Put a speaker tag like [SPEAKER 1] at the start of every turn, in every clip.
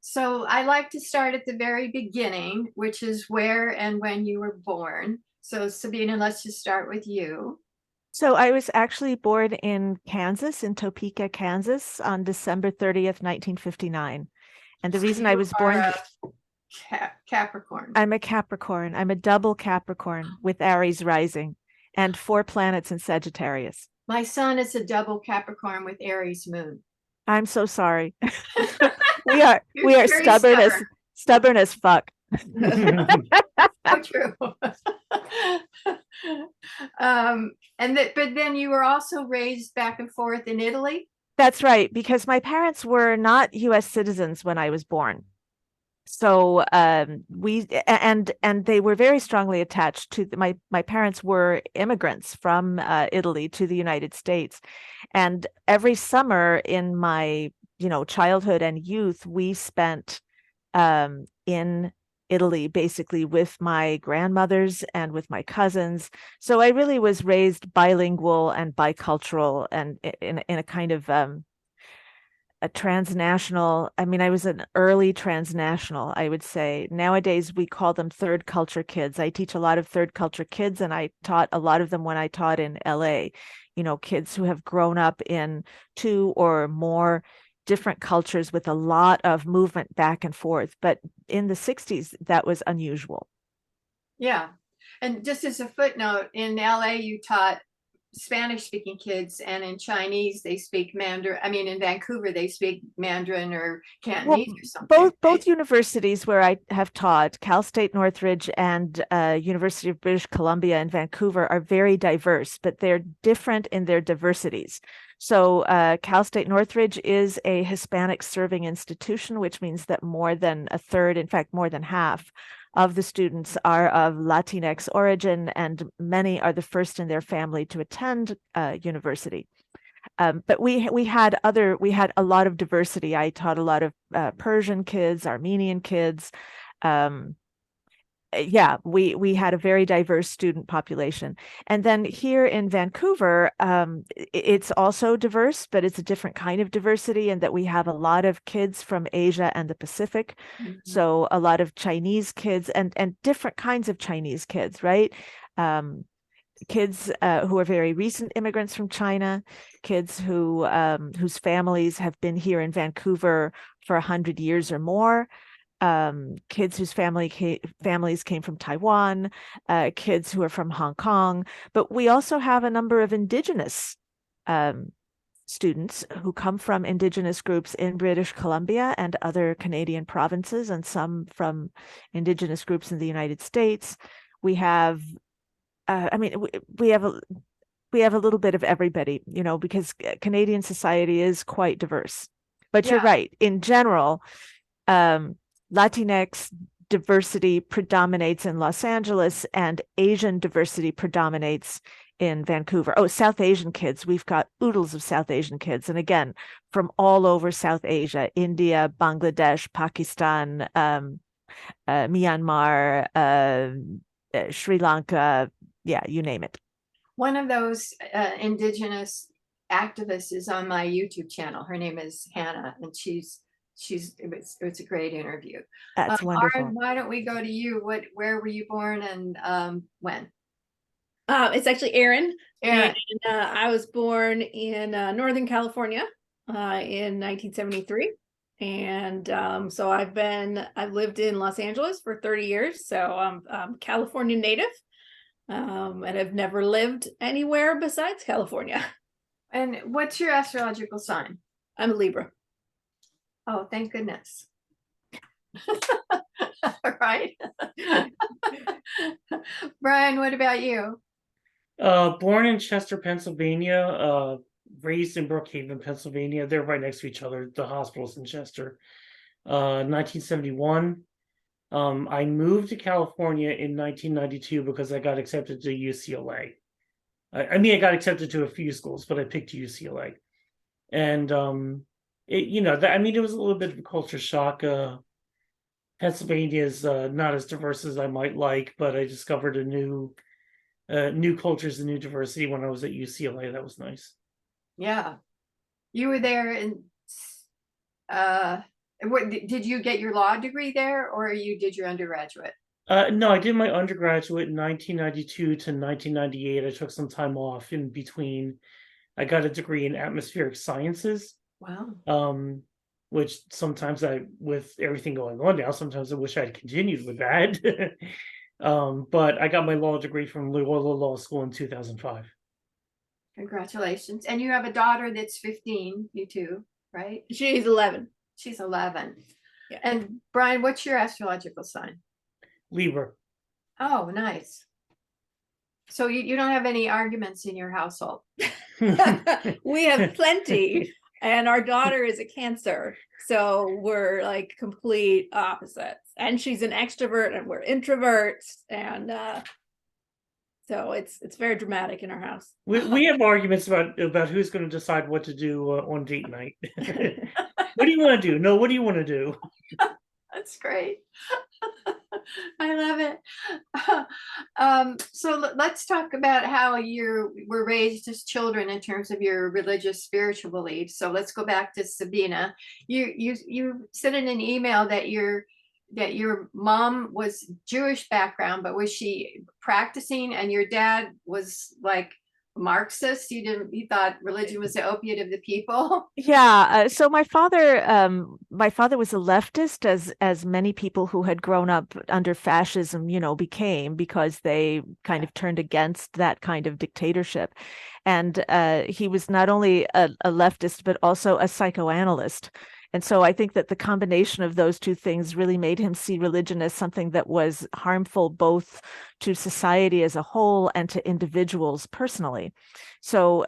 [SPEAKER 1] So I like to start at the very beginning, which is where and when you were born. So Sabina, let's just start with you.
[SPEAKER 2] So I was actually born in Kansas, in Topeka, Kansas, on December 30th, 1959. And the
[SPEAKER 1] So
[SPEAKER 2] reason I
[SPEAKER 1] you
[SPEAKER 2] was
[SPEAKER 1] are
[SPEAKER 2] born,
[SPEAKER 1] a Capricorn.
[SPEAKER 2] I'm a Capricorn. I'm a double Capricorn with Aries rising and 4 planets in Sagittarius.
[SPEAKER 1] My son is a double Capricorn with Aries moon.
[SPEAKER 2] I'm so sorry. We are
[SPEAKER 1] You're
[SPEAKER 2] we are
[SPEAKER 1] very stubborn.
[SPEAKER 2] stubborn as fuck.
[SPEAKER 1] So true. But then you were also raised back and forth in Italy.
[SPEAKER 2] That's right, because my parents were not US citizens when I was born. So and they were very strongly attached to my parents were immigrants from Italy to the United States, and every summer in my childhood and youth we spent in Italy basically with my grandmothers and with my cousins. So I really was raised bilingual and bicultural and in a kind of a transnational. I mean, I was an early transnational, I would say. Nowadays, we call them third culture kids. I teach a lot of third culture kids, and I taught a lot of them when I taught in LA. Kids who have grown up in two or more different cultures with a lot of movement back and forth. But in the 60s, that was unusual.
[SPEAKER 1] Yeah. And just as a footnote, in LA, you taught Spanish speaking kids, and in Chinese, they speak Mandarin. I mean, in Vancouver, they speak Mandarin or
[SPEAKER 2] Well,
[SPEAKER 1] Cantonese or something,
[SPEAKER 2] both
[SPEAKER 1] right?
[SPEAKER 2] universities where I have taught, Cal State Northridge and University of British Columbia in Vancouver, are very diverse, but they're different in their diversities. So Cal State Northridge is a Hispanic serving institution, which means that more than a third, in fact, more than half of the students are of Latinx origin, and many are the first in their family to attend university. But we had a lot of diversity. I taught a lot of Persian kids, Armenian kids. Um, yeah, we had a very diverse student population. And then here in Vancouver, it's also diverse, but it's a different kind of diversity in that we have a lot of kids from Asia and the Pacific.
[SPEAKER 1] Mhm.
[SPEAKER 2] So a lot of Chinese kids and different kinds of Chinese kids, right? Um, Kids who are very recent immigrants from China, kids whose families have been here in Vancouver for 100 years or more, kids whose families came from Taiwan, kids who are from Hong Kong. But we also have a number of Indigenous um, students who come from Indigenous groups in British Columbia and other Canadian provinces, and some from Indigenous groups in the United States. We have I mean, we have a little bit of everybody, because Canadian society is quite diverse. But you're
[SPEAKER 1] Yeah.
[SPEAKER 2] right. In general, Latinx diversity predominates in Los Angeles, and Asian diversity predominates in Vancouver. Oh, South Asian kids. We've got oodles of South Asian kids. And again, from all over South Asia, India, Bangladesh, Pakistan, Myanmar, Sri Lanka, yeah, you name it.
[SPEAKER 1] One of those Indigenous activists is on my YouTube channel. Her name is Hannah, and it's a great interview.
[SPEAKER 2] That's
[SPEAKER 1] Aryn,
[SPEAKER 2] wonderful.
[SPEAKER 1] why don't we go to you? Where were you born and when?
[SPEAKER 3] It's actually Aryn, and
[SPEAKER 1] Aryn.
[SPEAKER 3] I was born in Northern California in 1973, and so I've lived in Los Angeles for 30 years, so I'm California native, and I've never lived anywhere besides California.
[SPEAKER 1] And what's your astrological sign?
[SPEAKER 3] I'm a Libra.
[SPEAKER 1] Oh, thank goodness. All right. Brian, what about you?
[SPEAKER 4] Born in Chester, Pennsylvania, raised in Brookhaven, Pennsylvania. They're right next to each other, the hospitals in Chester. 1971. I moved to California in 1992 because I got accepted to UCLA. I mean, I got accepted to a few schools, but I picked UCLA. And it was a little bit of a culture shock. Pennsylvania is not as diverse as I might like, but I discovered a new cultures and new diversity when I was at UCLA. That was nice.
[SPEAKER 1] Yeah. You were there in Did you get your law degree there, or you did your undergraduate?
[SPEAKER 4] No, I did my undergraduate in 1992 to 1998. I took some time off in between. I got a degree in atmospheric sciences,
[SPEAKER 1] Wow.
[SPEAKER 4] which sometimes with everything going on now, sometimes I wish I'd continued with that. But I got my law degree from Loyola Law School in 2005.
[SPEAKER 1] Congratulations. And you have a daughter that's 15, you too, right?
[SPEAKER 3] She's 11.
[SPEAKER 1] She's 11.
[SPEAKER 3] Yeah.
[SPEAKER 1] And Brian, what's your astrological sign?
[SPEAKER 4] Libra.
[SPEAKER 1] Oh, nice. So you don't have any arguments in your household?
[SPEAKER 3] We have plenty. And our daughter is a Cancer. So we're like complete opposites. And she's an extrovert and we're introverts. And so it's very dramatic in our house.
[SPEAKER 4] We have arguments about who's going to decide what to do on date night. What do you want to do? No, what do you want to do?
[SPEAKER 1] That's great. I love it. So let's talk about how you were raised as children in terms of your religious, spiritual beliefs. So let's go back to Sabina. You said in an email that your mom was Jewish background, but was she practicing, and your dad was like Marxist? You thought religion was the opiate of the people?
[SPEAKER 2] Yeah. So my father was a leftist, as many people who had grown up under fascism, became, because they kind of turned against that kind of dictatorship. And he was not only a leftist, but also a psychoanalyst. And so I think that the combination of those two things really made him see religion as something that was harmful both to society as a whole and to individuals personally. So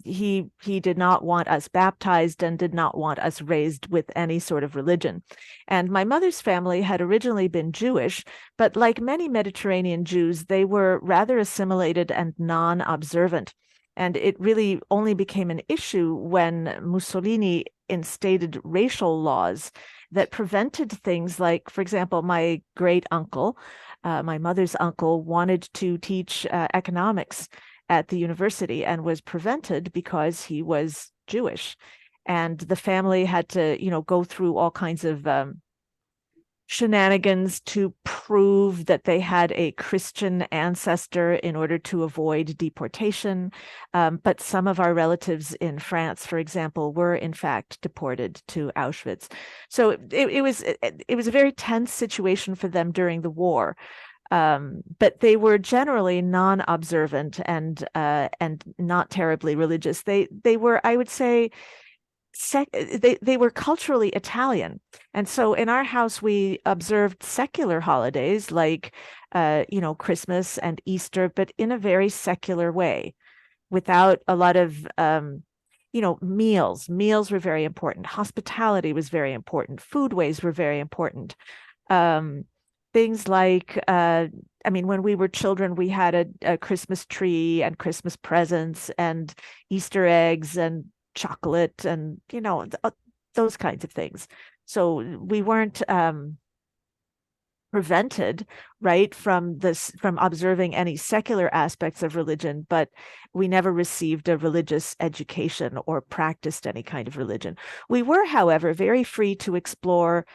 [SPEAKER 2] he did not want us baptized and did not want us raised with any sort of religion. And my mother's family had originally been Jewish, but like many Mediterranean Jews, they were rather assimilated and non-observant. And it really only became an issue when Mussolini instated racial laws that prevented things like, for example, my great uncle, my mother's uncle, wanted to teach economics at the university and was prevented because he was Jewish. And the family had to, go through all kinds of shenanigans to prove that they had a Christian ancestor in order to avoid deportation. But some of our relatives in France, for example, were in fact deported to Auschwitz. So it was a very tense situation for them during the war. But they were generally non-observant and not terribly religious. They were, I would say, they were culturally Italian. And so in our house, we observed secular holidays like, Christmas and Easter, but in a very secular way, without a lot of, meals. Meals were very important. Hospitality was very important. Foodways were very important. Things like, when we were children, we had a Christmas tree and Christmas presents and Easter eggs and chocolate and those kinds of things. So we weren't prevented, right, from observing any secular aspects of religion, but we never received a religious education or practiced any kind of religion. We were, however, very free to explore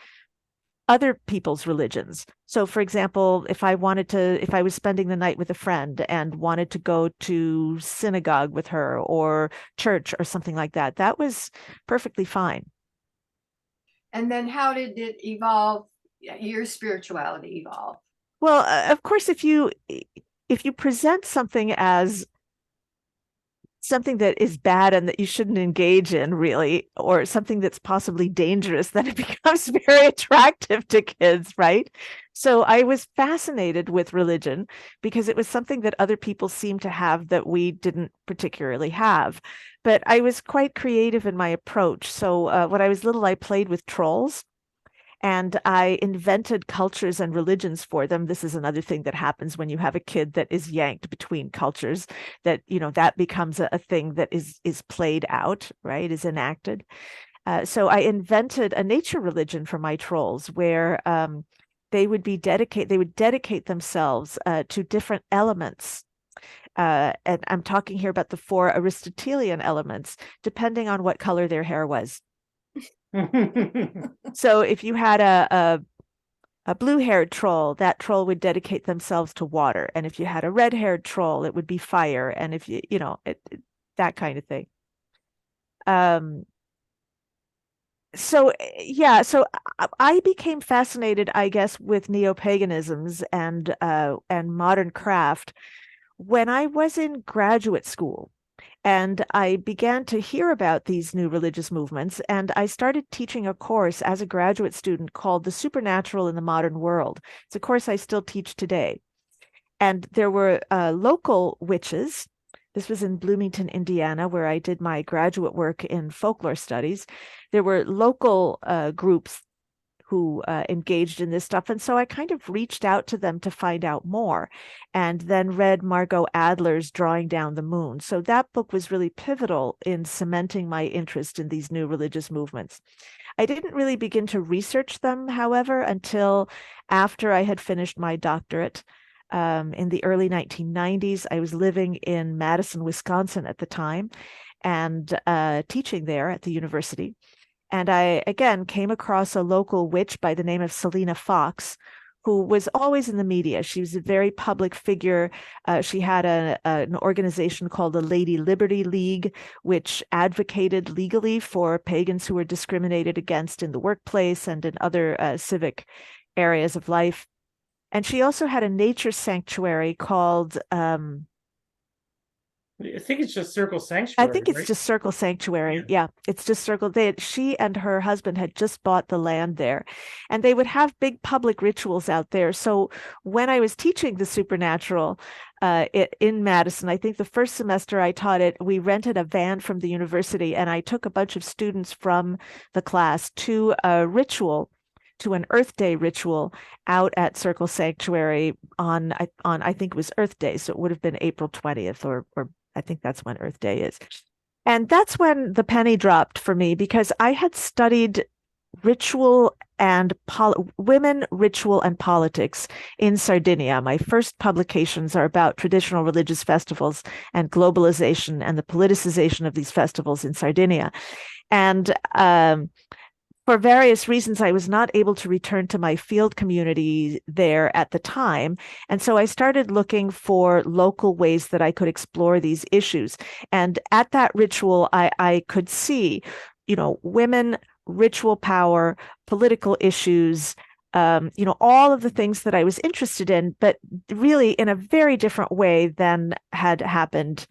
[SPEAKER 2] other people's religions. So, for example, if I was spending the night with a friend and wanted to go to synagogue with her or church or something like that, that was perfectly fine.
[SPEAKER 1] And then how did it evolve? Your spirituality evolve?
[SPEAKER 2] Well, of course, if you present something as something that is bad and that you shouldn't engage in, really, or something that's possibly dangerous, then it becomes very attractive to kids, right? So I was fascinated with religion because it was something that other people seemed to have that we didn't particularly have. But I was quite creative in my approach. So when I was little, I played with trolls. And I invented cultures and religions for them. This is another thing that happens when you have a kid that is yanked between cultures, that, that becomes a thing that is played out, right, is enacted. So I invented a nature religion for my trolls where they would dedicate themselves to different elements. And I'm talking here about the 4 Aristotelian elements, depending on what color their hair was. So if you had a blue-haired troll, that troll would dedicate themselves to water. And if you had a red-haired troll, it would be fire. And if that kind of thing. So I became fascinated, I guess, with neo-paganisms and modern craft when I was in graduate school. And I began to hear about these new religious movements, and I started teaching a course as a graduate student called The Supernatural in the Modern World. It's a course I still teach today. And there were local witches. This was in Bloomington, Indiana, where I did my graduate work in folklore studies. There were local groups who engaged in this stuff. And so I kind of reached out to them to find out more, and then read Margot Adler's Drawing Down the Moon. So that book was really pivotal in cementing my interest in these new religious movements. I didn't really begin to research them, however, until after I had finished my doctorate. In the early 1990s, I was living in Madison, Wisconsin at the time, and teaching there at the university. And I, again, came across a local witch by the name of Selena Fox, who was always in the media. She was a very public figure. She had an organization called the Lady Liberty League, which advocated legally for pagans who were discriminated against in the workplace and in other civic areas of life. And she also had a nature sanctuary called
[SPEAKER 4] I think it's just Circle
[SPEAKER 2] I
[SPEAKER 4] Sanctuary,
[SPEAKER 2] think it's
[SPEAKER 4] right?
[SPEAKER 2] just Circle Sanctuary.
[SPEAKER 4] Yeah.
[SPEAKER 2] Yeah, it's just Circle. She and her husband had just bought the land there, and they would have big public rituals out there. So when I was teaching the supernatural in Madison, I think the first semester I taught it, we rented a van from the university, and I took a bunch of students from the class to a ritual, to an Earth Day ritual out at Circle Sanctuary on I think it was Earth Day, so it would have been April 20th, or I think that's when Earth Day is. And that's when the penny dropped for me, because I had studied ritual and women, ritual, and politics in Sardinia. My first publications are about traditional religious festivals and globalization and the politicization of these festivals in Sardinia. And for various reasons, I was not able to return to my field community there at the time. And so I started looking for local ways that I could explore these issues. And at that ritual, I could see, women, ritual power, political issues, all of the things that I was interested in, but really in a very different way than had happened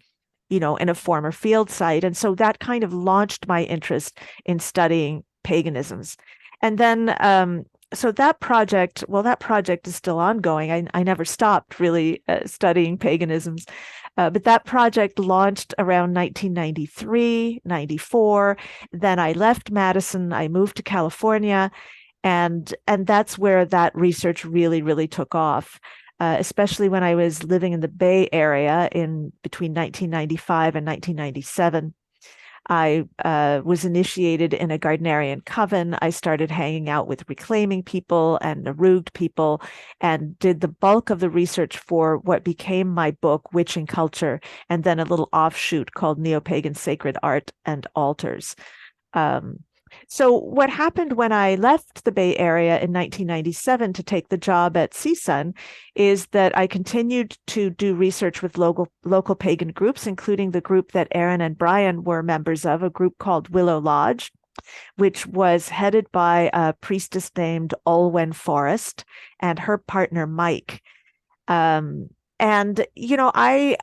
[SPEAKER 2] in a former field site. And so that kind of launched my interest in studying paganisms. And then, so that project is still ongoing. I never stopped really studying paganisms, but that project launched around 1993, 94. Then I left Madison, I moved to California, and that's where that research really, really took off. Especially when I was living in the Bay Area in between 1995 and 1997. I was initiated in a Gardnerian coven. I started hanging out with reclaiming people and Naruged people, and did the bulk of the research for what became my book, Witch and Culture, and then a little offshoot called Neopagan Sacred Art and Altars. So what happened when I left the Bay Area in 1997 to take the job at CSUN is that I continued to do research with local pagan groups, including the group that Aryn and Brian were members of, a group called Willow Lodge, which was headed by a priestess named Olwen Forrest and her partner Mike. And I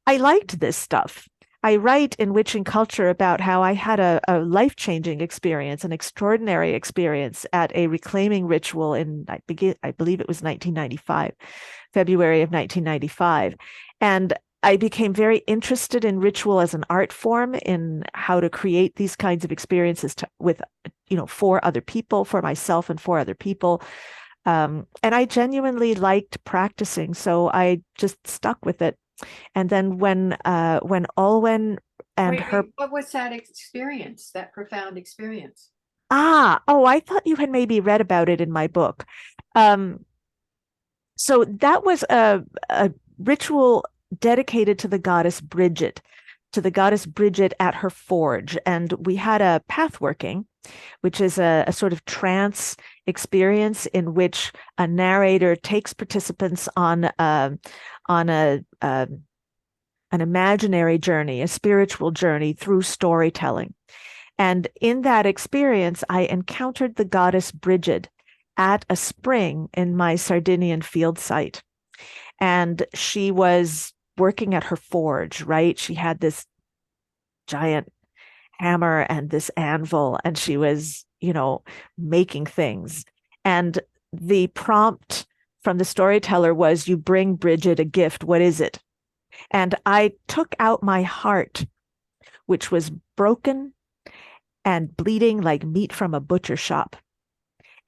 [SPEAKER 2] liked this stuff. I write in Witch and Culture about how I had a life-changing experience, an extraordinary experience at a reclaiming ritual in, I believe it was 1995, February of 1995. And I became very interested in ritual as an art form, in how to create these kinds of experiences for other people, for myself and for other people. And I genuinely liked practicing, so I just stuck with it. And then when Olwen and her...
[SPEAKER 1] What was that experience, that profound experience?
[SPEAKER 2] I thought you had maybe read about it in my book. So that was a ritual dedicated to the goddess Bridget at her forge. And we had a path working. which is a sort of trance experience in which a narrator takes participants on an imaginary journey, a spiritual journey through storytelling. And in that experience, I encountered the goddess Brigid at a spring in my Sardinian field site. And she was working at her forge, right? She had this giant hammer and this anvil, and she was, making things. And the prompt from the storyteller was, "You bring Brigid a gift. What is it?" And I took out my heart, which was broken and bleeding like meat from a butcher shop.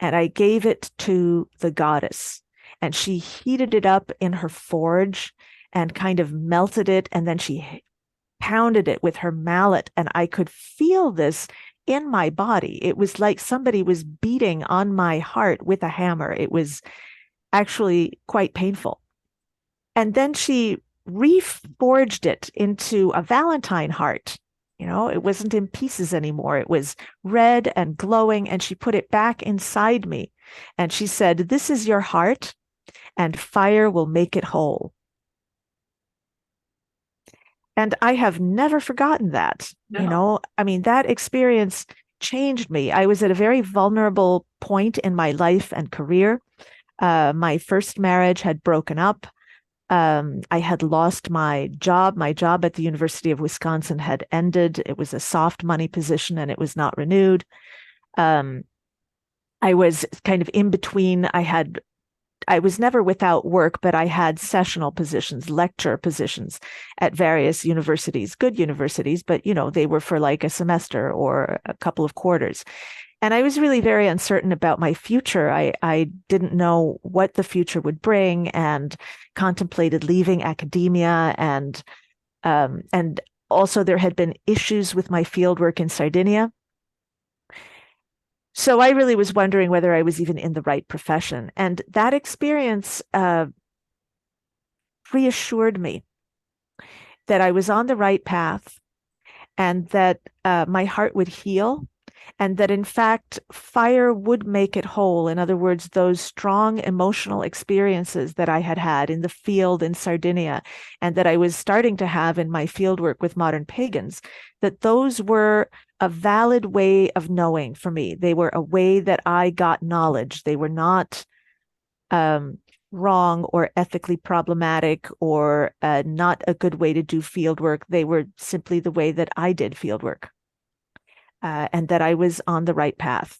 [SPEAKER 2] And I gave it to the goddess. And she heated it up in her forge and kind of melted it. And then she pounded it with her mallet. And I could feel this in my body. It was like somebody was beating on my heart with a hammer. It was actually quite painful. And then she reforged it into a Valentine heart. It wasn't in pieces anymore. It was red and glowing, and she put it back inside me. And she said, "This is your heart, and fire will make it whole." And I have never forgotten that.
[SPEAKER 1] No.
[SPEAKER 2] That experience changed me. I was at a very vulnerable point in my life and career. My first marriage had broken up. I had lost my job. My job at the University of Wisconsin had ended. It was a soft money position and it was not renewed. I was kind of in between. I was never without work, but I had sessional positions, lecture positions at various universities, good universities, but they were for like a semester or a couple of quarters. And I was really very uncertain about my future. I didn't know what the future would bring, and contemplated leaving academia. And also there had been issues with my fieldwork in Sardinia. So I really was wondering whether I was even in the right profession. And that experience reassured me that I was on the right path, and that my heart would heal, and that in fact fire would make it whole. In other words, those strong emotional experiences that I had had in the field in Sardinia, and that I was starting to have in my fieldwork with modern pagans, that those were a valid way of knowing for me. They were a way that I got knowledge. They were not wrong or ethically problematic or not a good way to do fieldwork. They were simply the way that I did fieldwork. And that I was on the right path.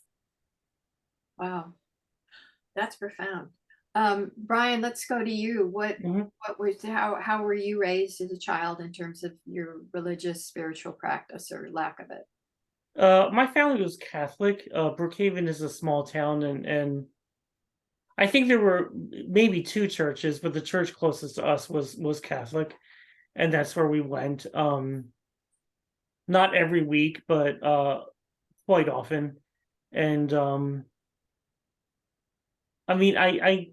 [SPEAKER 1] Wow, that's profound. Brian, let's go to you. What was how were you raised as a child in terms of your religious spiritual practice or lack of it?
[SPEAKER 4] My family was Catholic. Brookhaven is a small town, and I think there were maybe two churches, but the church closest to us was Catholic, and that's where we went. Not every week, but quite often. And I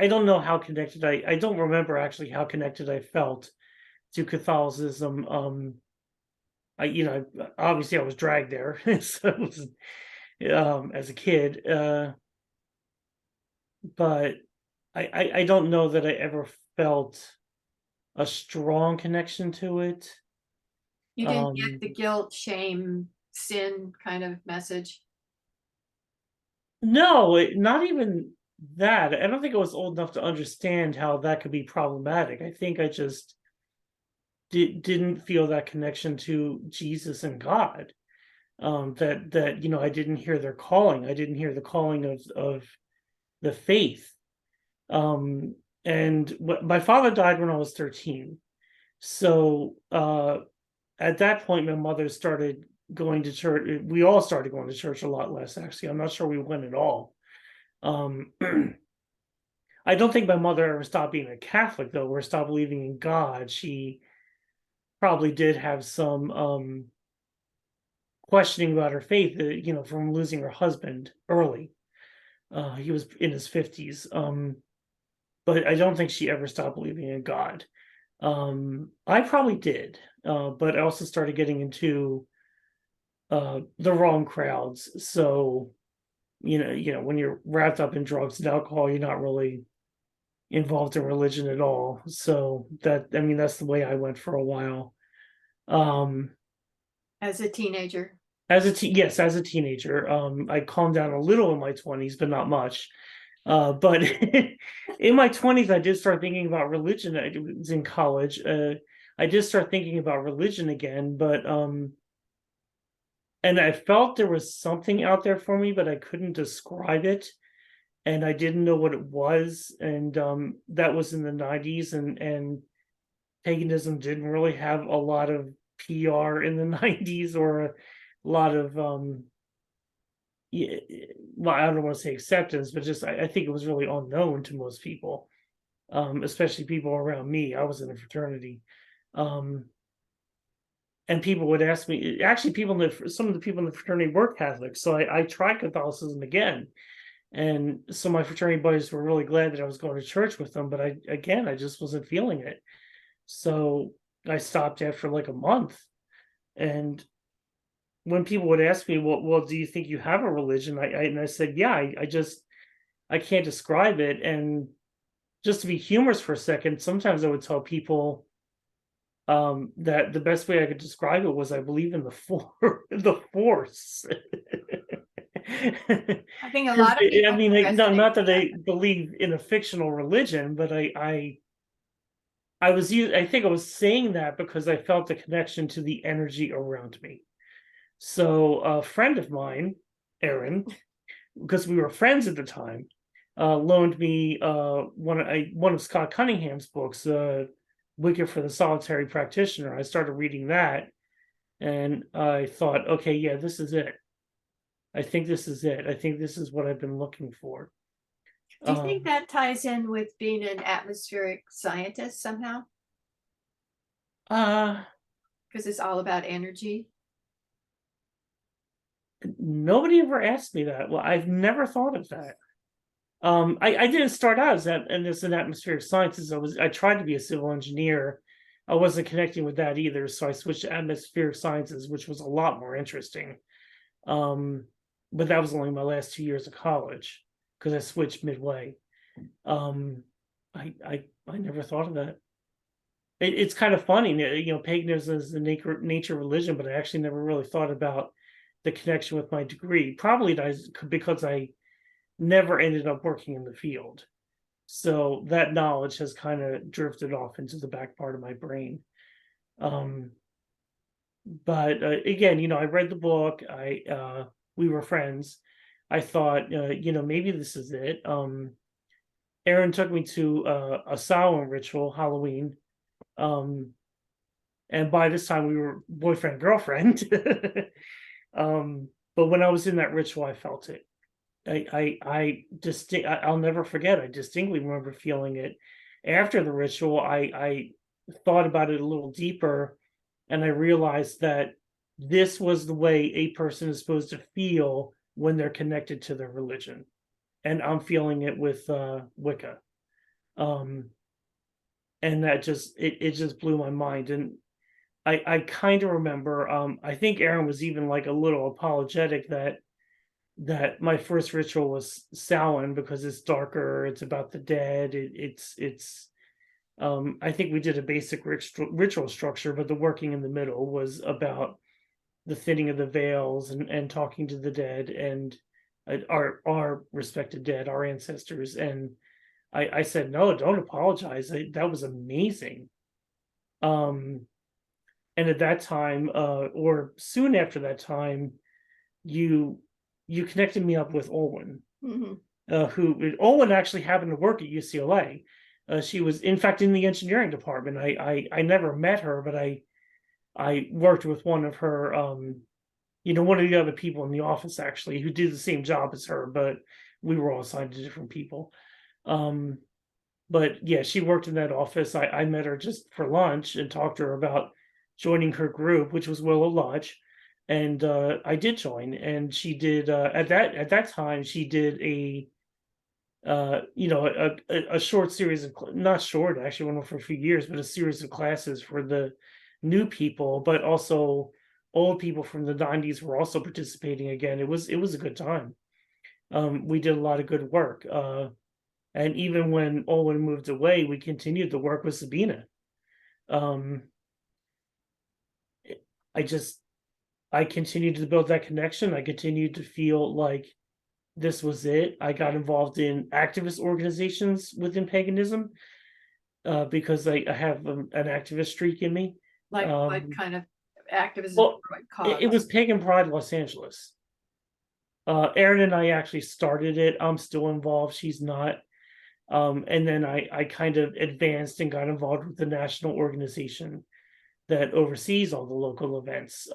[SPEAKER 4] don't know how connected I don't remember actually how connected I felt to Catholicism. Obviously I was dragged there so it was, as a kid, but I don't know that I ever felt a strong connection to it.
[SPEAKER 1] You didn't get the guilt, shame, sin kind of message?
[SPEAKER 4] No, not even that. I don't think I was old enough to understand how that could be problematic. I think I just didn't feel that connection to Jesus and God. That I didn't hear their calling. I didn't hear the calling of the faith. And my father died when I was 13. So at that point, my mother started going to church. We all started going to church a lot less, actually. I'm not sure we went at all. I don't think my mother ever stopped being a Catholic, though, or stopped believing in God. She probably did have some questioning about her faith, from losing her husband early. He was in his 50s. But I don't think she ever stopped believing in God. I probably did, but I also started getting into the wrong crowds. So, when you're wrapped up in drugs and alcohol, you're not really involved in religion at all. So that's the way I went for a while.
[SPEAKER 1] As a teenager.
[SPEAKER 4] Yes, as a teenager. I calmed down a little in my 20s, but not much. But in my 20s, I did start thinking about religion. I was in college. I did start thinking about religion again, but and I felt there was something out there for me, but I couldn't describe it, and I didn't know what it was. And that was in the 90s, and paganism didn't really have a lot of PR in the 90s, or a lot of well, I don't want to say acceptance, but just I think it was really unknown to most people, especially people around me. I was in a fraternity, and people would ask me. Actually, some of the people in the fraternity were Catholic, so I tried Catholicism again, and so my fraternity buddies were really glad that I was going to church with them. But I just wasn't feeling it, so I stopped after like a month. And when people would ask me, well, do you think you have a religion? I said, yeah, I can't describe it. And just to be humorous for a second, sometimes I would tell people that the best way I could describe it was I believe in the force.
[SPEAKER 1] I think a lot of people.
[SPEAKER 4] Not that I believe in a fictional religion, but I think I was saying that because I felt a connection to the energy around me. So a friend of mine, Aryn, because we were friends at the time, loaned me one of Scott Cunningham's books, Wicked for the Solitary Practitioner. I started reading that, and I thought, okay, yeah, this is it. I think this is it. I think this is what I've been looking for.
[SPEAKER 1] Do you think that ties in with being an atmospheric scientist somehow? Because it's all about energy.
[SPEAKER 4] Nobody ever asked me that. Well, I've never thought of that. I didn't start out as an atmospheric scientist. I tried to be a civil engineer. I wasn't connecting with that either, so I switched to atmospheric sciences, which was a lot more interesting. But that was only my last 2 years of college because I switched midway. I never thought of that. It's kind of funny, paganism is the nature religion, but I actually never really thought about the connection with my degree, probably because I never ended up working in the field. So that knowledge has kind of drifted off into the back part of my brain. But again, I read the book. We were friends. I thought, maybe this is it. Aryn took me to a Samhain ritual, Halloween. And by this time we were boyfriend, girlfriend. But when I was in that ritual, I felt it. I'll never forget. I distinctly remember feeling it. After the ritual, I thought about it a little deeper, and I realized that this was the way a person is supposed to feel when they're connected to their religion. And I'm feeling it with Wicca. And that just blew my mind. And I kind of remember, I think Aryn was even like a little apologetic that my first ritual was Samhain because it's darker, it's about the dead, I think we did a basic ritual structure, but the working in the middle was about the thinning of the veils and talking to the dead and our respected dead, our ancestors. And I said, no, don't apologize. That was amazing. And at that time, or soon after that time, you connected me up with Olwen, who Olwen actually happened to work at UCLA. She was, in fact, in the engineering department. I never met her, but I worked with one of her, one of the other people in the office actually, who did the same job as her, but we were all assigned to different people. But yeah, she worked in that office. I met her just for lunch and talked to her about joining her group, which was Willow Lodge, and I did join. And she did at that time she did a short series of, not short, actually went on for a few years, but a series of classes for the new people, but also old people from the 90s were also participating again. It was a good time. We did a lot of good work. And even when Olwen moved away, we continued to work with Sabina. I continued to build that connection. I continued to feel like this was it. I got involved in activist organizations within paganism because I have an activist streak in me.
[SPEAKER 1] Like what kind of activism?
[SPEAKER 4] Well,
[SPEAKER 1] for what
[SPEAKER 4] it
[SPEAKER 1] cause?
[SPEAKER 4] was Pagan Pride Los Angeles. Aryn and I actually started it. I'm still involved. She's not. And then I kind of advanced and got involved with the national organization that oversees all the local events.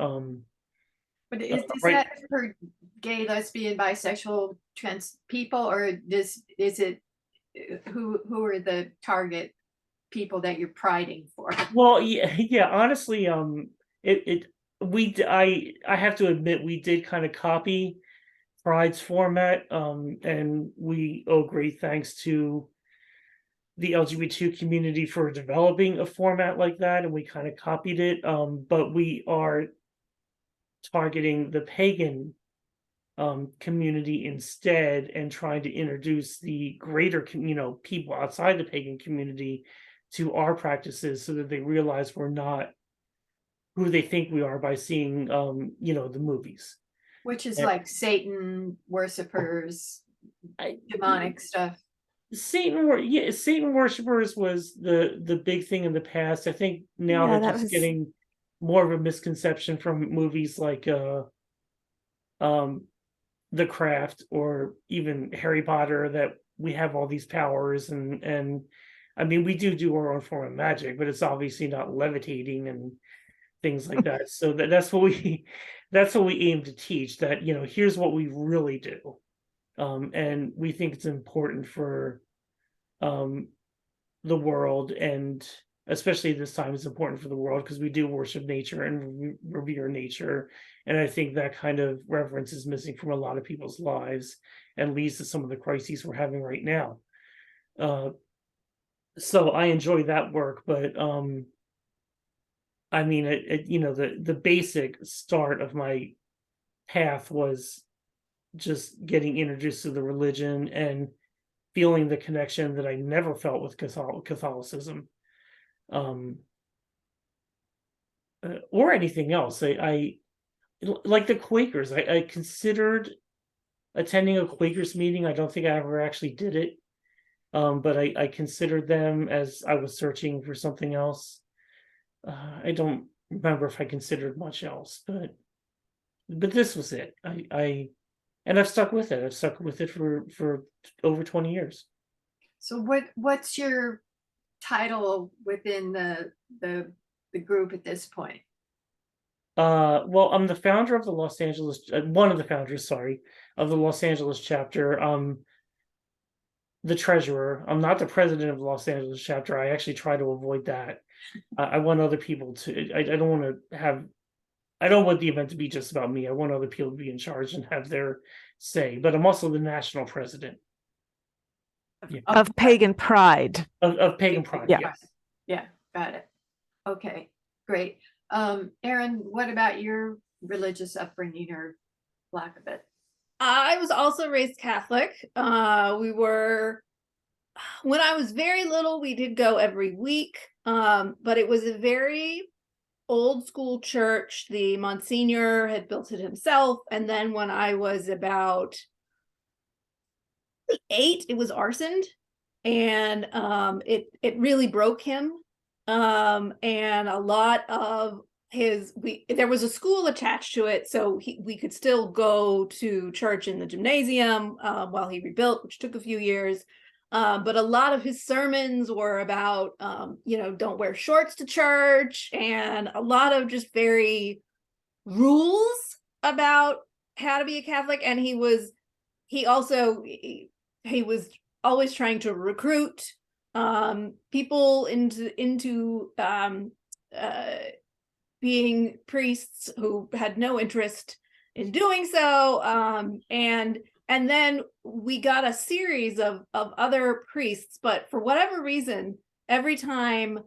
[SPEAKER 1] But is
[SPEAKER 4] Right.
[SPEAKER 1] that for gay, lesbian, bisexual, trans people, or is it who are the target people that you're priding for?
[SPEAKER 4] Well, yeah. Honestly, I have to admit we did kind of copy Pride's format, and we owe great thanks to the LGBT community for developing a format like that, and we kind of copied it. But we are targeting the pagan community instead, and trying to introduce the greater people outside the pagan community to our practices, so that they realize we're not who they think we are by seeing the movies.
[SPEAKER 1] Which is
[SPEAKER 4] And
[SPEAKER 1] like Satan worshippers, demonic stuff.
[SPEAKER 4] Satan worshipers was the big thing in the past. I think now
[SPEAKER 2] Yeah,
[SPEAKER 4] they're
[SPEAKER 2] that
[SPEAKER 4] just
[SPEAKER 2] was
[SPEAKER 4] getting more of a misconception from movies like The Craft, or even Harry Potter, that we have all these powers, and I mean, we do our own form of magic, but it's obviously not levitating and things like that. So that's what we aim to teach, that here's what we really do. And we think it's important for the world, and especially this time it's important for the world because we do worship nature and revere nature. And I think that kind of reverence is missing from a lot of people's lives, and leads to some of the crises we're having right now. So I enjoy that work, but I mean, the basic start of my path was just getting introduced to the religion and feeling the connection that I never felt with Catholicism, or anything else. I like the Quakers. I considered attending a Quakers meeting. I don't think I ever actually did it, but I considered them as I was searching for something else. I don't remember if I considered much else, but this was it. And I've stuck with it. I've stuck with it for over 20 years.
[SPEAKER 1] So what's your title within the group at this point?
[SPEAKER 4] Well, I'm the founder of the Los Angeles, one of the founders, sorry, of the Los Angeles chapter. The treasurer. I'm not the president of the Los Angeles chapter. I actually try to avoid that. I want other people to. I don't want to have. I don't want the event to be just about me. I want other people to be in charge and have their say. But I'm also the national president. Yeah.
[SPEAKER 2] of Pagan Pride.
[SPEAKER 4] Of Pagan Pride.
[SPEAKER 2] Yeah.
[SPEAKER 4] Yes.
[SPEAKER 1] Yeah, got it. Okay, great. Aryn, what about your religious upbringing, or lack of it?
[SPEAKER 3] I was also raised Catholic. When I was very little, we did go every week, but it was a very old school church. The Monsignor had built it himself, and then when I was about 8, it was arsoned, and it really broke him. And a lot of there was a school attached to it, so we could still go to church in the gymnasium while he rebuilt, which took a few years. But a lot of his sermons were about don't wear shorts to church, and a lot of just very rules about how to be a Catholic. And he was always trying to recruit people into being priests who had no interest in doing so. And then we got a series of other priests, but for whatever reason, every time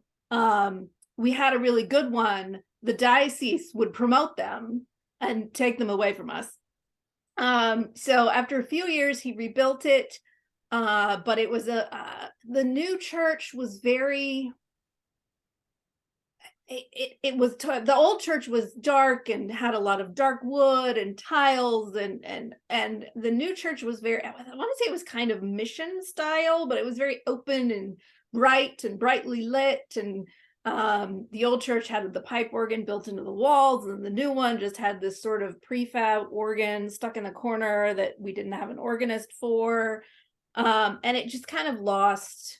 [SPEAKER 3] we had a really good one, the diocese would promote them and take them away from us. So after a few years, he rebuilt it, but it was the new church was very. It was the old church was dark and had a lot of dark wood and tiles, and the new church was very, I want to say it was kind of mission style, but it was very open and bright and brightly lit. And the old church had the pipe organ built into the walls, and the new one just had this sort of prefab organ stuck in the corner that we didn't have an organist for, and it just kind of lost.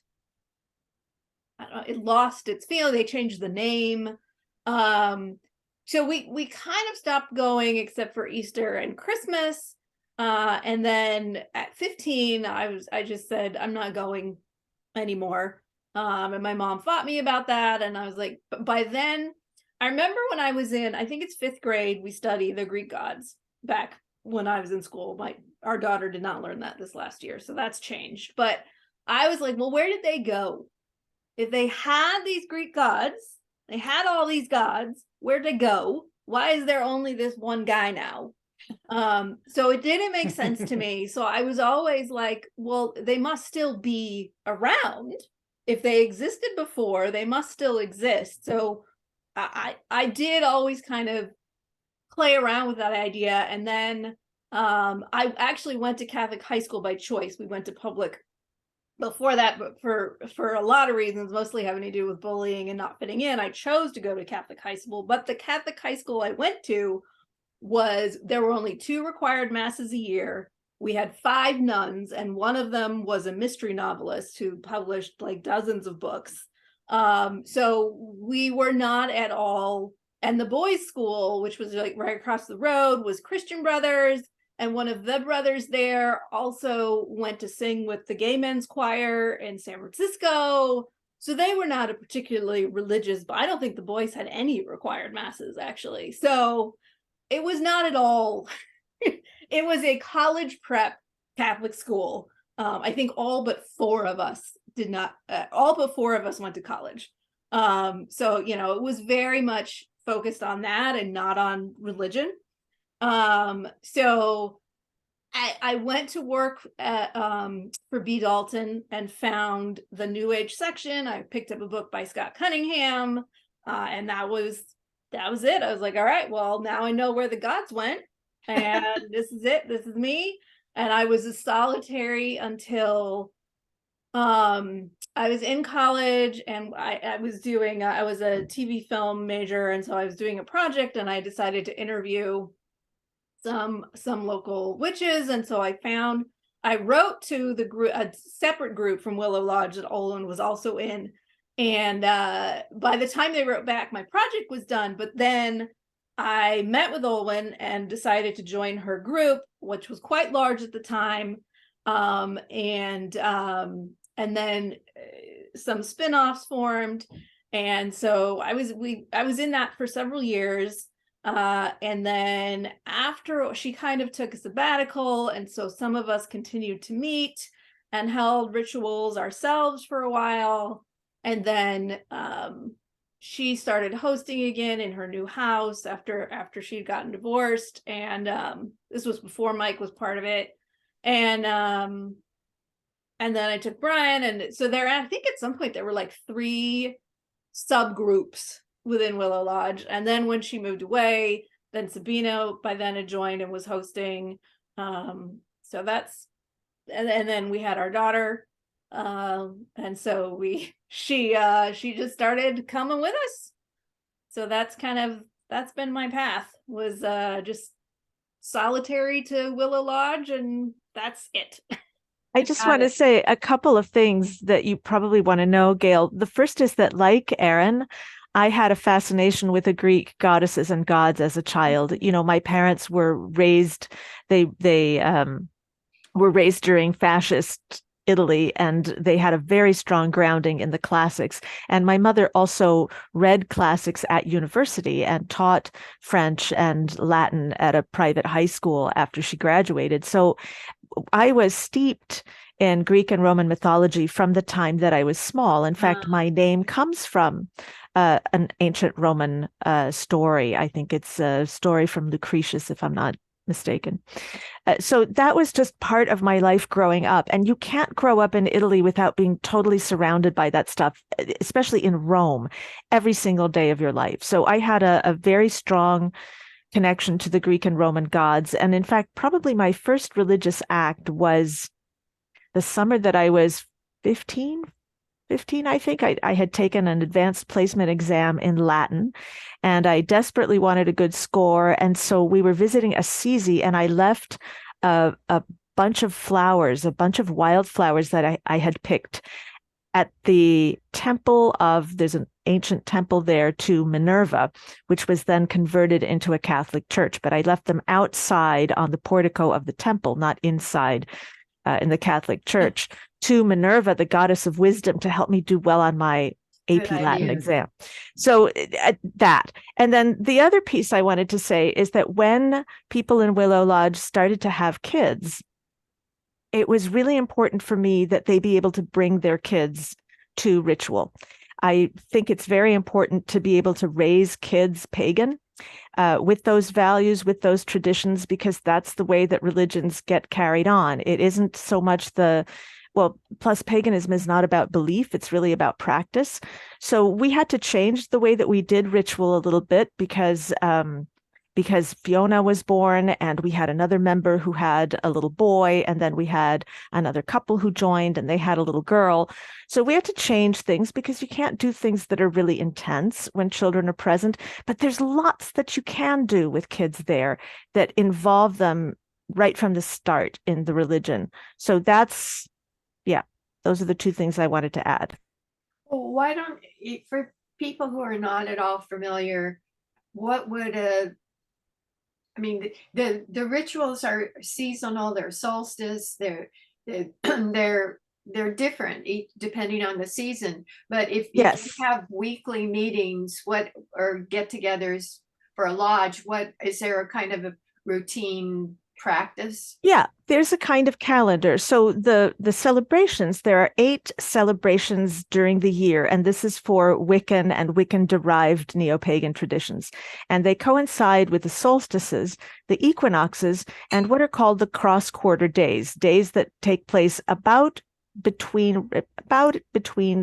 [SPEAKER 3] It lost its feeling. They changed the name. So we kind of stopped going except for Easter and Christmas. And then at 15, I just said, I'm not going anymore. And my mom fought me about that. And I was like, but by then, I remember when I was in, I think it's 5th grade, we studied the Greek gods back when I was in school. Our daughter did not learn that this last year. So that's changed. But I was like, well, where did they go? If they had these Greek gods, they had all these gods, where'd they go? Why is there only this one guy now? So it didn't make sense to me. So I was always like, well, they must still be around. If they existed before, they must still exist. So I did always kind of play around with that idea. And then I actually went to Catholic high school by choice. We went to public before that, but for a lot of reasons, mostly having to do with bullying and not fitting in, I chose to go to Catholic high school. But the Catholic high school I went to there were only 2 required masses a year. We had 5 nuns, and one of them was a mystery novelist who published like dozens of books. So we were not at all. And the boys' school, which was like right across the road, was Christian Brothers. And one of the brothers there also went to sing with the gay men's choir in San Francisco. So they were not a particularly religious, but I don't think the boys had any required masses, actually. So it was not at all. It was a college prep Catholic school. I think all but 4 of us did not, all but 4 of us went to college. So, it was very much focused on that and not on religion. So I went to work at, for B. Dalton and found the New Age section. I picked up a book by Scott Cunningham, and that was it. I was like, all right, well, now I know where the gods went, and this is it. This is me. And I was a solitary until I was in college, and I was doing I was a TV film major, and so I was doing a project, and I decided to interview some local witches. And so I wrote to the group, a separate group from Willow Lodge that Olin was also in. And by the time they wrote back, my project was done. But then I met with Olin and decided to join her group, which was quite large at the time. And then some spin-offs formed. And so I was in that for several years. And then after, she kind of took a sabbatical, and so some of us continued to meet and held rituals ourselves for a while. And then she started hosting again in her new house after she'd gotten divorced. And this was before Mike was part of it. And then I took Brian, and so I think at some point there were like 3 subgroups within Willow Lodge. And then when she moved away, then Sabina by then had joined and was hosting. So that's, and then we had our daughter. And so she just started coming with us. So that's been my path, was just solitary to Willow Lodge, and that's it.
[SPEAKER 2] I just want to say a couple of things that you probably want to know, Gail. The first is that, like Aryn, I had a fascination with the Greek goddesses and gods as a child. My parents were raised, they were raised during fascist Italy, and they had a very strong grounding in the classics. And my mother also read classics at university and taught French and Latin at a private high school after she graduated. So I was steeped in Greek and Roman mythology from the time that I was small. In fact, my name comes from an ancient Roman story. I think it's a story from Lucretius, if I'm not mistaken. So that was just part of my life growing up. And you can't grow up in Italy without being totally surrounded by that stuff, especially in Rome, every single day of your life. So I had a very strong connection to the Greek and Roman gods. And in fact, probably my first religious act was the summer that I was 15, I think. I had taken an advanced placement exam in Latin, and I desperately wanted a good score. And so we were visiting Assisi, and I left a bunch of flowers, a bunch of wildflowers that I had picked at the temple of, there's an ancient temple there to Minerva, which was then converted into a Catholic church. But I left them outside on the portico of the temple, not inside in the Catholic Church, to Minerva, the goddess of wisdom, to help me do well on my AP Latin exam. So that. And then the other piece I wanted to say is that when people in Willow Lodge started to have kids, it was really important for me that they be able to bring their kids to ritual. I think it's very important to be able to raise kids pagan with those values, with those traditions, because that's the way that religions get carried on. It isn't so much plus paganism is not about belief, it's really about practice. So we had to change the way that we did ritual a little bit because Fiona was born, and we had another member who had a little boy, and then we had another couple who joined and they had a little girl. So we had to change things because you can't do things that are really intense when children are present, but there's lots that you can do with kids there that involve them right from the start in the religion. So those are the two things I wanted to add.
[SPEAKER 1] Well, why don't, for people who are not at all familiar, what would the rituals are seasonal, they're solstice, they're different depending on the season. But if you have weekly meetings, or get-togethers for a lodge, is there a kind of a routine practice?
[SPEAKER 2] Yeah, there's a kind of calendar. So the celebrations, there are 8 celebrations during the year, and this is for Wiccan and Wiccan-derived Neopagan traditions. And they coincide with the solstices, the equinoxes, and what are called the cross-quarter days that take place about between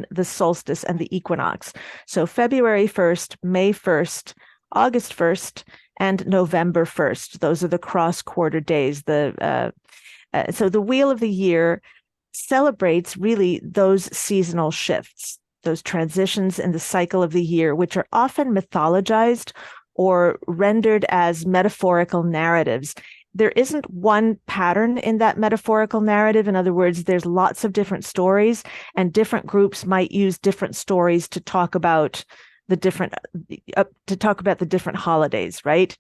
[SPEAKER 2] the solstice and the equinox. So February 1st, May 1st, August 1st, and November 1st. Those are the cross-quarter days. So the Wheel of the Year celebrates really those seasonal shifts, those transitions in the cycle of the year, which are often mythologized or rendered as metaphorical narratives. There isn't one pattern in that metaphorical narrative. In other words, there's lots of different stories, and different groups might use different stories to talk about the different holidays, right?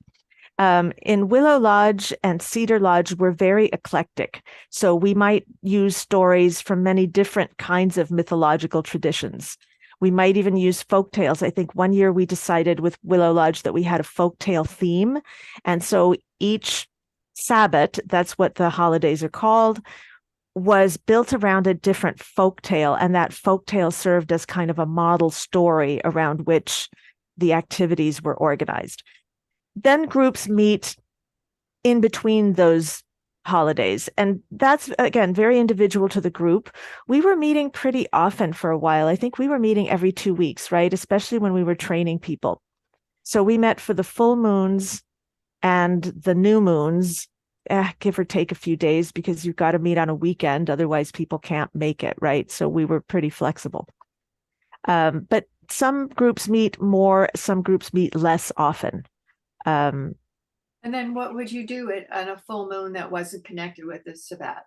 [SPEAKER 2] In Willow Lodge and Cedar Lodge, we're very eclectic. So we might use stories from many different kinds of mythological traditions. We might even use folk tales. I think one year we decided with Willow Lodge that we had a folk tale theme. And so each Sabbath, that's what the holidays are called, was built around a different folktale, and that folktale served as kind of a model story around which the activities were organized. Then groups meet in between those holidays, and that's, again, very individual to the group. We were meeting pretty often for a while. I think we were meeting every 2 weeks, right? Especially when we were training people. So we met for the full moons and the new moons, give or take a few days, because you've got to meet on a weekend. Otherwise, people can't make it, right? So we were pretty flexible. But some groups meet more, some groups meet less often.
[SPEAKER 1] And then what would you do on a full moon that wasn't connected with the Sabbath?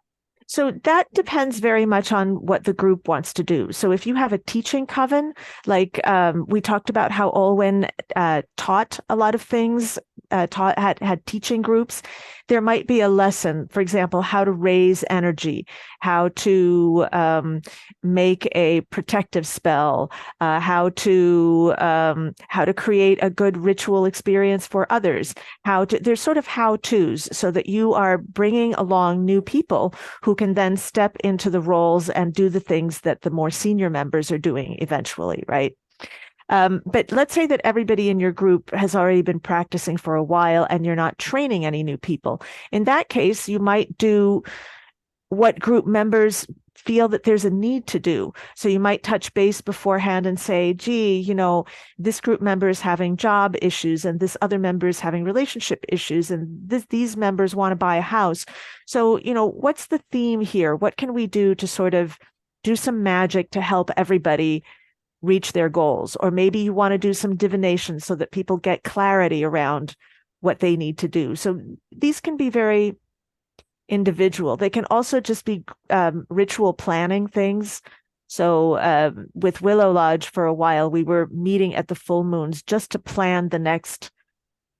[SPEAKER 2] So that depends very much on what the group wants to do. So if you have a teaching coven, like we talked about how Olwen taught a lot of things, had teaching groups, there might be a lesson, for example, how to raise energy, how to make a protective spell, how to create a good ritual experience for others. There's sort of how-tos, so that you are bringing along new people who can then step into the roles and do the things that the more senior members are doing eventually, right? But let's say that everybody in your group has already been practicing for a while and you're not training any new people. In that case, you might do what group members feel that there's a need to do. So you might touch base beforehand and say, gee, this group member is having job issues and this other member is having relationship issues and these members want to buy a house. So, what's the theme here? What can we do to sort of do some magic to help everybody reach their goals? Or maybe you want to do some divination so that people get clarity around what they need to do. So these can be very individual. They can also just be ritual planning things. So with Willow Lodge for a while, we were meeting at the full moons just to plan the next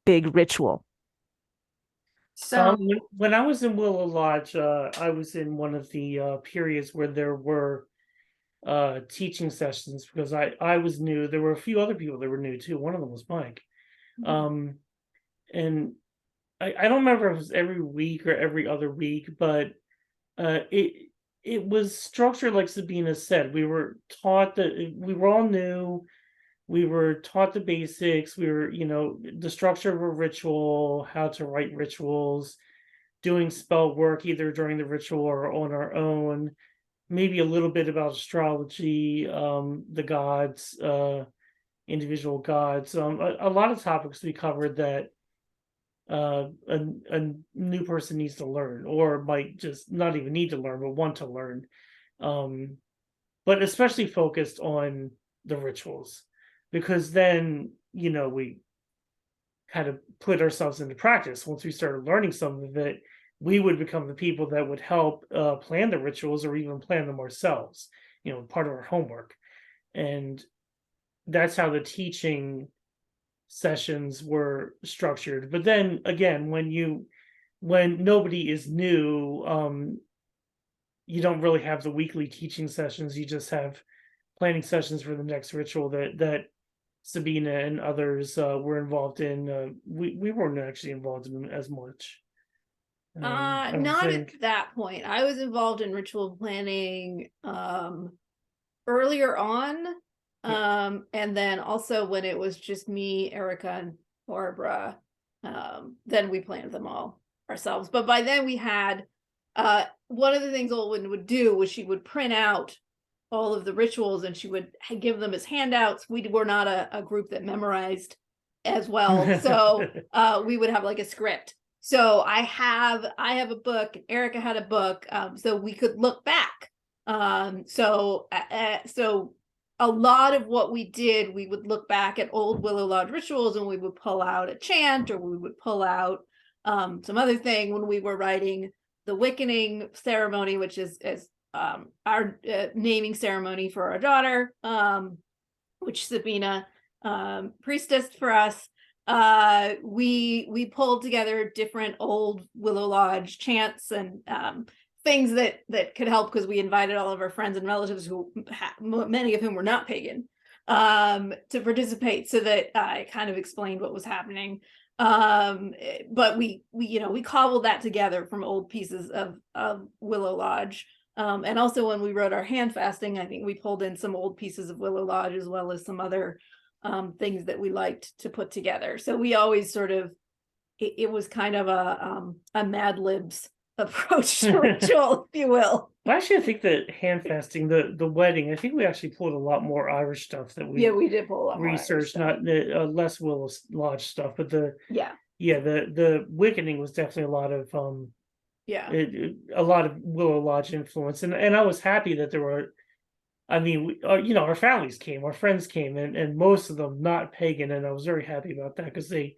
[SPEAKER 2] big ritual.
[SPEAKER 1] So
[SPEAKER 4] when I was in Willow Lodge, I was in one of the periods where there were teaching sessions, because I was new. There were a few other people that were new too. One of them was Mike. And I don't remember if it was every week or every other week, but it was structured like Sabina said. We were taught that we were all new. We were taught the basics. We were, the structure of a ritual, how to write rituals, doing spell work either during the ritual or on our own. Maybe a little bit about astrology, the gods, individual gods. A lot of topics we covered that a new person needs to learn, or might just not even need to learn, but want to learn. But especially focused on the rituals, because then, we kind of put ourselves into practice. Once we started learning some of it, we would become the people that would help plan the rituals, or even plan them ourselves, part of our homework. And that's how the teaching sessions were structured. But then again, when nobody is new, you don't really have the weekly teaching sessions. You just have planning sessions for the next ritual that Sabina and others were involved in. We weren't actually involved in as much.
[SPEAKER 3] Not at that point. I was involved in ritual planning earlier on. And then also when it was just me, Erica, and Barbara, then we planned them all ourselves. But by then we had one of the things Olwen would do was she would print out all of the rituals and she would give them as handouts. We were not a group that memorized as well, so we would have like a script. So I have a book, Erica had a book, so we could look back. So a lot of what we did, we would look back at old Willow Lodge rituals and we would pull out a chant, or we would pull out some other thing when we were writing the Wiccaning ceremony, which is our naming ceremony for our daughter, which Sabina priestessed for us. We pulled together different old Willow Lodge chants and things that could help, because we invited all of our friends and relatives, who many of whom were not pagan, to participate, so that I kind of explained what was happening. But we cobbled that together from old pieces of Willow Lodge. And also when we wrote our hand fasting, I think we pulled in some old pieces of Willow Lodge, as well as some other things that we liked to put together. So we always sort of, it was kind of a Mad Libs approach to ritual, if you will.
[SPEAKER 4] Actually, I think that hand fasting, the wedding, I think we actually pulled a lot more Irish stuff that we
[SPEAKER 3] we did pull a lot more
[SPEAKER 4] researched, not the less Willow Lodge stuff, but the Wiccaning was definitely a lot of a lot of Willow Lodge influence, and I was happy that there were. I mean, our families came, our friends came, and most of them not pagan, and I was very happy about that, because they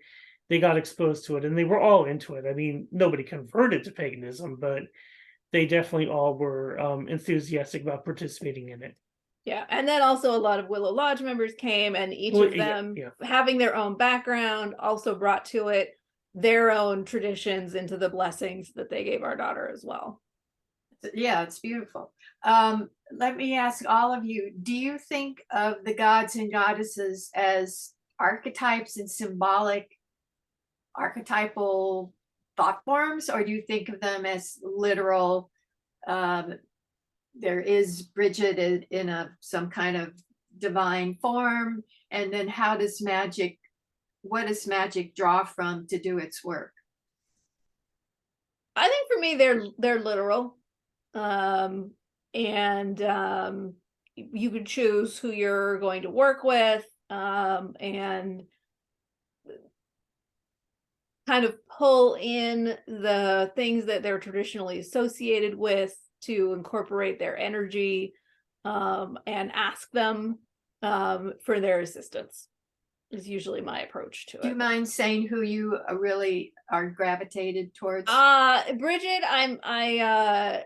[SPEAKER 4] got exposed to it and they were all into it. I mean, nobody converted to paganism, but they definitely all were enthusiastic about participating in it.
[SPEAKER 3] Yeah, and then also a lot of Willow Lodge members came, and each
[SPEAKER 4] Well,
[SPEAKER 3] of
[SPEAKER 4] yeah,
[SPEAKER 3] them,
[SPEAKER 4] yeah.
[SPEAKER 3] having their own background, also brought to it their own traditions into the blessings that they gave our daughter as well.
[SPEAKER 1] Yeah, it's beautiful. Let me ask all of you, do you think of the gods and goddesses as archetypes and symbolic archetypal thought forms, or do you think of them as literal? There is Bridget in some kind of divine form, and then what does magic draw from to do its work?
[SPEAKER 3] I think for me, they're literal, and you could choose who you're going to work with, and kind of pull in the things that they're traditionally associated with to incorporate their energy, and ask them for their assistance is usually my approach to
[SPEAKER 1] Do you
[SPEAKER 3] it.
[SPEAKER 1] mind saying who you really are gravitated towards?
[SPEAKER 3] Bridget, I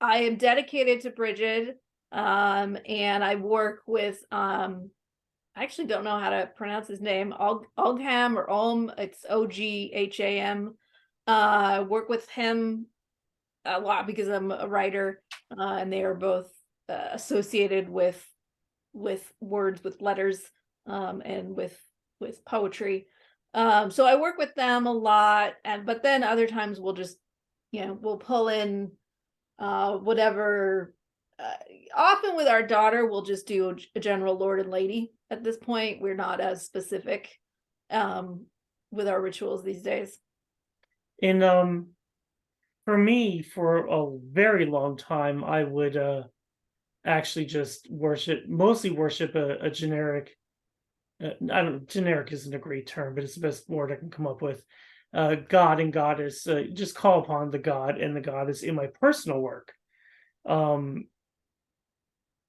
[SPEAKER 3] am dedicated to Bridget, and I work with I actually don't know how to pronounce his name. Ogham or Om. It's Ogham. Work with him a lot because I'm a writer, and they are both associated with words, with letters, and with poetry. So I work with them a lot, but then other times we'll just, we'll pull in whatever. Often with our daughter, we'll just do a general Lord and Lady. At this point, we're not as specific with our rituals these days.
[SPEAKER 4] And for me, for a very long time, I would actually just mostly worship a generic. Generic isn't a great term, but it's the best word I can come up with. God and goddess, just call upon the god and the goddess in my personal work.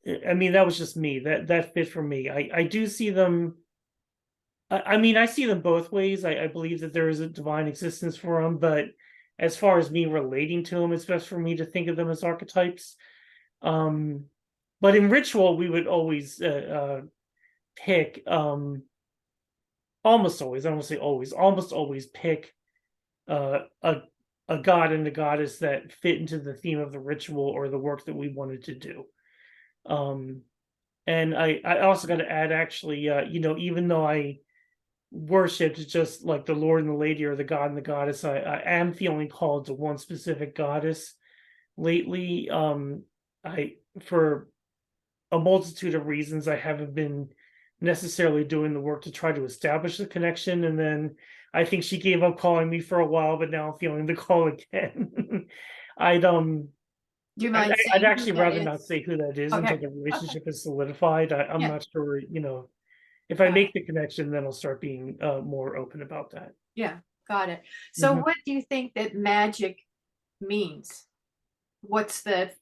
[SPEAKER 4] I mean, that was just me. That fit for me. I do see them. I mean, I see them both ways. I believe that there is a divine existence for them, but as far as me relating to them, it's best for me to think of them as archetypes. But in ritual, we would always pick, almost always, I won't say always, almost always pick a god and a goddess that fit into the theme of the ritual or the work that we wanted to do. And I also got to add, actually, even though I worshipped just like the Lord and the Lady or the God and the Goddess, I am feeling called to one specific goddess lately. For a multitude of reasons, I haven't been necessarily doing the work to try to establish the connection, and then I think she gave up calling me for a while, but now I'm feeling the call again.
[SPEAKER 1] Do you mind
[SPEAKER 4] I'd
[SPEAKER 1] saying who
[SPEAKER 4] actually
[SPEAKER 1] that
[SPEAKER 4] rather
[SPEAKER 1] is?
[SPEAKER 4] not say who that is
[SPEAKER 1] Okay.
[SPEAKER 4] until the relationship is solidified. I'm
[SPEAKER 1] Yeah.
[SPEAKER 4] not sure, if I make the connection, then I'll start being more open about that.
[SPEAKER 1] Yeah, got it. So
[SPEAKER 4] Mhm.
[SPEAKER 1] what do you think that magic means? What's the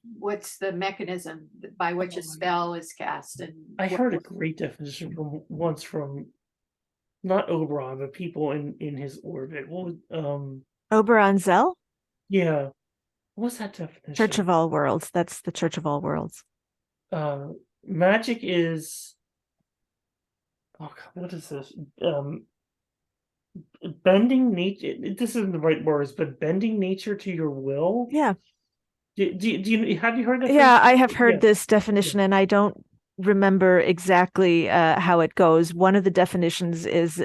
[SPEAKER 1] mechanism by which a spell is cast? And
[SPEAKER 4] I heard a great definition once from not Oberon, but people in his orbit. What was,
[SPEAKER 2] Oberon Zell,
[SPEAKER 4] yeah, what's that definition?
[SPEAKER 2] Church of All Worlds. That's the Church of All Worlds.
[SPEAKER 4] Magic is, oh God, what is this? Bending nature. This isn't the right words, but bending nature to your will.
[SPEAKER 2] Yeah.
[SPEAKER 4] Do you have you heard that?
[SPEAKER 2] Yeah,
[SPEAKER 4] phrase?
[SPEAKER 2] I have heard
[SPEAKER 4] Yeah.
[SPEAKER 2] this definition, and I don't remember exactly how it goes. One of the definitions is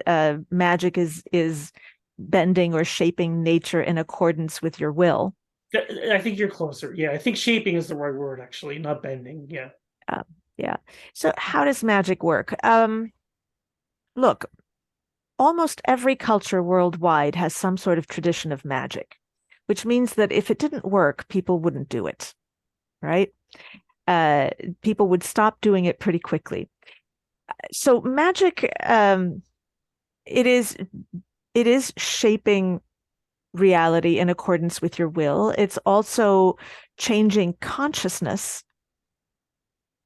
[SPEAKER 2] magic is bending or shaping nature in accordance with your will.
[SPEAKER 4] I think you're closer. Yeah, I think shaping is the right word, actually, not bending. Yeah.
[SPEAKER 2] Yeah. So how does magic work? Look, almost every culture worldwide has some sort of tradition of magic, which means that if it didn't work, people wouldn't do it, right? People would stop doing it pretty quickly. So magic, it is shaping reality in accordance with your will. It's also changing consciousness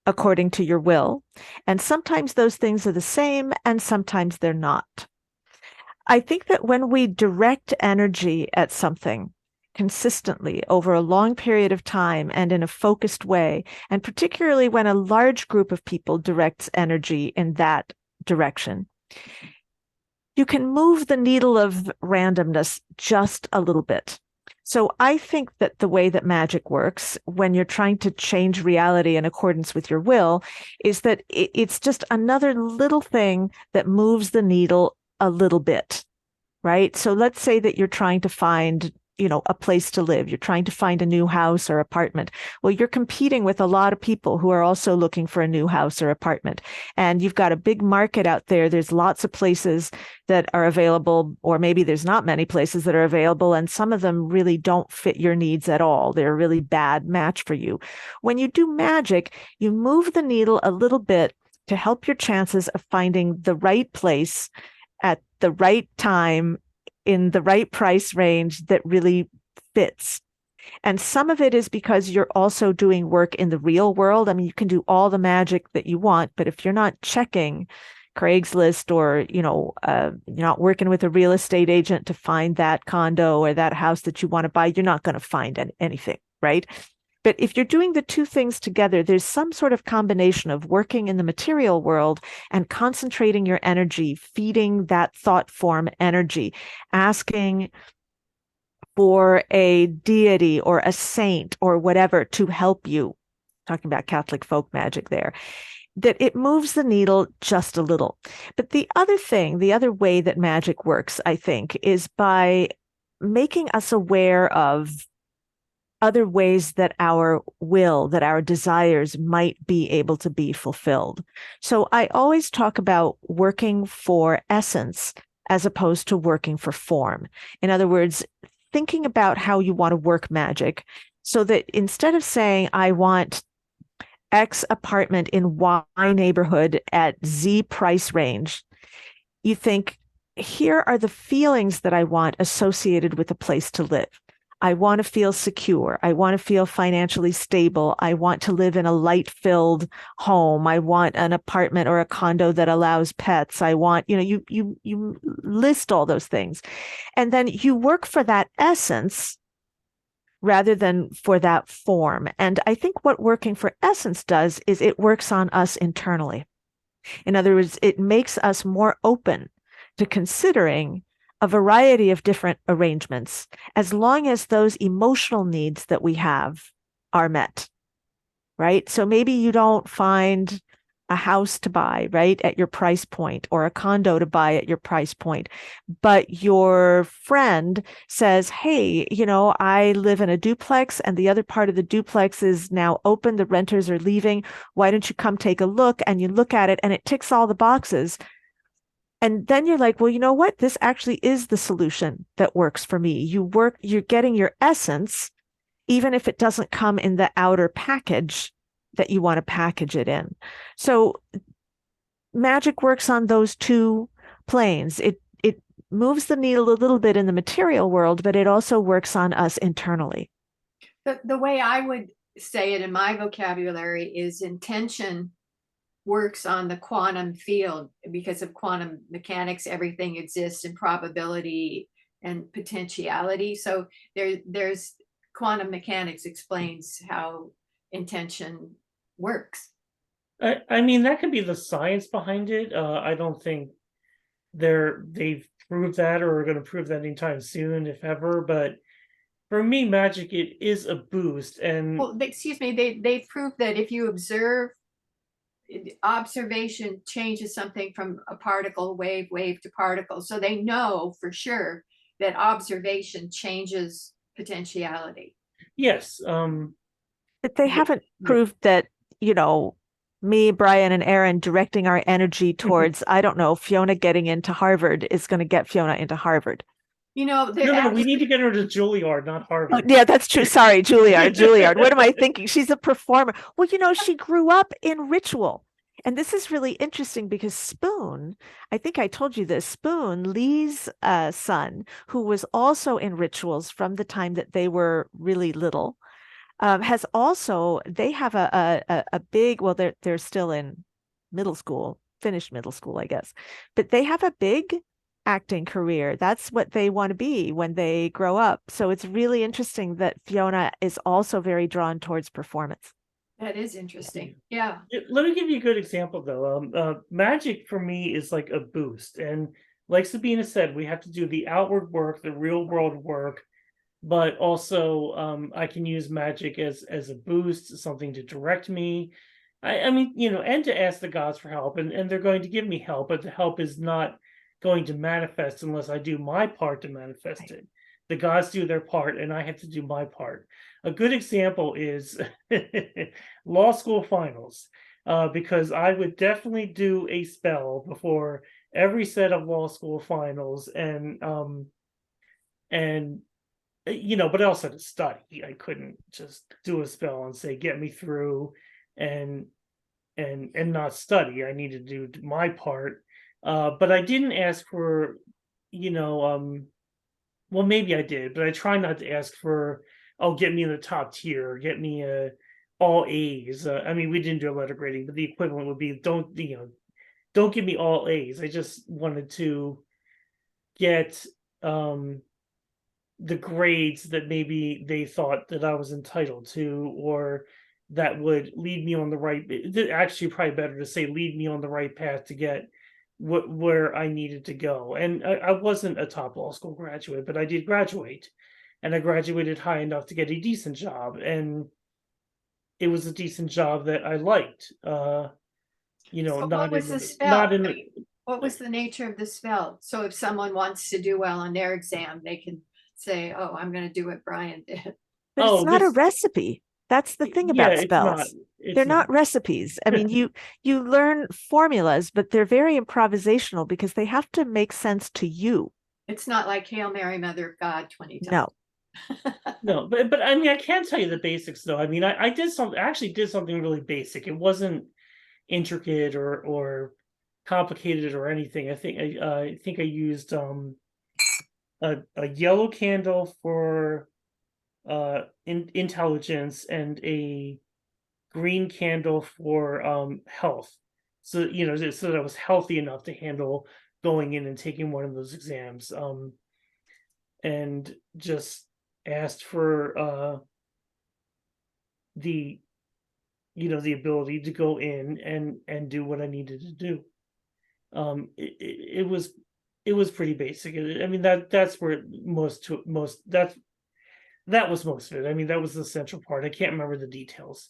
[SPEAKER 2] according to your will. And sometimes those things are the same, and sometimes they're not. I think that when we direct energy at something, consistently over a long period of time and in a focused way, and particularly when a large group of people directs energy in that direction, you can move the needle of randomness just a little bit. So I think that the way that magic works when you're trying to change reality in accordance with your will is that it's just another little thing that moves the needle a little bit, right? So let's say that you're trying to find, a place to live. You're trying to find a new house or apartment. Well, you're competing with a lot of people who are also looking for a new house or apartment. And you've got a big market out there. There's lots of places that are available, or maybe there's not many places that are available. And some of them really don't fit your needs at all. They're a really bad match for you. When you do magic, you move the needle a little bit to help your chances of finding the right place at the right time in the right price range that really fits. And some of it is because you're also doing work in the real world. I mean, you can do all the magic that you want, but if you're not checking Craigslist or, you're not working with a real estate agent to find that condo or that house that you want to buy, you're not going to find anything, right? But if you're doing the two things together, there's some sort of combination of working in the material world and concentrating your energy, feeding that thought form energy, asking for a deity or a saint or whatever to help you, talking about Catholic folk magic there, that it moves the needle just a little. But the other way that magic works, I think, is by making us aware of other ways that our will, that our desires might be able to be fulfilled. So I always talk about working for essence as opposed to working for form. In other words, thinking about how you want to work magic so that instead of saying, I want X apartment in Y neighborhood at Z price range, you think, here are the feelings that I want associated with a place to live. I want to feel secure. I want to feel financially stable. I want to live in a light-filled home. I want an apartment or a condo that allows pets. I want, you list all those things. And then you work for that essence rather than for that form. And I think what working for essence does is it works on us internally. In other words, it makes us more open to considering a variety of different arrangements, as long as those emotional needs that we have are met, right? So maybe you don't find a house to buy, right, at your price point, or a condo to buy at your price point, but your friend says, hey, I live in a duplex and the other part of the duplex is now open. The renters are leaving. Why don't you come take a look? And you look at it and it ticks all the boxes. And then you're like, well, you know what? This actually is the solution that works for me. You're getting your essence, even if it doesn't come in the outer package that you want to package it in. So magic works on those two planes. It moves the needle a little bit in the material world, but it also works on us internally.
[SPEAKER 1] The way I would say it in my vocabulary is intention works on the quantum field. Because of quantum mechanics, everything exists in probability and potentiality. So there's quantum mechanics explains how intention works.
[SPEAKER 4] I mean, that could be the science behind it. I don't think they've proved that or are going to prove that anytime soon, if ever. But for me, magic, it is a boost. And
[SPEAKER 1] well, excuse me, they've proved that if you observation changes something from a particle wave to particle. So they know for sure that observation changes potentiality.
[SPEAKER 4] yes,
[SPEAKER 2] But they haven't proved that, me, Brian, and Aryn directing our energy towards, I don't know, Fiona getting into Harvard is going to get Fiona into Harvard.
[SPEAKER 4] No, we need to get her to Juilliard, not Harvard.
[SPEAKER 2] Yeah, that's true. Sorry, Juilliard. What am I thinking? She's a performer. Well, she grew up in ritual. And this is really interesting because Spoon, I think I told you this, Spoon, Lee's son, who was also in rituals from the time that they were really little, has also, they have a big, well, they're still in middle school, finished middle school, I guess, but they have a big acting career. That's what they want to be when they grow up. So it's really interesting that Fiona is also very drawn towards performance.
[SPEAKER 1] That is interesting. Yeah.
[SPEAKER 4] Let me give you a good example though. Magic for me is like a boost, and like Sabina said, we have to do the outward work, the real world work, but also I can use magic as a boost, something to direct me. I mean, and to ask the gods for help, and they're going to give me help, but the help is not going to manifest unless I do my part to manifest it. The gods do their part, and I have to do my part. A good example is law school finals, because I would definitely do a spell before every set of law school finals, and but I also had to study. I couldn't just do a spell and say get me through, and not study. I needed to do my part, but I didn't ask for, well, maybe I did, but I try not to ask for, oh, get me in the top tier, get me all A's. I mean, we didn't do a letter grading, but the equivalent would be don't give me all A's. I just wanted to get the grades that maybe they thought that I was entitled to, or that would lead me on the right. Actually, probably better to say lead me on the right path to get where I needed to go. And I wasn't a top law school graduate, but I did graduate, and I graduated high enough to get a decent job, and it was a decent job that I liked.
[SPEAKER 1] So
[SPEAKER 4] not
[SPEAKER 1] what was
[SPEAKER 4] in
[SPEAKER 1] the
[SPEAKER 4] the,
[SPEAKER 1] spell?
[SPEAKER 4] not in the,
[SPEAKER 1] What was the nature of the spell? So if someone wants to do well on their exam, they can say, oh, I'm going to do what Brian did.
[SPEAKER 2] But
[SPEAKER 4] Oh,
[SPEAKER 2] it's not a
[SPEAKER 4] this-
[SPEAKER 2] recipe. That's the thing
[SPEAKER 4] yeah,
[SPEAKER 2] about
[SPEAKER 4] it's
[SPEAKER 2] spells.
[SPEAKER 4] not. It's
[SPEAKER 2] They're not recipes. I mean, you learn formulas, but they're very improvisational because they have to make sense to you.
[SPEAKER 1] It's not like Hail Mary, Mother of God 20 times.
[SPEAKER 2] No.
[SPEAKER 4] No, but I mean, I can tell you the basics though. I mean, I actually did something really basic. It wasn't intricate or complicated or anything. I think I used a yellow candle for intelligence and a green candle for health. So so that I was healthy enough to handle going in and taking one of those exams. And just asked for the the ability to go in and do what I needed to do. It was pretty basic. I mean, that's where that was most of it. I mean, that was the central part. I can't remember the details.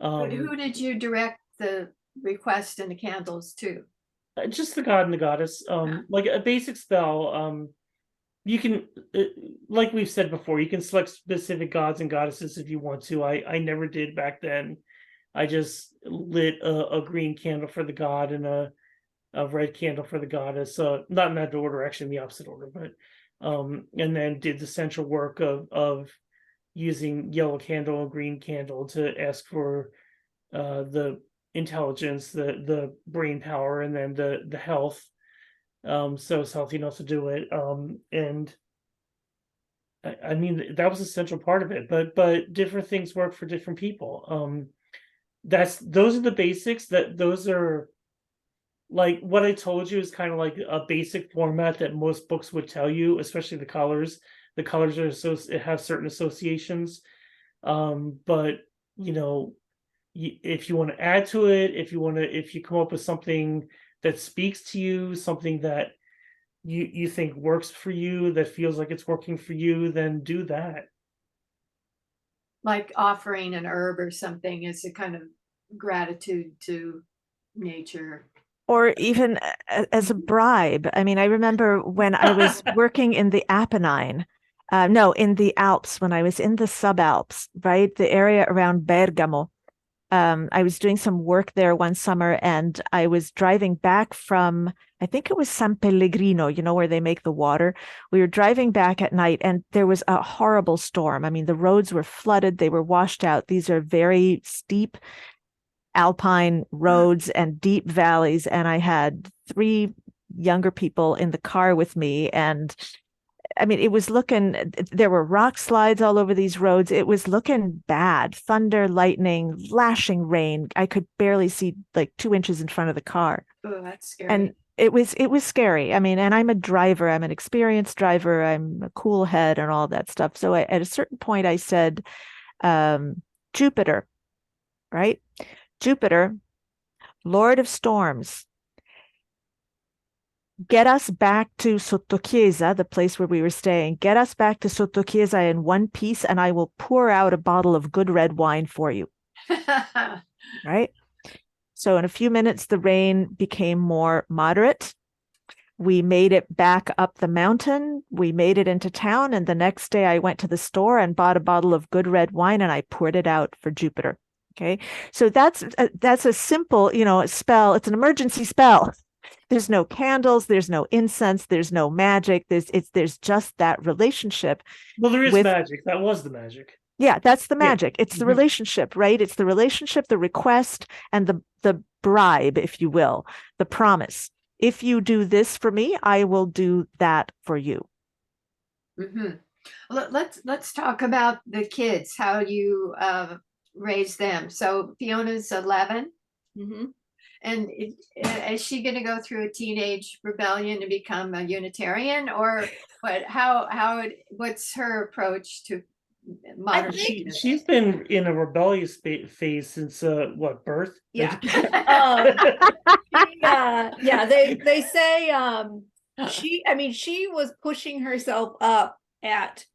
[SPEAKER 1] Who did you direct the request and the candles to?
[SPEAKER 4] Just the god and the goddess. Like a basic spell. You can, like we've said before, you can select specific gods and goddesses if you want to. I never did back then. I just lit a green candle for the god and a red candle for the goddess. Not in that order, actually in the opposite order, but and then did the central work of using yellow candle and green candle to ask for the intelligence, the brain power, and then the health. So it's healthy enough to do it. And I mean, that was a central part of it, but different things work for different people. Those are the basics. Those are like what I told you is kind of like a basic format that most books would tell you, especially the colors. The colors are have certain associations. But if you want to add to it, if you come up with something that speaks to you, something that you think works for you, that feels like it's working for you, then do that.
[SPEAKER 1] Like offering an herb or something is a kind of gratitude to nature.
[SPEAKER 2] Or even as a bribe. I mean, I remember when I was working in the Apennine, in the Alps, when I was in the subalps, right? The area around Bergamo. I was doing some work there one summer, and I was driving back from, I think it was San Pellegrino, where they make the water. We were driving back at night, and there was a horrible storm. I mean, the roads were flooded. They were washed out. These are very steep alpine roads and deep valleys. And I had 3 younger people in the car with me. And I mean, there were rock slides all over these roads. It was looking bad. Thunder, lightning, lashing rain. I could barely see like 2 inches in front of the car.
[SPEAKER 1] Oh, that's scary.
[SPEAKER 2] it was scary. I mean, and I'm a driver. I'm an experienced driver. I'm a cool head and all that stuff. So at a certain point, I said, Jupiter, right? Jupiter, Lord of Storms, get us back to Sottochiesa, the place where we were staying. Get us back to Sottochiesa in one piece, and I will pour out a bottle of good red wine for you. Right? So in a few minutes, the rain became more moderate. We made it back up the mountain. We made it into town. And the next day I went to the store and bought a bottle of good red wine and I poured it out for Jupiter. Okay. So that's a simple, spell. It's an emergency spell. There's no candles, there's no incense, there's no magic. There's just that relationship.
[SPEAKER 4] Well, there is
[SPEAKER 2] with
[SPEAKER 4] magic. That was the magic.
[SPEAKER 2] Yeah, that's the
[SPEAKER 4] Yeah.
[SPEAKER 2] magic. It's the
[SPEAKER 4] Mhm.
[SPEAKER 2] relationship, right? It's the relationship, the request, and the bribe, if you will, the promise. If you do this for me, I will do that for you.
[SPEAKER 1] Mhm. Let's talk about the kids, how you raise them. So Fiona's 11,
[SPEAKER 3] Mm-hmm.
[SPEAKER 1] and is she going to go through a teenage rebellion to become a Unitarian, or what? What's her approach to modern
[SPEAKER 3] think-
[SPEAKER 1] paganism?
[SPEAKER 4] She's been in a rebellious phase since birth?
[SPEAKER 3] Yeah. Yeah, they say she was pushing herself up at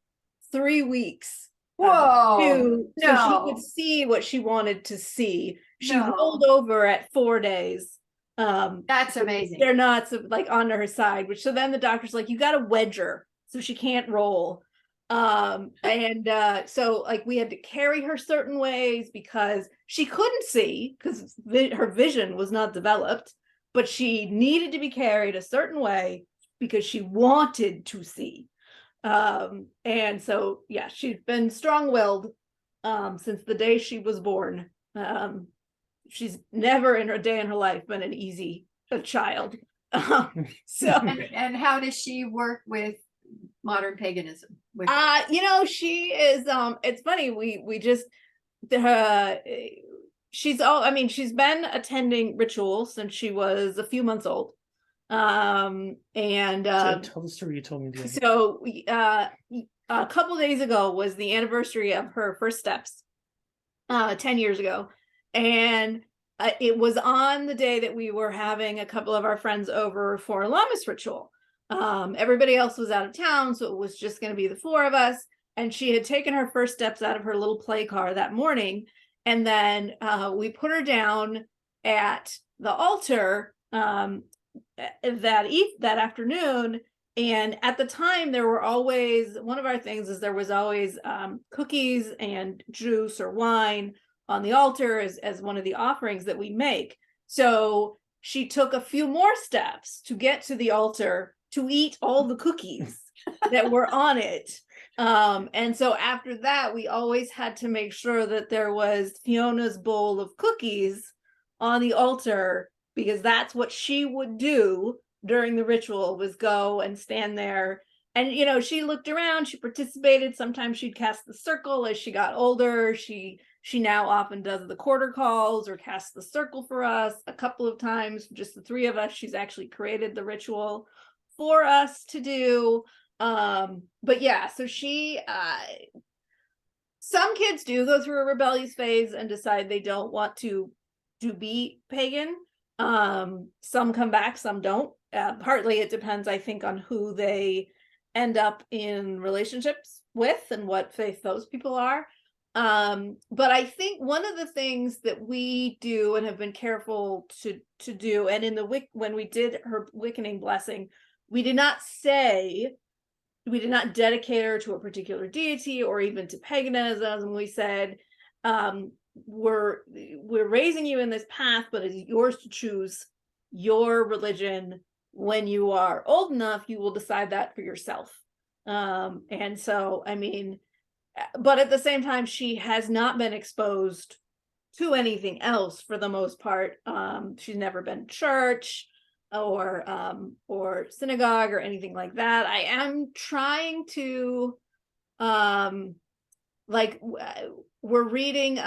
[SPEAKER 3] 3 weeks
[SPEAKER 1] Whoa!
[SPEAKER 3] so she
[SPEAKER 1] No.
[SPEAKER 3] could see what she wanted to see. She
[SPEAKER 1] No.
[SPEAKER 3] rolled over at 4 days.
[SPEAKER 1] That's amazing.
[SPEAKER 3] They're not like onto her side, which so then the doctor's like, you got to wedge her so she can't roll. So like we had to carry her certain ways because she couldn't see because her vision was not developed, but she needed to be carried a certain way because she wanted to see. And so yeah, she's been strong-willed since the day she was born. She's never in her day in her life been an easy child. So
[SPEAKER 1] and how does she work with modern paganism?
[SPEAKER 3] She is it's funny, we just she's been attending ritual since she was a few months old.
[SPEAKER 4] Tell the story you told me the other day.
[SPEAKER 3] So a couple days ago was the anniversary of her first steps, 10 years ago, and it was on the day that we were having a couple of our friends over for a Lammas ritual. Everybody else was out of town, so it was just going to be the 4 of us, and she had taken her first steps out of her little play car that morning, and then we put her down at the altar that afternoon. And at the time, there were always, one of our things is there was always cookies and juice or wine on the altar as one of the offerings that we make. So she took a few more steps to get to the altar to eat all the cookies that were on it. And so after that, we always had to make sure that there was Fiona's bowl of cookies on the altar, because that's what she would do during the ritual, was go and stand there. And, she looked around, she participated. Sometimes she'd cast the circle. As she got older, she now often does the quarter calls or casts the circle for us. A couple of times, just the 3 of us, she's actually created the ritual for us to do. But yeah, so she, some kids do go through a rebellious phase and decide they don't want to be pagan. Some come back, some don't. Partly it depends, I think, on who they end up in relationships with and what faith those people are. But I think one of the things that we do and have been careful to do, and in the when we did her Wiccaning blessing, we did not dedicate her to a particular deity or even to paganism. We said, we're raising you in this path, but it's yours to choose your religion. When you are old enough, you will decide that for yourself. And so, but at the same time, she has not been exposed to anything else for the most part. She's never been to church or synagogue or anything like that. I am trying to we're reading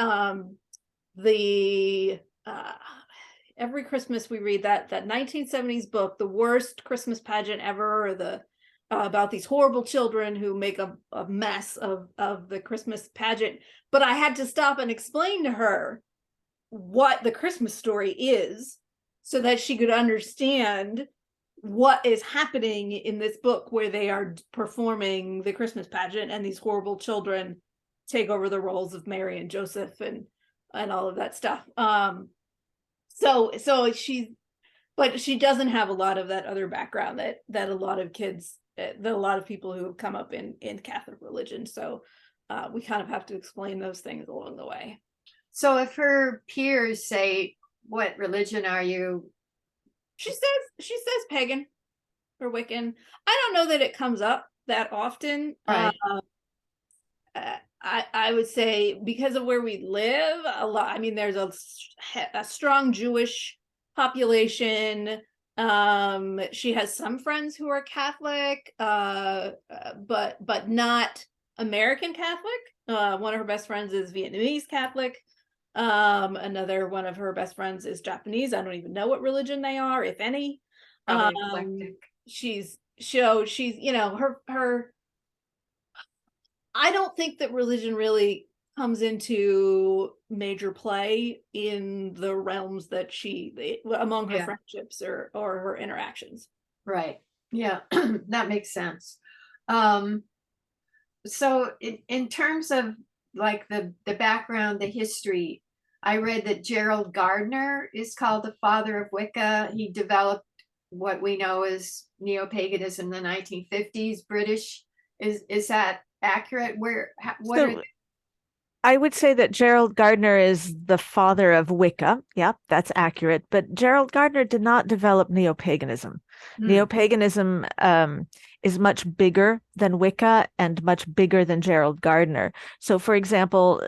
[SPEAKER 3] every Christmas we read that 1970s book, the worst Christmas pageant ever, or the about these horrible children who make a mess of the Christmas pageant. But I had to stop and explain to her what the Christmas story is so that she could understand what is happening in this book, where they are performing the Christmas pageant and these horrible children take over the roles of Mary and Joseph and all of that stuff. So she doesn't have a lot of that other background that a lot of kids, that a lot of people who have come up in Catholic religion. So we kind of have to explain those things along the way.
[SPEAKER 1] So if her peers say, "What religion are you?"
[SPEAKER 3] She says pagan or Wiccan. I don't know that it comes up that often.
[SPEAKER 1] Right.
[SPEAKER 3] I would say because of where we live, a lot. I mean, there's a strong Jewish population. She has some friends who are Catholic, but not American Catholic. One of her best friends is Vietnamese Catholic. Another one of her best friends is Japanese. I don't even know what religion they are, if any.
[SPEAKER 1] Probably eclectic.
[SPEAKER 3] She's her I don't think that religion really comes into major play in the realms that among her friendships or her interactions.
[SPEAKER 1] Right. Yeah, that makes sense. So in terms of like the background, the history, I read that Gerald Gardner is called the father of Wicca. He developed what we know as Neopaganism in the 1950s, British. Is that accurate?
[SPEAKER 2] I would say that Gerald Gardner is the father of Wicca. Yep, that's accurate. But Gerald Gardner did not develop Neopaganism. Neopaganism is much bigger than Wicca and much bigger than Gerald Gardner. So, for example,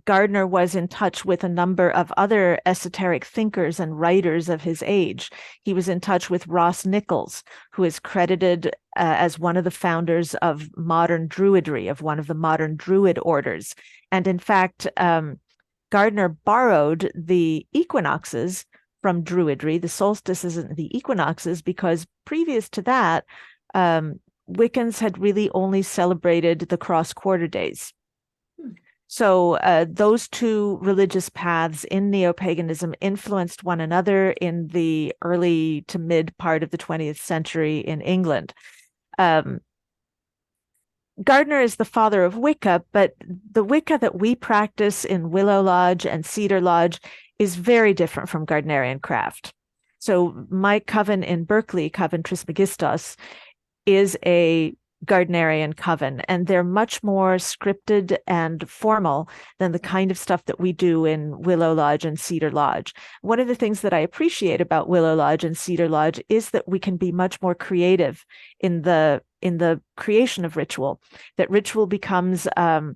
[SPEAKER 2] Gardner was in touch with a number of other esoteric thinkers and writers of his age. He was in touch with Ross Nichols, who is credited as one of the founders of modern Druidry, of one of the modern Druid orders. And in fact, Gardner borrowed the equinoxes from Druidry, the solstices and the equinoxes, because previous to that, Wiccans had really only celebrated the cross-quarter days. So those two religious paths in Neopaganism influenced one another in the early to mid part of the 20th century in England. Gardner is the father of Wicca, but the Wicca that we practice in Willow Lodge and Cedar Lodge is very different from Gardnerian craft. So my coven in Berkeley, Coven Trismegistos, is a Gardnerian coven, and they're much more scripted and formal than the kind of stuff that we do in Willow Lodge and Cedar Lodge. One of the things that I appreciate about Willow Lodge and Cedar Lodge is that we can be much more creative in the creation of ritual, that ritual becomes an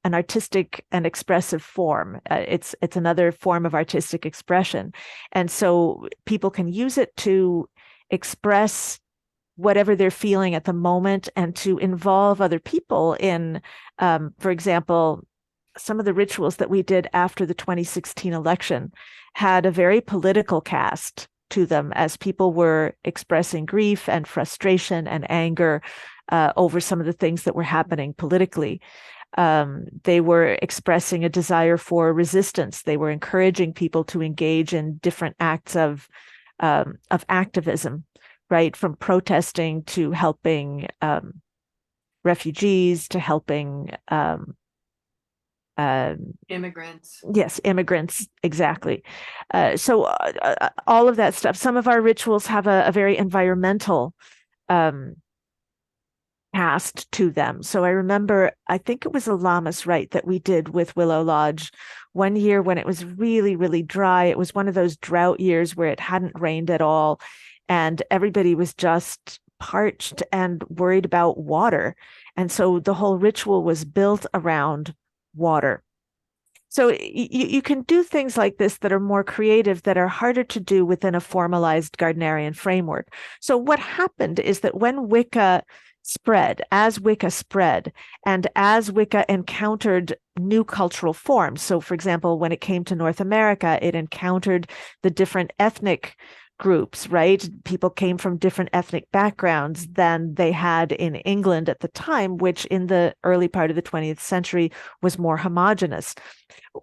[SPEAKER 2] artistic and expressive form. It's another form of artistic expression. And so people can use it to express whatever they're feeling at the moment and to involve other people in, for example, some of the rituals that we did after the 2016 election had a very political cast to them as people were expressing grief and frustration and anger over some of the things that were happening politically. They were expressing a desire for resistance. They were encouraging people to engage in different acts of activism, right? From protesting to helping refugees to helping
[SPEAKER 1] immigrants.
[SPEAKER 2] Yes, immigrants, exactly. So all of that stuff. Some of our rituals have a very environmental cast to them. So I remember, I think it was a Lammas rite that we did with Willow Lodge one year when it was really, really dry. It was one of those drought years where it hadn't rained at all, and everybody was just parched and worried about water. And so the whole ritual was built around water. So you can do things like this that are more creative, that are harder to do within a formalized Gardnerian framework. So what happened is that when Wicca spread, as Wicca spread, and as Wicca encountered new cultural forms. So, for example, when it came to North America, it encountered the different ethnic groups, right? People came from different ethnic backgrounds than they had in England at the time, which in the early part of the 20th century was more homogenous.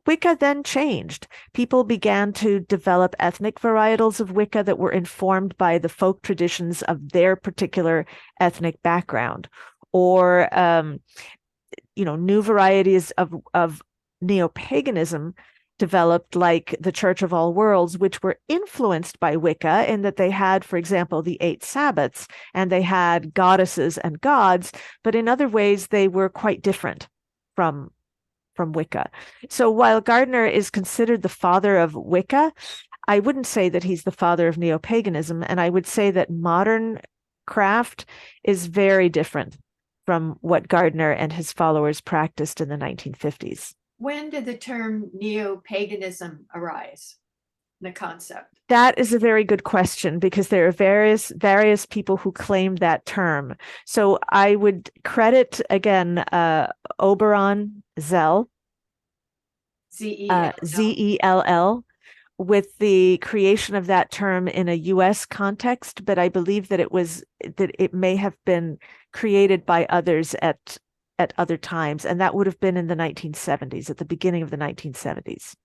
[SPEAKER 2] Wicca then changed. People began to develop ethnic varietals of Wicca that were informed by the folk traditions of their particular ethnic background, or new varieties of neo-paganism developed, like the Church of All Worlds, which were influenced by Wicca in that they had, for example, the 8 Sabbaths, and they had goddesses and gods, but in other ways they were quite different from Wicca. So while Gardner is considered the father of Wicca, I wouldn't say that he's the father of neo-paganism, and I would say that modern craft is very different from what Gardner and his followers practiced in the 1950s.
[SPEAKER 1] When did the term neo-paganism arise, the concept?
[SPEAKER 2] That is a very good question, because there are various people who claim that term. So I would credit again Oberon Zell,
[SPEAKER 1] Z-E-L-L.
[SPEAKER 2] Zell, with the creation of that term in a U.S. context, but I believe that it may have been created by others at other times, and that would have been in the 1970s, at the beginning of the 1970s.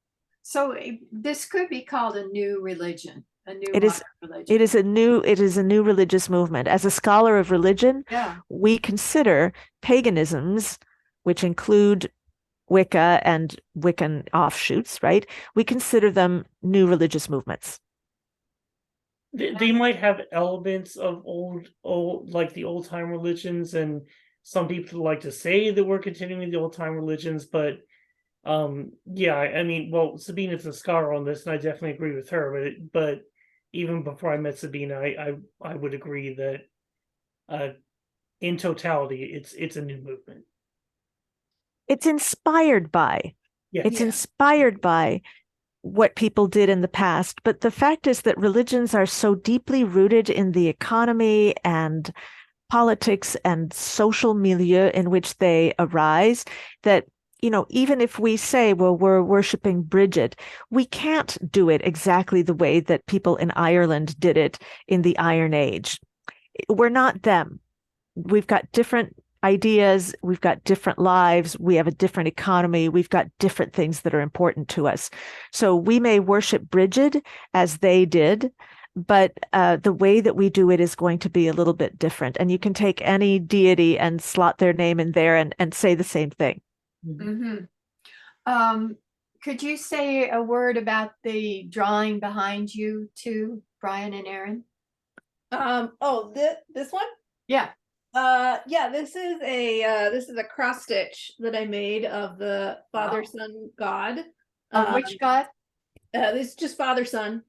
[SPEAKER 1] So this could be called a new religion, a new
[SPEAKER 2] It is.
[SPEAKER 1] modern religion.
[SPEAKER 2] It is a new religious movement. As a scholar of religion,
[SPEAKER 1] Yeah.
[SPEAKER 2] we consider paganisms, which include Wicca and Wiccan offshoots, right? We consider them new religious movements.
[SPEAKER 4] They might have elements of old, like the old time religions, and some people like to say that we're continuing the old time religions, but yeah, I mean, well, Sabina's a scholar on this, and I definitely agree with her. But even before I met Sabina, I would agree that in totality, it's a new movement.
[SPEAKER 2] It's inspired by.
[SPEAKER 4] Yeah.
[SPEAKER 2] It's inspired by what people did in the past. But the fact is that religions are so deeply rooted in the economy and politics and social milieu in which they arise that, even if we say, well, we're worshiping Bridget, we can't do it exactly the way that people in Ireland did it in the Iron Age. We're not them. We've got different ideas, we've got different lives, we have a different economy, we've got different things that are important to us. So we may worship Bridget as they did, but the way that we do it is going to be a little bit different. And you can take any deity and slot their name in there and say the same thing.
[SPEAKER 1] Mm-hmm. Could you say a word about the drawing behind you too, Brian and Aryn?
[SPEAKER 3] This one?
[SPEAKER 1] Yeah.
[SPEAKER 3] This is a cross stitch that I made of the Father Son God.
[SPEAKER 1] Which god?
[SPEAKER 3] This is just Father Son.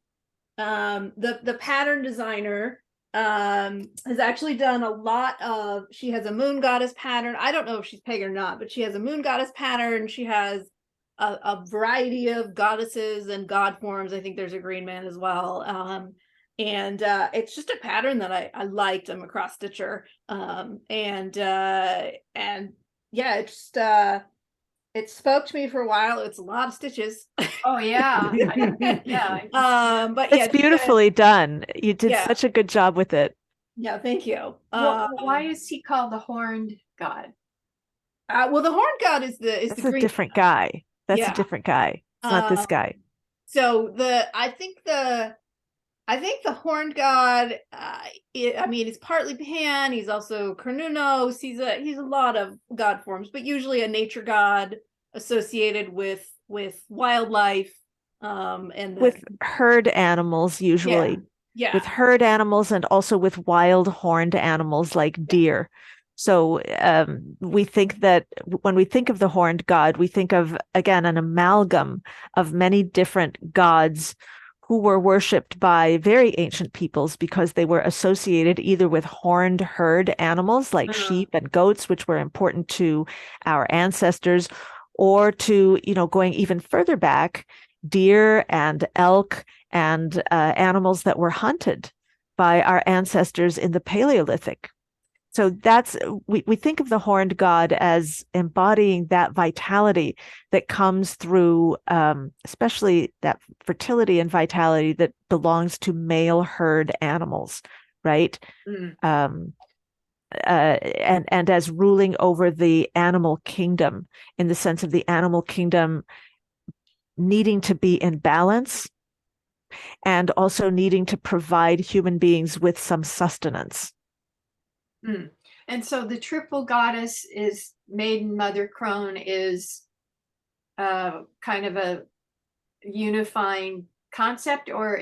[SPEAKER 3] The pattern designer has actually done a lot of. She has a moon goddess pattern. I don't know if she's pagan or not, but she has a moon goddess pattern. She has a variety of goddesses and god forms. I think there's a green man as well. And it's just a pattern that I liked. I'm a cross stitcher. And yeah, it just it spoke to me for a while. It's a lot of stitches.
[SPEAKER 1] Oh yeah. Yeah.
[SPEAKER 3] But
[SPEAKER 2] it's
[SPEAKER 3] yeah,
[SPEAKER 2] beautifully done. You did such a good job with it.
[SPEAKER 3] Yeah, thank you.
[SPEAKER 1] Why is he called the horned god?
[SPEAKER 3] Well, the horned god is
[SPEAKER 2] That's
[SPEAKER 3] the
[SPEAKER 2] a
[SPEAKER 3] green
[SPEAKER 2] different guy. That's a different guy. It's not this guy.
[SPEAKER 3] So I think the horned god, he's partly Pan. He's also Cernunnos. He's a lot of god forms, but usually a nature god associated with wildlife, and
[SPEAKER 2] with herd animals usually.
[SPEAKER 3] Yeah.
[SPEAKER 2] With herd animals and also with wild horned animals like deer. So we think that when we think of the horned god, we think of, again, an amalgam of many different gods who were worshipped by very ancient peoples because they were associated either with horned herd animals like sheep and goats, which were important to our ancestors, or to, going even further back, deer and elk and animals that were hunted by our ancestors in the Paleolithic. So that's we think of the horned god as embodying that vitality that comes through, especially that fertility and vitality that belongs to male herd animals, right?
[SPEAKER 1] Mm.
[SPEAKER 2] And as ruling over the animal kingdom, in the sense of the animal kingdom needing to be in balance and also needing to provide human beings with some sustenance.
[SPEAKER 1] Mm. And so the triple goddess is Maiden, Mother, Crone is kind of a unifying concept, or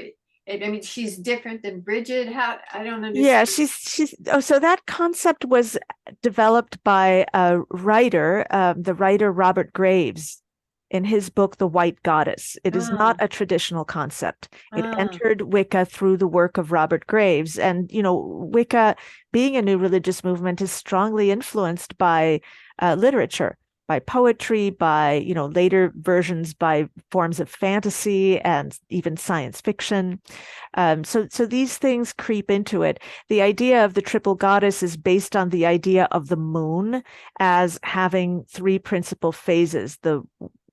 [SPEAKER 1] I mean, she's different than Bridget. How, I don't understand.
[SPEAKER 2] Yeah, she's so that concept was developed by a writer, the writer Robert Graves, in his book The White Goddess. It is not a traditional concept. It entered Wicca through the work of Robert Graves. And, Wicca, being a new religious movement, is strongly influenced by literature, by poetry, by, later versions, by forms of fantasy and even science fiction. So these things creep into it. The idea of the triple goddess is based on the idea of the moon as having three principal phases: the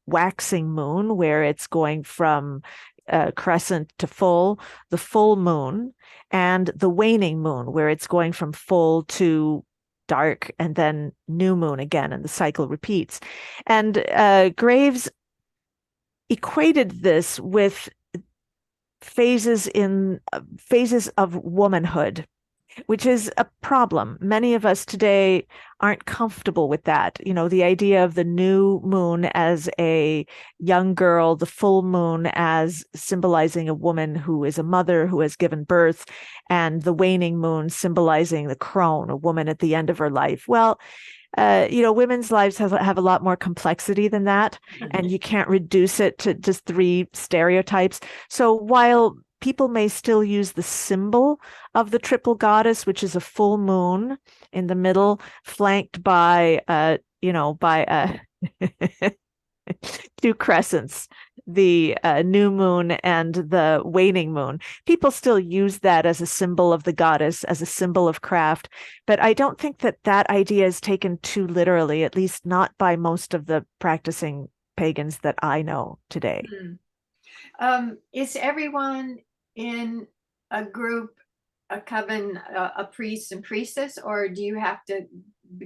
[SPEAKER 2] waxing moon, where it's going from crescent to full, the full moon, and the waning moon, where it's going from full to dark, and then new moon again, and the cycle repeats. And Graves equated this with phases of womanhood, which is a problem. Many of us today aren't comfortable with that. The idea of the new moon as a young girl, the full moon as symbolizing a woman who is a mother who has given birth, and the waning moon symbolizing the crone, a woman at the end of her life. Well, women's lives have a lot more complexity than that, and you can't reduce it to just three stereotypes. So while people may still use the symbol of the triple goddess, which is a full moon in the middle, flanked by, two crescents, the new moon and the waning moon. People still use that as a symbol of the goddess, as a symbol of craft. But I don't think that idea is taken too literally, at least not by most of the practicing pagans that I know today.
[SPEAKER 1] Is everyone in a group, a coven, a priest and priestess, or do you have to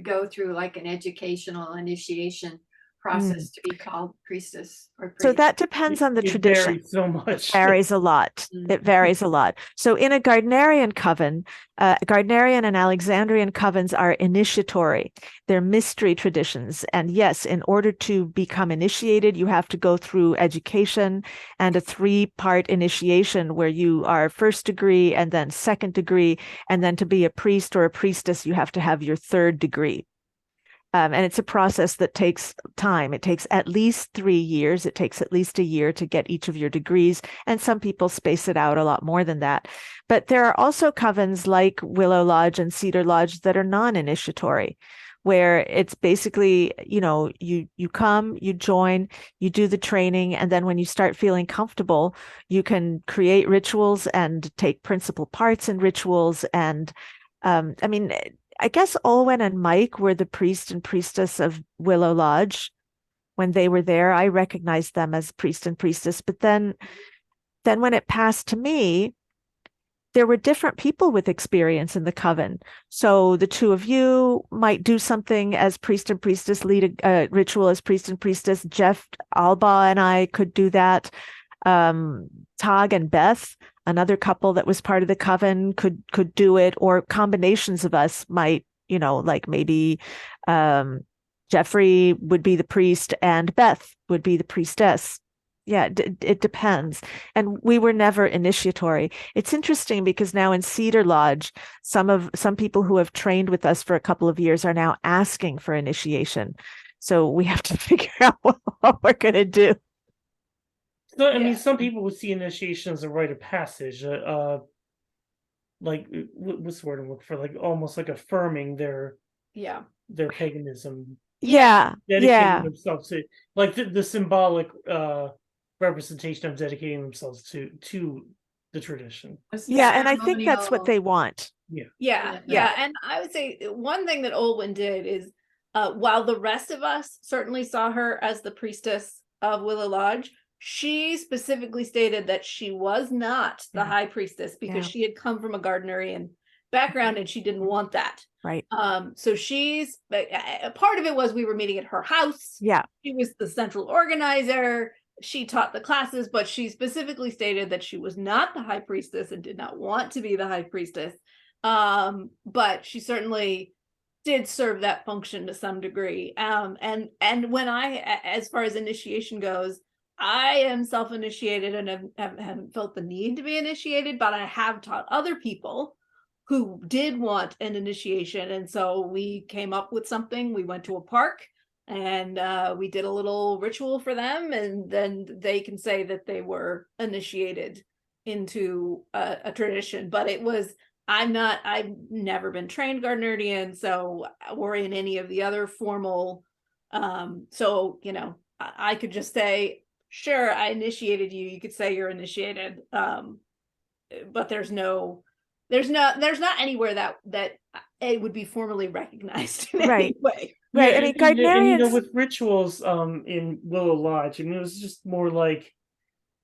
[SPEAKER 1] go through like an educational initiation process to be called priestess or priest?
[SPEAKER 2] So that depends on the tradition.
[SPEAKER 4] Varies so much.
[SPEAKER 2] It varies a lot. It varies a lot. So in a Gardnerian coven, Gardnerian and Alexandrian covens are initiatory. They're mystery traditions. And yes, in order to become initiated, you have to go through education and a 3-part initiation where you are first degree and then second degree. And then to be a priest or a priestess, you have to have your 3rd degree. And it's a process that takes time. It takes at least 3 years. It takes at least a year to get each of your degrees. And some people space it out a lot more than that. But there are also covens like Willow Lodge and Cedar Lodge that are non-initiatory, where it's basically, you come, you join, you do the training, and then when you start feeling comfortable, you can create rituals and take principal parts in rituals. And I guess Olwen and Mike were the priest and priestess of Willow Lodge. When they were there, I recognized them as priest and priestess. But then when it passed to me, there were different people with experience in the coven. So the two of you might do something as priest and priestess, lead a ritual as priest and priestess. Jeff Alba and I could do that. Tog and Beth, another couple that was part of the coven, could do it, or combinations of us might, like maybe Jeffrey would be the priest and Beth would be the priestess. Yeah, it depends. And we were never initiatory. It's interesting because now in Cedar Lodge, some people who have trained with us for a couple of years are now asking for initiation. So we have to figure out what we're going to do.
[SPEAKER 4] So, I mean, some people would see initiation as a rite of passage, like what's the word I'm looking for? Like almost like affirming their paganism. Dedicating themselves to, like the symbolic representation of dedicating themselves to the tradition.
[SPEAKER 2] Yeah, and I think that's what they want.
[SPEAKER 3] Yeah,
[SPEAKER 1] Yeah.
[SPEAKER 3] yeah. And I would say one thing that Olwen did is, while the rest of us certainly saw her as the priestess of Willow Lodge, she specifically stated that she was not the high priestess because she had come from a Gardnerian background and she didn't want that.
[SPEAKER 2] Right.
[SPEAKER 3] So she's a part of it was we were meeting at her house.
[SPEAKER 2] Yeah.
[SPEAKER 3] She was the central organizer. She taught the classes, but she specifically stated that she was not the high priestess and did not want to be the high priestess. But she certainly did serve that function to some degree. And when as far as initiation goes, I am self-initiated and haven't felt the need to be initiated, but I have taught other people who did want an initiation. And so we came up with something. We went to a park and we did a little ritual for them, and then they can say that they were initiated into a tradition. But it was, I've never been trained Gardnerian, so or in any of the other formal, so I could just say, sure, I initiated you. You could say you're initiated, but there's not anywhere that it would be formally recognized in any way.
[SPEAKER 2] Right.
[SPEAKER 4] Yeah,
[SPEAKER 2] I mean,
[SPEAKER 4] and,
[SPEAKER 2] Gardnerians
[SPEAKER 4] with rituals in Willow Lodge, I mean, it was just more like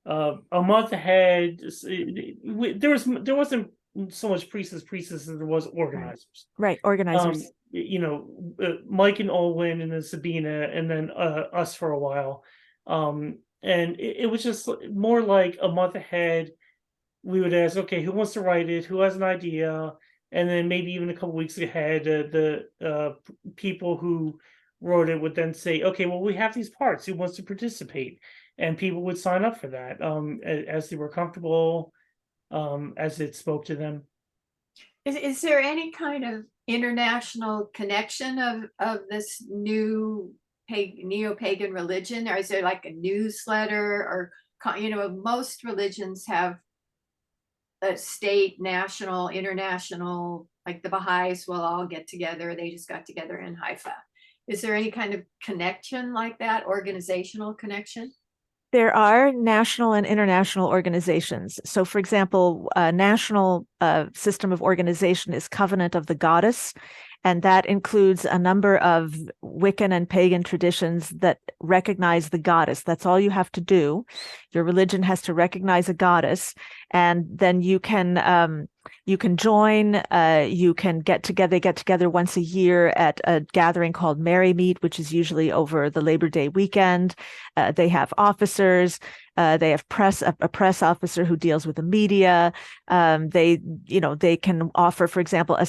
[SPEAKER 4] a month ahead. There wasn't so much priestesses as there was organizers.
[SPEAKER 2] Right, organizers.
[SPEAKER 4] Mike and Olwen and then Sabina and then us for a while. And it was just more like a month ahead. We would ask, okay, who wants to write it? Who has an idea? And then maybe even a couple weeks ahead, the people who wrote it would then say, okay, well, we have these parts. Who wants to participate? And people would sign up for that as they were comfortable, as it spoke to them.
[SPEAKER 1] Is there any kind of international connection of this new neo-pagan religion, or is there like a newsletter, or most religions have a state, national, international, like the Baha'is will all get together. They just got together in Haifa. Is there any kind of connection like that, organizational connection?
[SPEAKER 2] There are national and international organizations. So, for example, a national system of organization is Covenant of the Goddess, and that includes a number of Wiccan and pagan traditions that recognize the goddess. That's all you have to do. Your religion has to recognize a goddess, and then you can join. You can get together. They get together once a year at a gathering called Merry Meet, which is usually over the Labor Day weekend. They have officers. They have a press officer who deals with the media. They can offer, for example,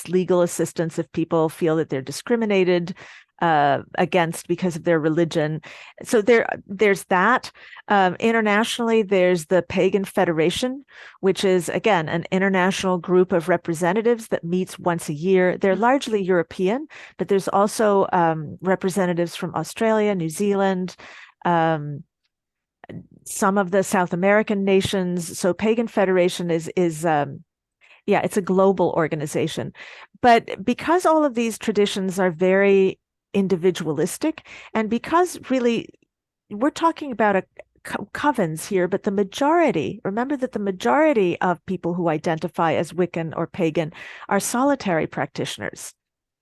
[SPEAKER 2] legal assistance if people feel that they're discriminated against because of their religion. So there's that. Internationally, there's the Pagan Federation, which is, again, an international group of representatives that meets once a year. They're largely European, but there's also representatives from Australia, New Zealand, some of the South American nations. So Pagan Federation is it's a global organization. But because all of these traditions are very individualistic, and because really we're talking about covens here, but remember that the majority of people who identify as Wiccan or pagan are solitary practitioners.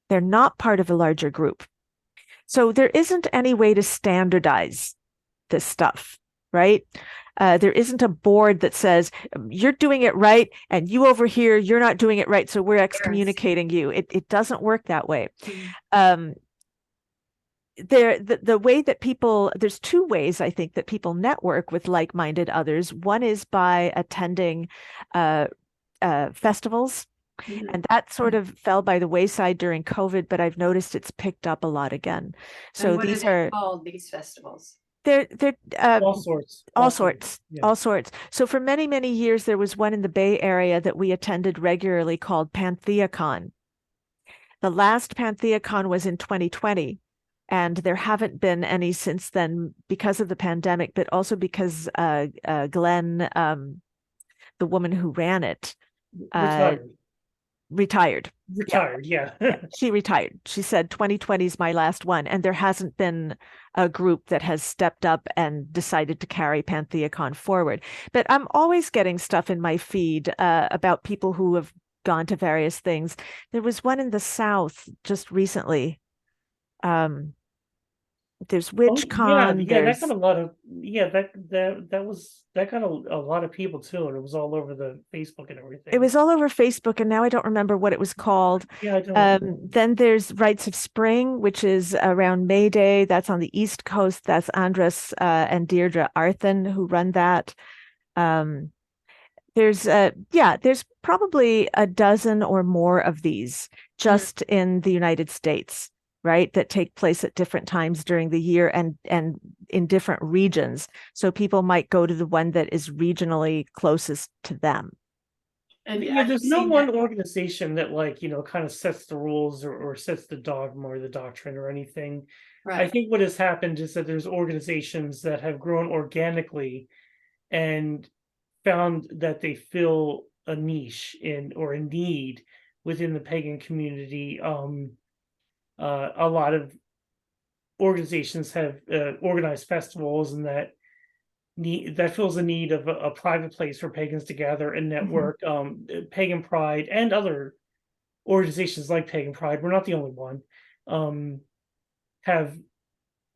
[SPEAKER 2] They're not part of a larger group. So there isn't any way to standardize this stuff, right? There isn't a board that says you're doing it right and you over here, you're not doing it right, so we're excommunicating you. It doesn't work that way. The way that there's two ways I think that people network with like-minded others. One is by attending festivals. Mm-hmm. And that sort of fell by the wayside during COVID, but I've noticed it's picked up a lot again. So
[SPEAKER 1] and what
[SPEAKER 2] these
[SPEAKER 1] are called, these festivals?
[SPEAKER 2] They're
[SPEAKER 4] all sorts. Yeah.
[SPEAKER 2] All sorts. So for many, many years, there was one in the Bay Area that we attended regularly called PantheaCon. The last PantheaCon was in 2020, and there haven't been any since then because of the pandemic, but also because Glenn, the woman who ran it, retired.
[SPEAKER 4] Retired, yeah.
[SPEAKER 2] She retired. She said 2020 is my last one. And there hasn't been a group that has stepped up and decided to carry Pantheacon forward. But I'm always getting stuff in my feed about people who have gone to various things. There was one in the South just recently. There's WitchCon.
[SPEAKER 4] Yeah,
[SPEAKER 2] There's
[SPEAKER 4] that got a lot of that got a lot of people too, and it was all over the Facebook and everything.
[SPEAKER 2] it was all over Facebook, and now I don't remember what it was called.
[SPEAKER 4] Yeah, I don't.
[SPEAKER 2] Then there's Rites of Spring, which is around May Day. That's on the East Coast. That's Andres and Deirdre Arthen who run that. There's probably a dozen or more of these just in the United States, right? That take place at different times during the year and in different regions. So people might go to the one that is regionally closest to them.
[SPEAKER 1] And
[SPEAKER 4] Yeah,
[SPEAKER 1] I've
[SPEAKER 4] there's no
[SPEAKER 1] seen
[SPEAKER 4] one
[SPEAKER 1] that.
[SPEAKER 4] organization that kind of sets the rules or sets the dogma or the doctrine or anything. I
[SPEAKER 1] Right.
[SPEAKER 4] think what has happened is that there's organizations that have grown organically and found that they fill a niche or a need within the pagan community. A lot of organizations have organized festivals, and that fills a need of a private place for pagans to gather and network. Pagan Pride and other organizations like Pagan Pride, we're not the only one, have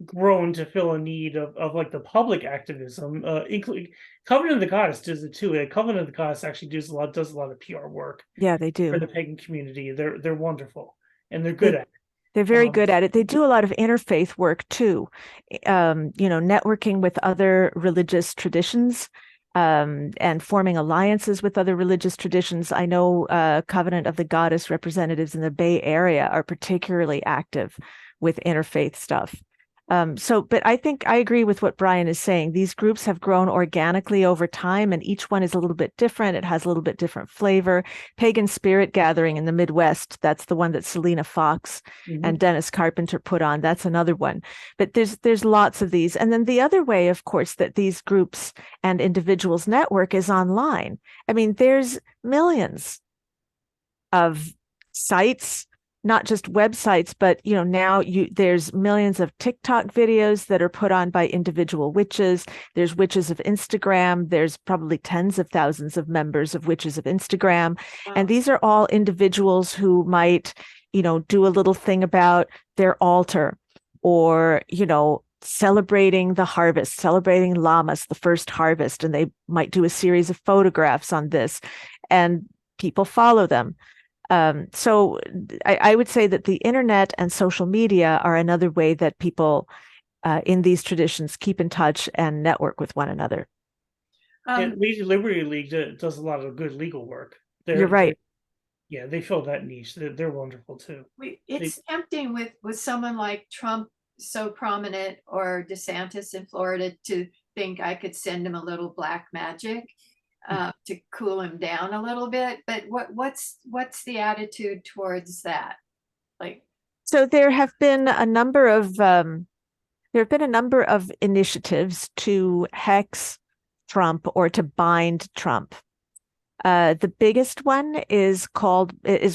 [SPEAKER 4] grown to fill a need of like the public activism, including Covenant of the Goddess does it too. Covenant of the Goddess actually does a lot of PR work
[SPEAKER 2] Yeah, they do.
[SPEAKER 4] for the pagan community. They're wonderful and they're good at it.
[SPEAKER 2] They're very good at it. They do a lot of interfaith work too, networking with other religious traditions, and forming alliances with other religious traditions. I know Covenant of the Goddess representatives in the Bay Area are particularly active with interfaith stuff. But I think I agree with what Brian is saying. These groups have grown organically over time, and each one is a little bit different. It has a little bit different flavor. Pagan Spirit Gathering in the Midwest, that's the one that Selena Fox and Dennis Carpenter put on. That's another one. But there's lots of these. And then the other way, of course, that these groups and individuals network is online. I mean, there's millions of sites, not just websites, but now there's millions of TikTok videos that are put on by individual witches. There's Witches of Instagram. There's probably tens of thousands of members of Witches of Instagram.
[SPEAKER 1] Wow.
[SPEAKER 2] And these are all individuals who might, do a little thing about their altar or, celebrating the harvest, celebrating Lammas, the first harvest. And they might do a series of photographs on this, and people follow them. So I would say that the internet and social media are another way that people in these traditions keep in touch and network with one another.
[SPEAKER 4] Liberty League does a lot of good legal work.
[SPEAKER 2] You're right.
[SPEAKER 4] They fill that niche. They're wonderful too.
[SPEAKER 1] It's tempting with someone like Trump, so prominent, or DeSantis in Florida, to think I could send him a little black magic to cool him down a little bit. But what's the attitude towards that?
[SPEAKER 2] So there have been a number of initiatives to hex Trump or to bind Trump. The biggest one is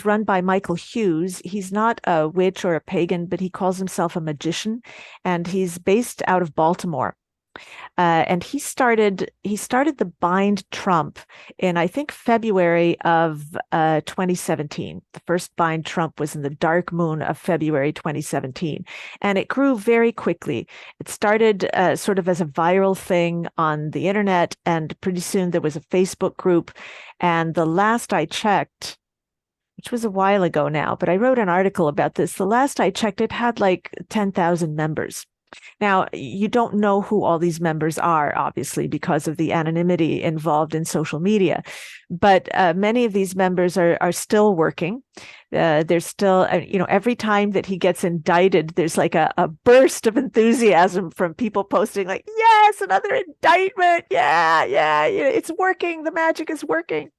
[SPEAKER 2] run by Michael Hughes. He's not a witch or a pagan, but he calls himself a magician, and he's based out of Baltimore. And he started the Bind Trump in, I think, February of 2017. The first Bind Trump was in the dark moon of February 2017. And it grew very quickly. It started sort of as a viral thing on the internet, and pretty soon there was a Facebook group. And the last I checked, which was a while ago now, but I wrote an article about this. The last I checked, it had like 10,000 members. Now, you don't know who all these members are, obviously, because of the anonymity involved in social media. But many of these members are still working. There's still, every time that he gets indicted, there's like a burst of enthusiasm from people posting like, yes, another indictment. Yeah, it's working. The magic is working.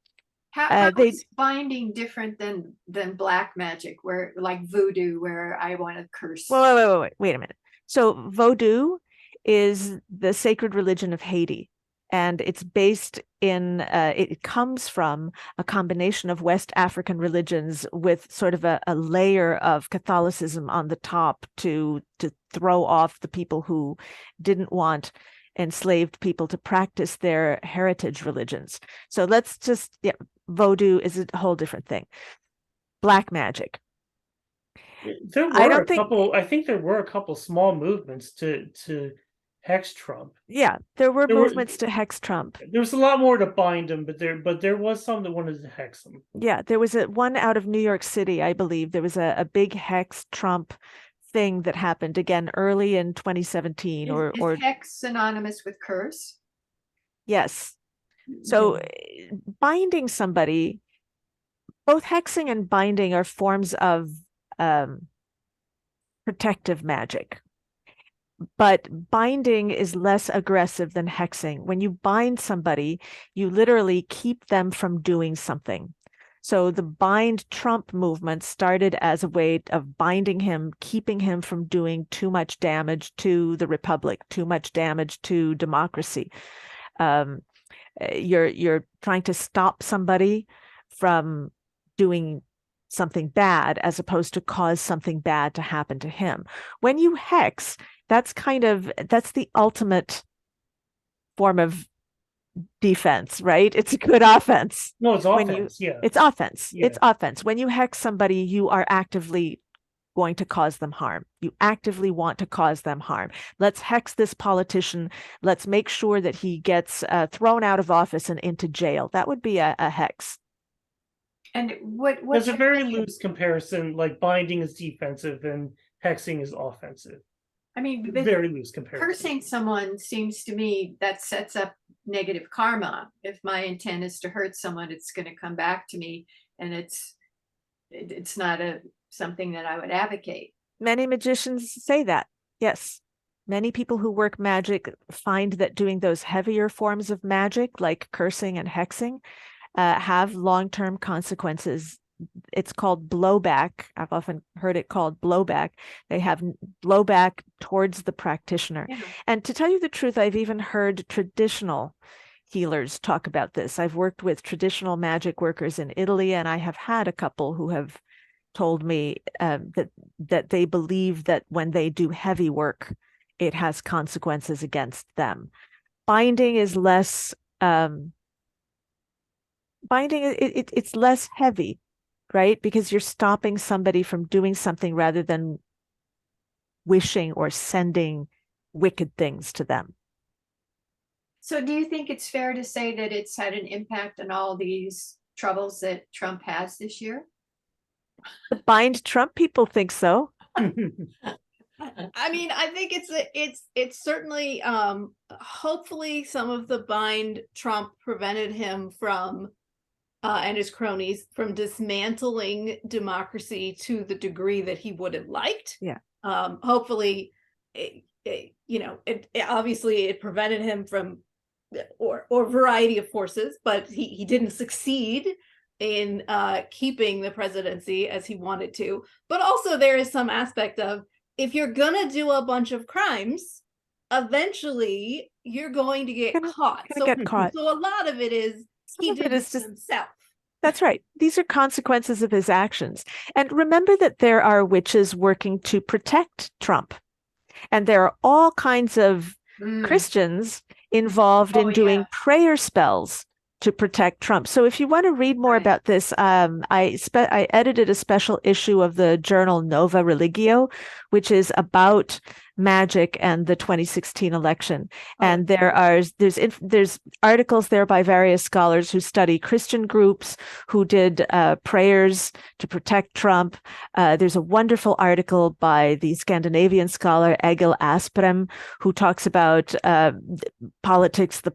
[SPEAKER 1] How is binding different than black magic, where like voodoo, where I want to curse?
[SPEAKER 2] Wait a minute. So Vodou is the sacred religion of Haiti, and it's based in, it comes from a combination of West African religions with sort of a layer of Catholicism on the top to throw off the people who didn't want enslaved people to practice their heritage religions. So let's just, Vodou is a whole different thing. Black magic.
[SPEAKER 4] There
[SPEAKER 2] I
[SPEAKER 4] were
[SPEAKER 2] don't
[SPEAKER 4] a
[SPEAKER 2] think-
[SPEAKER 4] couple. I think there were a couple small movements to hex Trump.
[SPEAKER 2] Yeah, there were
[SPEAKER 4] There were-
[SPEAKER 2] movements to hex Trump.
[SPEAKER 4] There was a lot more to bind him, but there was some that wanted to hex him.
[SPEAKER 2] Yeah, there was one out of New York City, I believe. There was a big hex Trump thing that happened again early in 2017
[SPEAKER 1] Is hex synonymous with curse?
[SPEAKER 2] yes. So binding somebody, both hexing and binding are forms of protective magic. But binding is less aggressive than hexing. When you bind somebody, you literally keep them from doing something. So the bind Trump movement started as a way of binding him, keeping him from doing too much damage to the republic, too much damage to democracy. You're trying to stop somebody from doing something bad as opposed to cause something bad to happen to him. When you hex, that's the ultimate form of defense, right? It's a good offense.
[SPEAKER 4] No, it's offense.
[SPEAKER 2] It's offense.
[SPEAKER 4] Yeah.
[SPEAKER 2] It's offense. When you hex somebody, you are actively going to cause them harm. You actively want to cause them harm. Let's hex this politician. Let's make sure that he gets thrown out of office and into jail. That would be a hex.
[SPEAKER 1] And what
[SPEAKER 4] There's a very loose comparison, like binding is defensive and hexing is offensive.
[SPEAKER 1] I mean,
[SPEAKER 4] Very loose comparison.
[SPEAKER 1] cursing someone seems to me that sets up negative karma. If my intent is to hurt someone, it's going to come back to me, and it's not something that I would advocate.
[SPEAKER 2] Many magicians say that. Yes. Many people who work magic find that doing those heavier forms of magic, like cursing and hexing, have long-term consequences. It's called blowback. I've often heard it called blowback. They have blowback towards the practitioner.
[SPEAKER 1] Yeah.
[SPEAKER 2] And to tell you the truth, I've even heard traditional healers talk about this. I've worked with traditional magic workers in Italy, and I have had a couple who have told me that they believe that when they do heavy work, it has consequences against them. Binding is less it's less heavy, right? Because you're stopping somebody from doing something rather than wishing or sending wicked things to them.
[SPEAKER 1] So do you think it's fair to say that it's had an impact on all these troubles that Trump has this year?
[SPEAKER 2] The bind Trump people think so.
[SPEAKER 3] I mean, I think it's certainly hopefully some of the bind Trump prevented him from and his cronies from dismantling democracy to the degree that he would have liked.
[SPEAKER 2] Yeah.
[SPEAKER 3] Hopefully, it obviously it prevented him from or a variety of forces, but he didn't succeed in keeping the presidency as he wanted to. But also there is some aspect of, if you're gonna do a bunch of crimes, eventually you're going to get caught.
[SPEAKER 2] Get caught.
[SPEAKER 3] So a lot of it is he did this himself.
[SPEAKER 2] That's right. These are consequences of his actions. And remember that there are witches working to protect Trump. And there are all kinds of Christians involved in doing prayer spells to protect Trump. So if you want to read more about this, I edited a special issue of the journal Nova Religio, which is about magic and the 2016 election. And there's articles there by various scholars who study Christian groups who did prayers to protect Trump. There's a wonderful article by the Scandinavian scholar Egil Asprem, who talks about the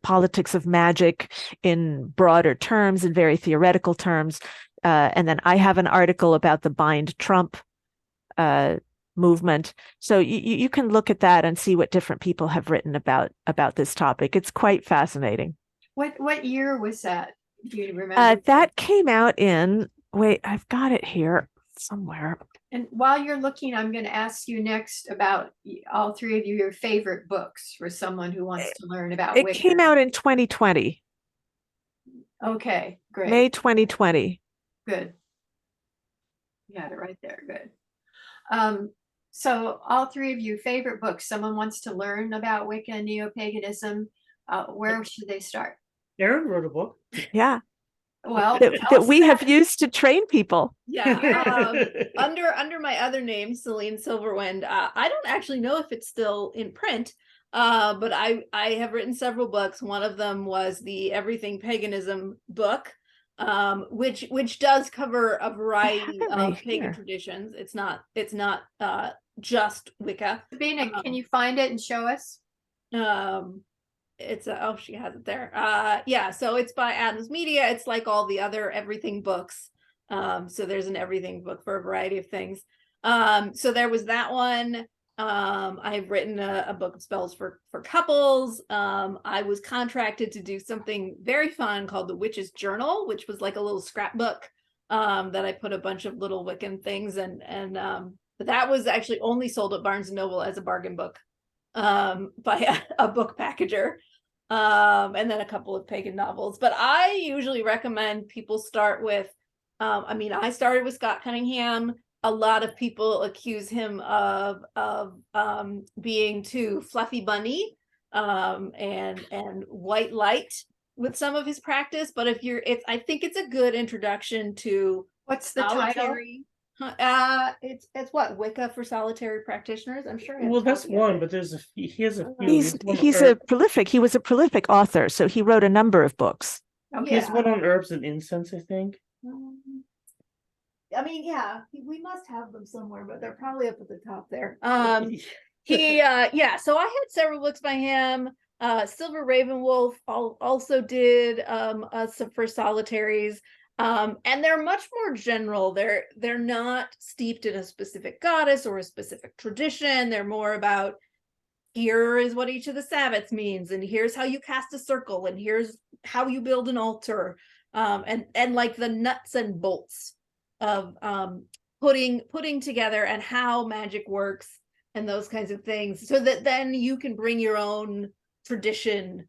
[SPEAKER 2] politics of magic in broader terms, in very theoretical terms. And then I have an article about the Bind Trump movement. So you can look at that and see what different people have written about this topic. It's quite fascinating.
[SPEAKER 1] What year was that? Do you remember?
[SPEAKER 2] That came out in, wait, I've got it here somewhere.
[SPEAKER 1] And while you're looking, I'm going to ask you next about all three of you, your favorite books for someone who wants to learn about
[SPEAKER 2] It
[SPEAKER 1] Wicca.
[SPEAKER 2] came out in 2020,
[SPEAKER 1] Okay, great.
[SPEAKER 2] May 2020.
[SPEAKER 1] Good. You got it right there. Good. So all three of you, favorite books, someone wants to learn about Wicca and Neopaganism, where should they start?
[SPEAKER 4] Aryn wrote a book.
[SPEAKER 2] Yeah.
[SPEAKER 1] Well,
[SPEAKER 2] That,
[SPEAKER 1] tell
[SPEAKER 2] that
[SPEAKER 1] us
[SPEAKER 2] we have
[SPEAKER 1] about it.
[SPEAKER 2] used to train people.
[SPEAKER 3] Yeah. Under my other name, Selene Silverwind, I don't actually know if it's still in print, but I have written several books. One of them was the Everything Paganism book, which does cover a variety
[SPEAKER 2] it
[SPEAKER 3] of
[SPEAKER 2] right
[SPEAKER 3] pagan
[SPEAKER 2] here.
[SPEAKER 3] traditions. It's not just Wicca.
[SPEAKER 1] Sabina, can you find it and show us?
[SPEAKER 3] It's oh, she has it there. Yeah, so it's by Adams Media. It's like all the other everything books. So there's an everything book for a variety of things. So there was that one. I've written a book of spells for couples. I was contracted to do something very fun called the Witch's Journal, which was like a little scrapbook that I put a bunch of little Wiccan things but that was actually only sold at Barnes and Noble as a bargain book by a book packager. And then a couple of pagan novels. But I usually recommend people start with, I started with Scott Cunningham. A lot of people accuse him of being too fluffy bunny and white light with some of his practice. But I think it's a good introduction to
[SPEAKER 1] What's the title?
[SPEAKER 3] solitary. It's what, Wicca for Solitary Practitioners. I'm sure.
[SPEAKER 4] Well, that's one, but he has a few.
[SPEAKER 2] He was a prolific author, so he wrote a number of books.
[SPEAKER 4] He has one on herbs and incense, I think.
[SPEAKER 3] Yeah, we must have them somewhere, but they're probably up at the top there. So I had several books by him. Silver Ravenwolf also did for solitaries. And they're much more general. They're not steeped in a specific goddess or a specific tradition. They're more about, here is what each of the Sabbats means, and here's how you cast a circle, and here's how you build an altar, and like the nuts and bolts of putting together and how magic works and those kinds of things, so that then you can bring your own tradition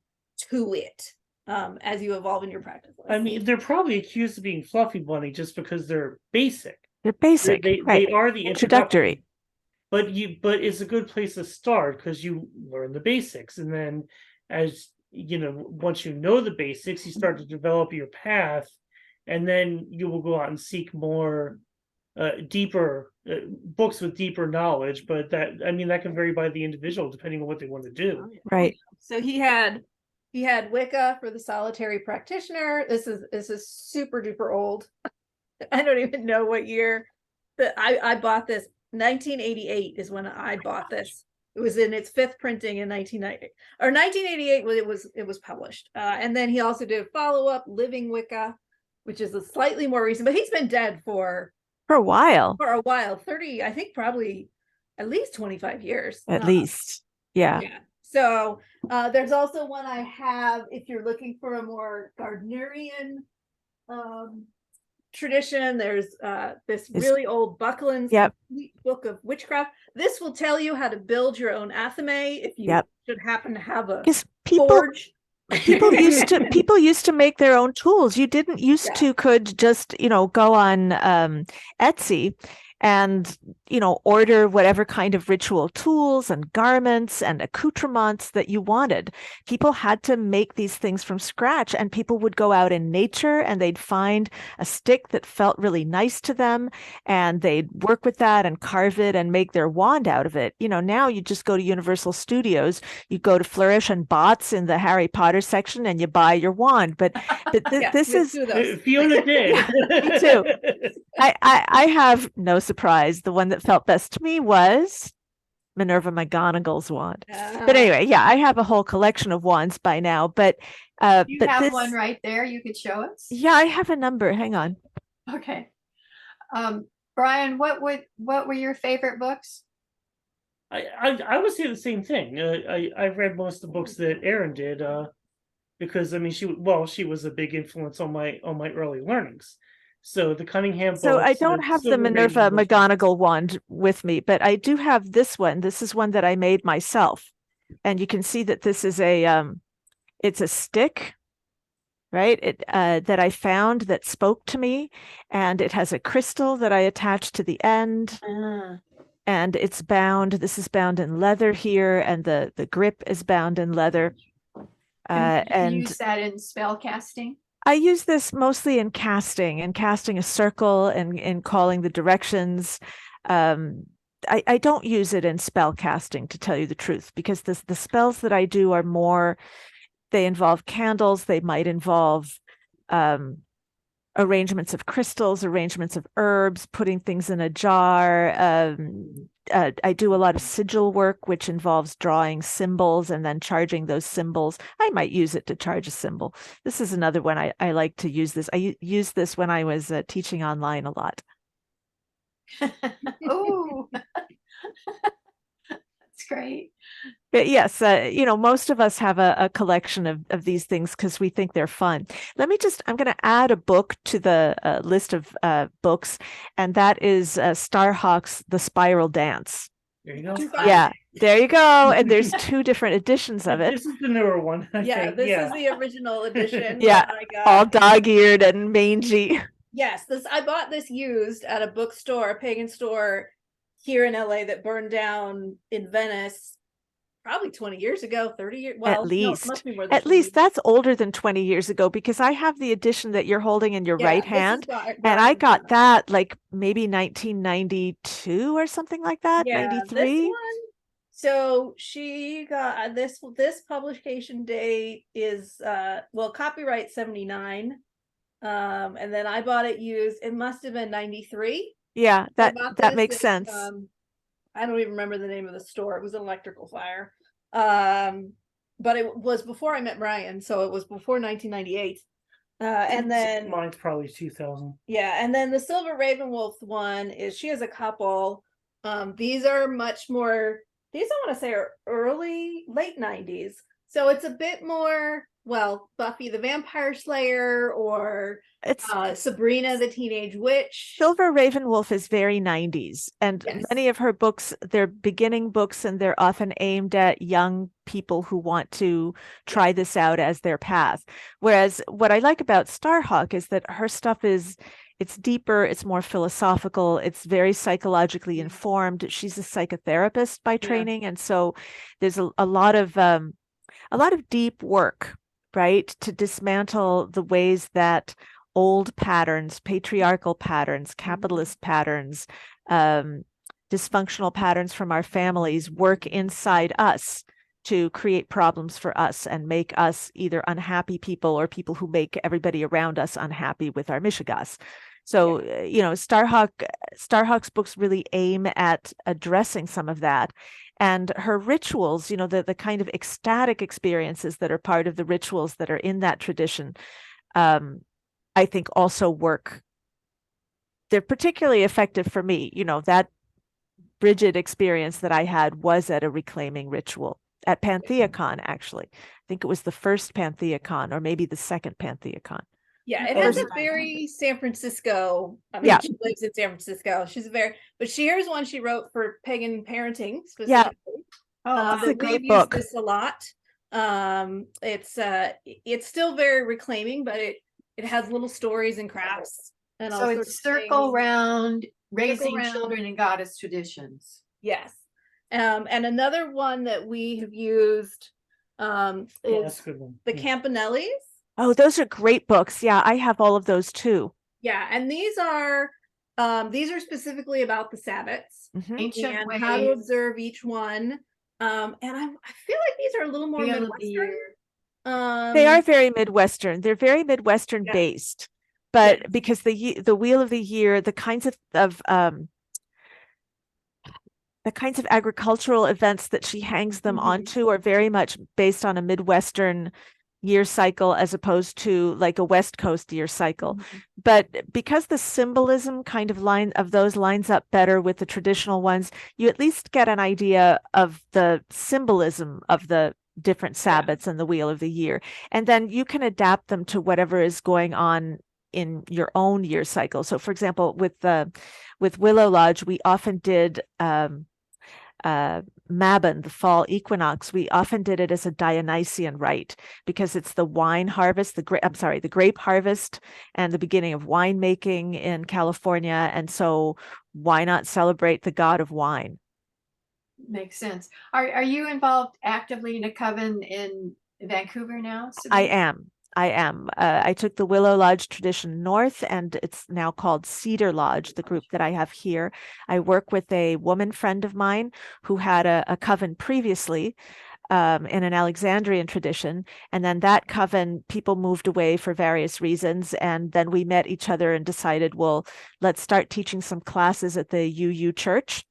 [SPEAKER 3] to it. As you evolve in your practice.
[SPEAKER 4] They're probably accused of being fluffy bunny just because they're basic.
[SPEAKER 2] They're basic.
[SPEAKER 4] They are the
[SPEAKER 2] introductory.
[SPEAKER 4] But it's a good place to start because you learn the basics, and then as you know, once you know the basics, you start to develop your path, and then you will go out and seek more deeper books with deeper knowledge. But that can vary by the individual depending on what they want to do.
[SPEAKER 2] Right.
[SPEAKER 3] So he had Wicca for the solitary practitioner. This is super duper old. I don't even know what year that I bought this. 1988 is when I bought this. It was in its fifth printing in 1988 when it was published. And then he also did a follow-up, Living Wicca, which is a slightly more recent, but he's been dead for
[SPEAKER 2] a while.
[SPEAKER 3] 30, I think probably at least 25 years.
[SPEAKER 2] At least. Yeah.
[SPEAKER 3] So there's also one I have, if you're looking for a more Gardnerian tradition, there's this really old Buckland's book of witchcraft. This will tell you how to build your own athame if you should happen to have a forge.
[SPEAKER 2] People used to make their own tools. You didn't used to could just, go on Etsy and, order whatever kind of ritual tools and garments and accoutrements that you wanted. People had to make these things from scratch, and people would go out in nature and they'd find a stick that felt really nice to them, and they'd work with that and carve it and make their wand out of it. Now you just go to Universal Studios, you go to Flourish and Bots in the Harry Potter section and you buy your wand. But this is
[SPEAKER 4] Fiona did.
[SPEAKER 2] Me too. I have no surprise. The one that felt best to me was Minerva McGonagall's wand. But anyway, I have a whole collection of wands by now. But
[SPEAKER 1] you have one right there. You could show us.
[SPEAKER 2] Yeah, I have a number. Hang on.
[SPEAKER 1] Okay. Brian, what were your favorite books?
[SPEAKER 4] I would say the same thing. I read most of the books that Aryn did because she was a big influence on my early learnings. So the Cunningham
[SPEAKER 2] So I
[SPEAKER 4] books,
[SPEAKER 2] don't have the
[SPEAKER 4] Silver
[SPEAKER 2] Minerva
[SPEAKER 4] Raven books.
[SPEAKER 2] McGonagall wand with me, but I do have this one. This is one that I made myself. And you can see that this is it's a stick, right? That I found that spoke to me, and it has a crystal that I attached to the end. And it's bound. This is bound in leather here, and the grip is bound in leather.
[SPEAKER 1] And you
[SPEAKER 2] And
[SPEAKER 1] use that in spell casting?
[SPEAKER 2] I use this mostly in casting a circle and in calling the directions. I don't use it in spell casting, to tell you the truth, because the spells that I do are more, they involve candles, they might involve arrangements of crystals, arrangements of herbs, putting things in a jar. I do a lot of sigil work, which involves drawing symbols and then charging those symbols. I might use it to charge a symbol. This is another one I like to use this. I used this when I was teaching online a lot.
[SPEAKER 1] Oh, that's great.
[SPEAKER 2] But yes, most of us have a collection of these things because we think they're fun. I'm going to add a book to the list of books, and that is Starhawk's The Spiral Dance.
[SPEAKER 4] There you go.
[SPEAKER 2] Yeah, there you go. And there's two different editions of it.
[SPEAKER 4] This is the newer one. I
[SPEAKER 3] Yeah,
[SPEAKER 4] think.
[SPEAKER 3] this
[SPEAKER 4] Yeah.
[SPEAKER 3] is the original edition.
[SPEAKER 2] Yeah,
[SPEAKER 3] that I got.
[SPEAKER 2] all dog-eared and mangy.
[SPEAKER 3] Yes, I bought this used at a bookstore, a pagan store here in LA that burned down in Venice probably 20 years ago, 30 years. Well,
[SPEAKER 2] At least,
[SPEAKER 3] no, it must be more than
[SPEAKER 2] at
[SPEAKER 3] 20
[SPEAKER 2] least
[SPEAKER 3] years.
[SPEAKER 2] that's older than 20 years ago, because I have the edition that you're holding in your right
[SPEAKER 3] this is
[SPEAKER 2] hand.
[SPEAKER 3] Brian
[SPEAKER 2] And I got
[SPEAKER 3] Ewing.
[SPEAKER 2] that like maybe 1992 or something like that,
[SPEAKER 3] Yeah,
[SPEAKER 2] 93.
[SPEAKER 3] this one. So she got this publication date is copyright 79. And then I bought it used. It must have been 93.
[SPEAKER 2] Yeah,
[SPEAKER 3] I
[SPEAKER 2] that
[SPEAKER 3] bought
[SPEAKER 2] that
[SPEAKER 3] this
[SPEAKER 2] makes
[SPEAKER 3] at,
[SPEAKER 2] sense.
[SPEAKER 3] I don't even remember the name of the store. It was an electrical fire. But it was before I met Brian, so it was before 1998. And then
[SPEAKER 4] Mine's probably 2000.
[SPEAKER 3] yeah, and then the Silver Ravenwolf one is, she has a couple. These are much more, these I want to say are late 90s. So it's a bit more, well, Buffy the Vampire Slayer or
[SPEAKER 2] It's
[SPEAKER 3] Sabrina the Teenage Witch.
[SPEAKER 2] Silver Ravenwolf is very 90s, and
[SPEAKER 3] Yes.
[SPEAKER 2] many of her books, they're beginning books, and they're often aimed at young people who want to try this out as their path. Whereas what I like about Starhawk is that her stuff it's deeper, it's more philosophical, it's very psychologically informed. She's a psychotherapist by training, and so there's a lot of deep work, right, to dismantle the ways that old patterns, patriarchal patterns, capitalist patterns, dysfunctional patterns from our families work inside us to create problems for us and make us either unhappy people or people who make everybody around us unhappy with our mishigas. So, Starhawk's books really aim at addressing some of that. And her rituals, the kind of ecstatic experiences that are part of the rituals that are in that tradition, I think also work. They're particularly effective for me. That Bridget experience that I had was at a reclaiming ritual at PantheaCon, actually. I think it was the first PantheaCon or maybe the second PantheaCon.
[SPEAKER 3] Yeah, it
[SPEAKER 1] Oh,
[SPEAKER 3] has a
[SPEAKER 1] right.
[SPEAKER 3] very San Francisco. I mean,
[SPEAKER 2] Yeah.
[SPEAKER 3] she lives in San Francisco. But here's one she wrote for pagan parenting specifically.
[SPEAKER 1] Oh,
[SPEAKER 2] It's a
[SPEAKER 3] That
[SPEAKER 2] great
[SPEAKER 3] we've
[SPEAKER 2] book.
[SPEAKER 3] used this a lot. It's still very reclaiming, but it has little stories and crafts and all
[SPEAKER 1] so
[SPEAKER 3] sorts
[SPEAKER 1] it's
[SPEAKER 3] of
[SPEAKER 1] circle
[SPEAKER 3] things.
[SPEAKER 1] round, raising
[SPEAKER 3] round.
[SPEAKER 1] children in goddess traditions.
[SPEAKER 3] Yes. And another one that we have used
[SPEAKER 4] Yeah, that's
[SPEAKER 3] is
[SPEAKER 4] a good one.
[SPEAKER 3] the
[SPEAKER 4] Yeah.
[SPEAKER 3] Campanellis.
[SPEAKER 2] Oh, those are great books. Yeah, I have all of those too.
[SPEAKER 3] Yeah, and these are specifically about the Sabbats
[SPEAKER 2] Mhm.
[SPEAKER 1] Ancient
[SPEAKER 3] and
[SPEAKER 1] ways.
[SPEAKER 3] how to observe each one. And I feel like these are a little more
[SPEAKER 1] Wheel of the
[SPEAKER 3] Midwestern.
[SPEAKER 1] year.
[SPEAKER 2] They are very Midwestern. They're very Midwestern
[SPEAKER 3] Yeah.
[SPEAKER 2] based, but
[SPEAKER 3] Yes.
[SPEAKER 2] because the Wheel of the Year, the kinds of agricultural events that she hangs them
[SPEAKER 3] Mhm.
[SPEAKER 2] onto are very much based on a Midwestern year cycle as opposed to like a West Coast year cycle. But because the symbolism kind of those lines up better with the traditional ones, you at least get an idea of the symbolism of the different Sabbats and the Wheel of the Year. And then you can adapt them to whatever is going on in your own year cycle. So for example, with Willow Lodge, we often did Mabon, the fall equinox. We often did it as a Dionysian rite because it's the wine harvest, the grape harvest and the beginning of winemaking in California. And so why not celebrate the god of wine?
[SPEAKER 1] Makes sense. Are you involved actively in a coven in Vancouver now,
[SPEAKER 2] I
[SPEAKER 1] Sabina?
[SPEAKER 2] am. I am. I took the Willow Lodge tradition north, and it's now called Cedar Lodge, the group that I have here. I work with a woman friend of mine who had a coven previously in an Alexandrian tradition. And then that coven, people moved away for various reasons. And then we met each other and decided, well, let's start teaching some classes at the UU Church.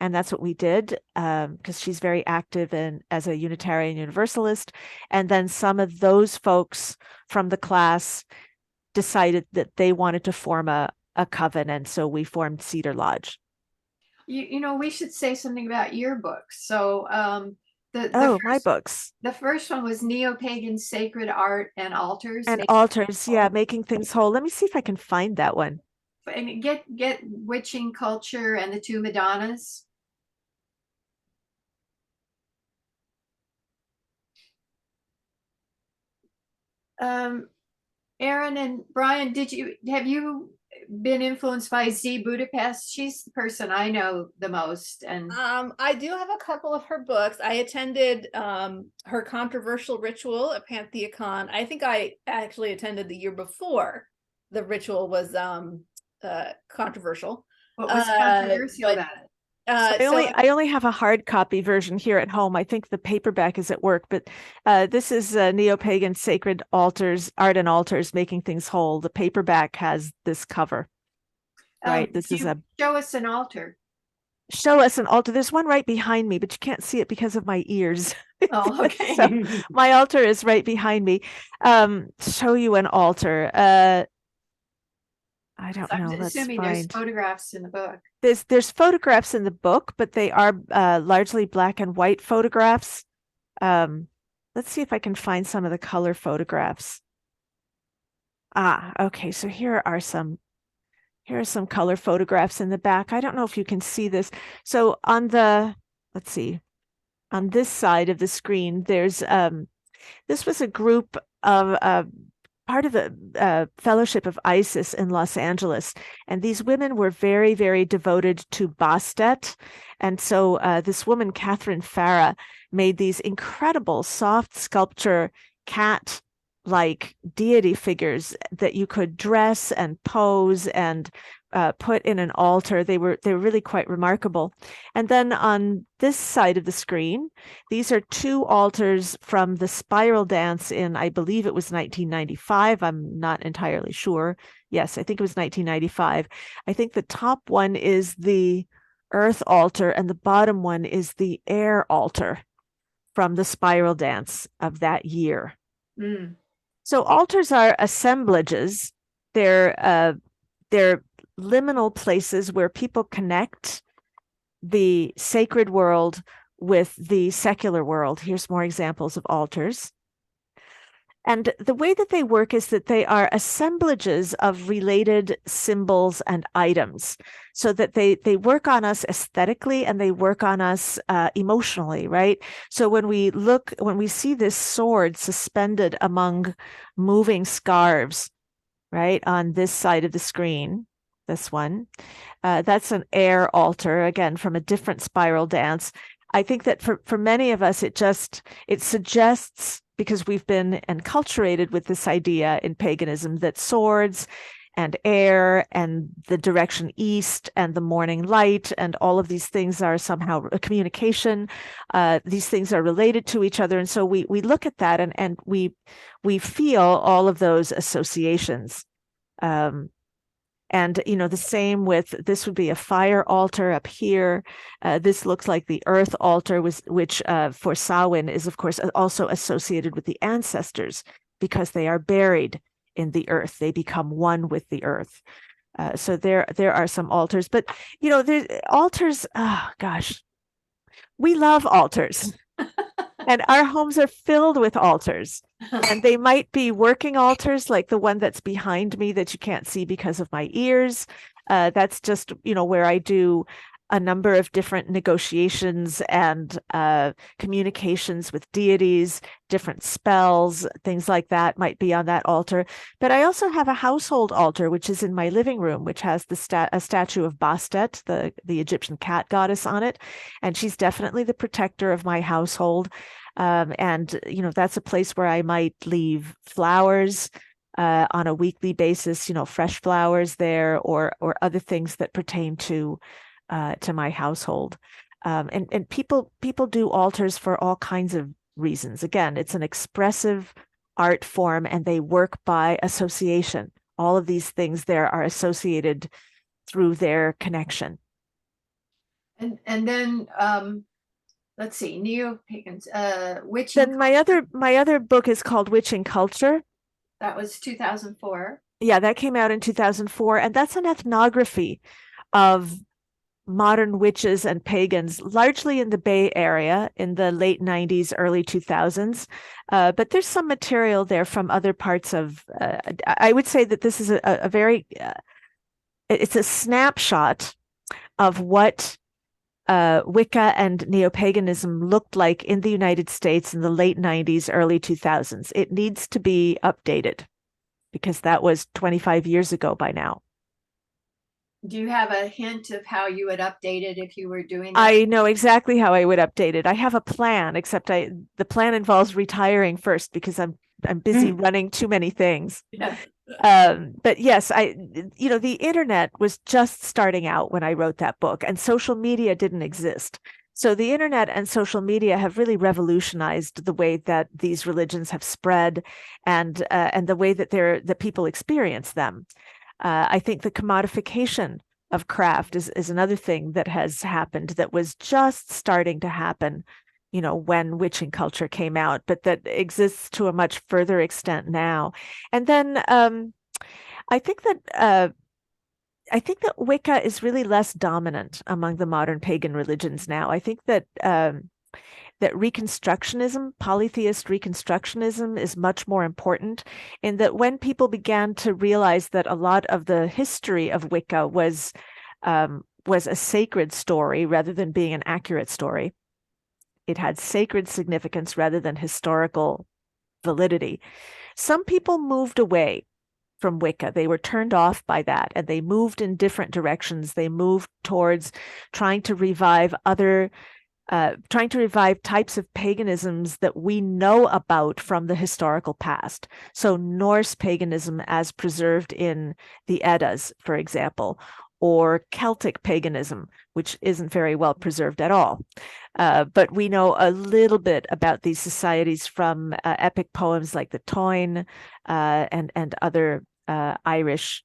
[SPEAKER 2] And that's what we did because she's very active as a Unitarian Universalist. And then some of those folks from the class decided that they wanted to form a coven. And so we formed Cedar Lodge.
[SPEAKER 1] You know, we should say something about your books. So
[SPEAKER 2] My books.
[SPEAKER 1] the first one was Neopagan Sacred Art and Altars.
[SPEAKER 2] And altars, yeah, making things whole. Let me see if I can find that one.
[SPEAKER 1] And get witching culture and the Two Madonnas. Aryn and Brian, have you been influenced by Z Budapest? She's the person I know the most. And
[SPEAKER 3] I do have a couple of her books. I attended her controversial ritual at PantheaCon. I think I actually attended the year before the ritual was controversial.
[SPEAKER 1] what was controversial
[SPEAKER 3] but-
[SPEAKER 1] about it?
[SPEAKER 2] I only have a hard copy version here at home. I think the paperback is at work, but this is Neopagan Sacred Altars, Art and Altars, Making Things Whole. The paperback has this cover. Right. This is
[SPEAKER 1] show us an altar.
[SPEAKER 2] Show us an altar. There's one right behind me, but you can't see it because of my ears.
[SPEAKER 1] Oh, okay.
[SPEAKER 2] So my altar is right behind me. Show you an altar. I don't know.
[SPEAKER 1] I'm
[SPEAKER 2] Let's
[SPEAKER 1] assuming there's
[SPEAKER 2] find.
[SPEAKER 1] photographs in the book.
[SPEAKER 2] There's photographs in the book, but they are largely black and white photographs. Let's see if I can find some of the color photographs. Okay. So here are some color photographs in the back. I don't know if you can see this. So on let's see, on this side of the screen, there's this was a group of part of the Fellowship of Isis in Los Angeles. And these women were very, very devoted to Bastet. And so this woman, Catherine Farah, made these incredible soft sculpture cat-like deity figures that you could dress and pose and put in an altar. They were really quite remarkable. And then on this side of the screen, these are two altars from the spiral dance in, I believe it was 1995. I'm not entirely sure. Yes, I think it was 1995. I think the top one is the earth altar and the bottom one is the air altar from the spiral dance of that year.
[SPEAKER 1] Mm.
[SPEAKER 2] So altars are assemblages. They're liminal places where people connect the sacred world with the secular world. Here's more examples of altars. And the way that they work is that they are assemblages of related symbols and items, so that they work on us aesthetically and they work on us emotionally, right? So when we see this sword suspended among moving scarves, right, on this side of the screen, this one, that's an air altar, again, from a different spiral dance. I think that for many of us, it suggests, because we've been enculturated with this idea in paganism, that swords and air and the direction east and the morning light and all of these things are somehow a communication. These things are related to each other. And so we look at that and we feel all of those associations. And, the same with, this would be a fire altar up here. This looks like the earth altar, which for Samhain is, of course, also associated with the ancestors because they are buried in the earth. They become one with the earth. So there are some altars. But, there's altars, oh, gosh, we love altars. And our homes are filled with altars. And they might be working altars like the one that's behind me that you can't see because of my ears. That's just, where I do a number of different negotiations and communications with deities, different spells, things like that might be on that altar. But I also have a household altar, which is in my living room, which has a statue of Bastet, the Egyptian cat goddess, on it. And she's definitely the protector of my household. And that's a place where I might leave flowers on a weekly basis, fresh flowers there, or other things that pertain to my household. And people do altars for all kinds of reasons. Again, it's an expressive art form, and they work by association. All of these things there are associated through their connection.
[SPEAKER 1] And then let's see, Neopagans, witch.
[SPEAKER 2] Then my other book is called Witch and Culture.
[SPEAKER 1] That was 2004.
[SPEAKER 2] Yeah, that came out in 2004, and that's an ethnography of modern witches and pagans, largely in the Bay Area in the late 90s, early 2000s. But there's some material there from other parts of, I would say that this is a very, it's a snapshot of what Wicca and neopaganism looked like in the United States in the late 90s, early 2000s. It needs to be updated because that was 25 years ago by now.
[SPEAKER 1] Do you have a hint of how you would update it if you were doing that?
[SPEAKER 2] I know exactly how I would update it. I have a plan, except the plan involves retiring first because I'm busy running too many things.
[SPEAKER 1] Yeah.
[SPEAKER 2] But yes, the internet was just starting out when I wrote that book, and social media didn't exist. So the internet and social media have really revolutionized the way that these religions have spread, and the way that people experience them. I think the commodification of craft is another thing that has happened that was just starting to happen, when witching culture came out, but that exists to a much further extent now. And then I think that Wicca is really less dominant among the modern pagan religions now. I think that that Reconstructionism, polytheist Reconstructionism, is much more important, in that when people began to realize that a lot of the history of Wicca was a sacred story rather than being an accurate story, it had sacred significance rather than historical validity. Some people moved away from Wicca. They were turned off by that, and they moved in different directions. They moved towards trying to revive types of paganisms that we know about from the historical past. So Norse paganism as preserved in the Eddas, for example, or Celtic paganism, which isn't very well preserved at all. But we know a little bit about these societies from epic poems like the Táin and other Irish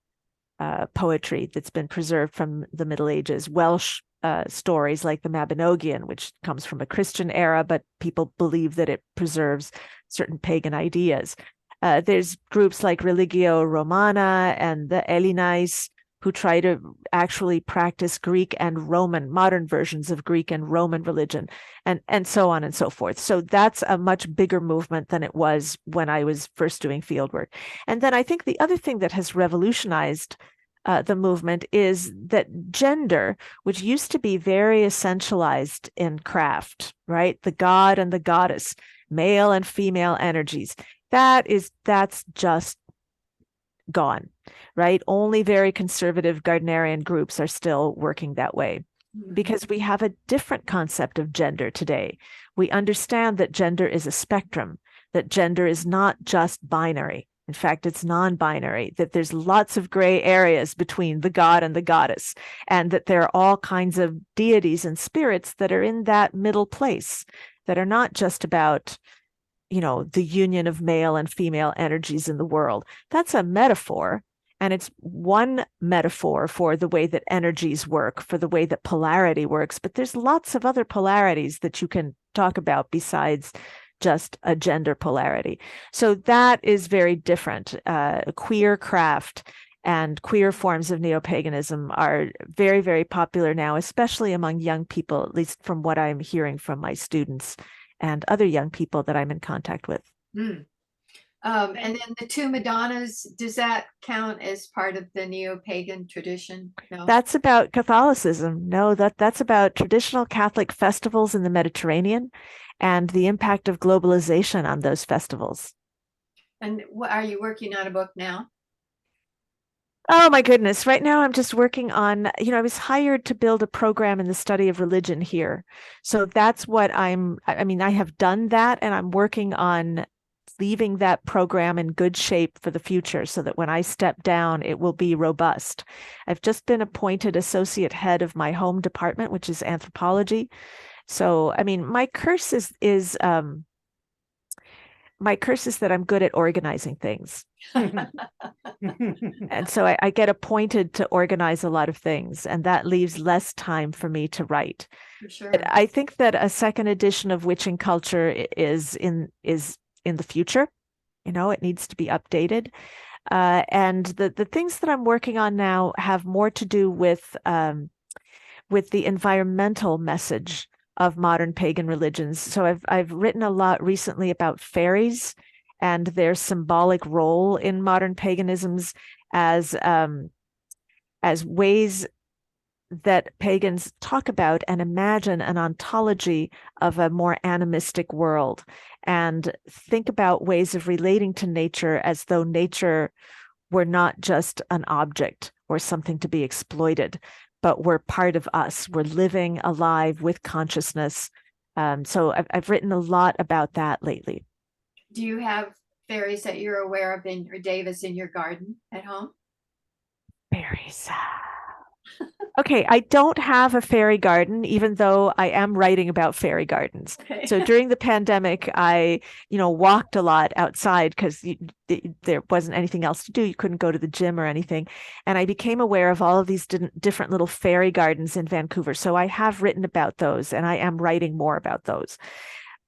[SPEAKER 2] poetry that's been preserved from the Middle Ages. Welsh stories like the Mabinogion, which comes from a Christian era, but people believe that it preserves certain pagan ideas. There's groups like Religio Romana and the Hellenais, who try to actually practice Greek and Roman, modern versions of Greek and Roman religion, and so on and so forth. So that's a much bigger movement than it was when I was first doing fieldwork. And then I think the other thing that has revolutionized the movement is that gender, which used to be very essentialized in craft, right? The god and the goddess, male and female energies, that's just gone, right? Only very conservative Gardnerian groups are still working that way, because we have a different concept of gender today. We understand that gender is a spectrum, that gender is not just binary. In fact, it's non-binary, that there's lots of gray areas between the god and the goddess, and that there are all kinds of deities and spirits that are in that middle place, that are not just about, the union of male and female energies in the world. That's a metaphor, and it's one metaphor for the way that energies work, for the way that polarity works. But there's lots of other polarities that you can talk about besides just a gender polarity. So that is very different. Queer craft and queer forms of neopaganism are very, very popular now, especially among young people, at least from what I'm hearing from my students and other young people that I'm in contact with.
[SPEAKER 1] And then the Two Madonnas, does that count as part of the Neopagan tradition? No.
[SPEAKER 2] That's about Catholicism. No, that's about traditional Catholic festivals in the Mediterranean and the impact of globalization on those festivals.
[SPEAKER 1] And are you working on a book now?
[SPEAKER 2] Oh my goodness. Right now I'm just working on, I was hired to build a program in the study of religion here. So that's what I have done that, and I'm working on leaving that program in good shape for the future so that when I step down, it will be robust. I've just been appointed associate head of my home department, which is anthropology. So, my curse is that I'm good at organizing things. And so I get appointed to organize a lot of things, and that leaves less time for me to write.
[SPEAKER 1] For sure.
[SPEAKER 2] But I think that a second edition of Witching Culture is in the future. It needs to be updated. And the things that I'm working on now have more to do with the environmental message of modern pagan religions. So I've written a lot recently about fairies and their symbolic role in modern paganisms as ways that pagans talk about and imagine an ontology of a more animistic world, and think about ways of relating to nature as though nature were not just an object or something to be exploited, but we're part of us. We're living alive with consciousness. So I've written a lot about that lately.
[SPEAKER 1] Do you have fairies that you're aware of or Davis in your garden at home?
[SPEAKER 2] Fairies. Okay, I don't have a fairy garden, even though I am writing about fairy gardens.
[SPEAKER 1] Okay.
[SPEAKER 2] So during the pandemic, I, walked a lot outside because there wasn't anything else to do. You couldn't go to the gym or anything. And I became aware of all of these different little fairy gardens in Vancouver. So I have written about those, and I am writing more about those.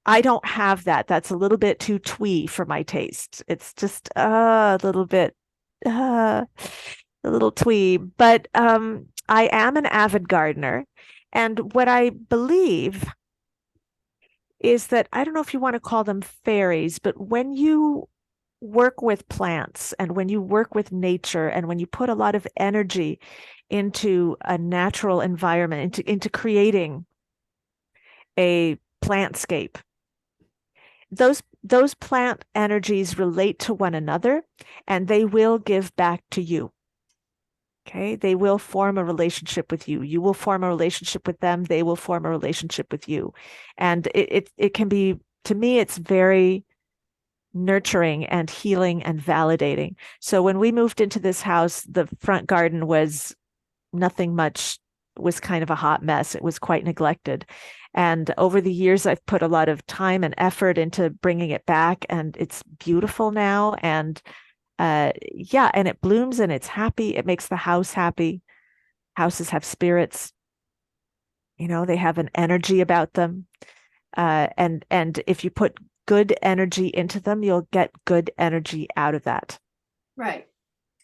[SPEAKER 2] I don't have that. That's a little bit too twee for my taste. It's just a little bit, a little twee. But I am an avid gardener. And what I believe is that, I don't know if you want to call them fairies, but when you work with plants and when you work with nature and when you put a lot of energy into a natural environment, into creating a plantscape, those plant energies relate to one another, and they will give back to you. Okay, they will form a relationship with you. You will form a relationship with them. They will form a relationship with you. And it can be, to me, it's very nurturing and healing and validating. So when we moved into this house, the front garden was nothing much, was kind of a hot mess. It was quite neglected. And over the years, I've put a lot of time and effort into bringing it back, and it's beautiful now. And and it blooms and it's happy. It makes the house happy. Houses have spirits. They have an energy about them. And if you put good energy into them, you'll get good energy out of that.
[SPEAKER 1] Right.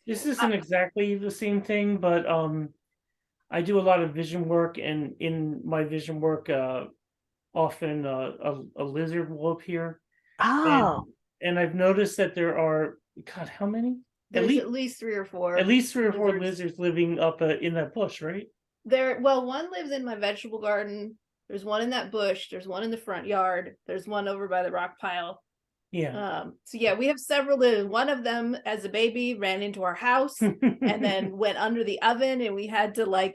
[SPEAKER 4] This isn't exactly the same thing, but I do a lot of vision work, and in my vision work, often a lizard will appear.
[SPEAKER 2] Oh.
[SPEAKER 4] And I've noticed that there are, God, how many?
[SPEAKER 3] There's at least 3 or 4.
[SPEAKER 4] At least 3 or 4 lizards living up in that bush, right?
[SPEAKER 3] One lives in my vegetable garden. There's one in that bush. There's one in the front yard. There's one over by the rock pile.
[SPEAKER 4] Yeah.
[SPEAKER 3] So yeah, we have several lizards. One of them, as a baby, ran into our house and then went under the oven, and we had to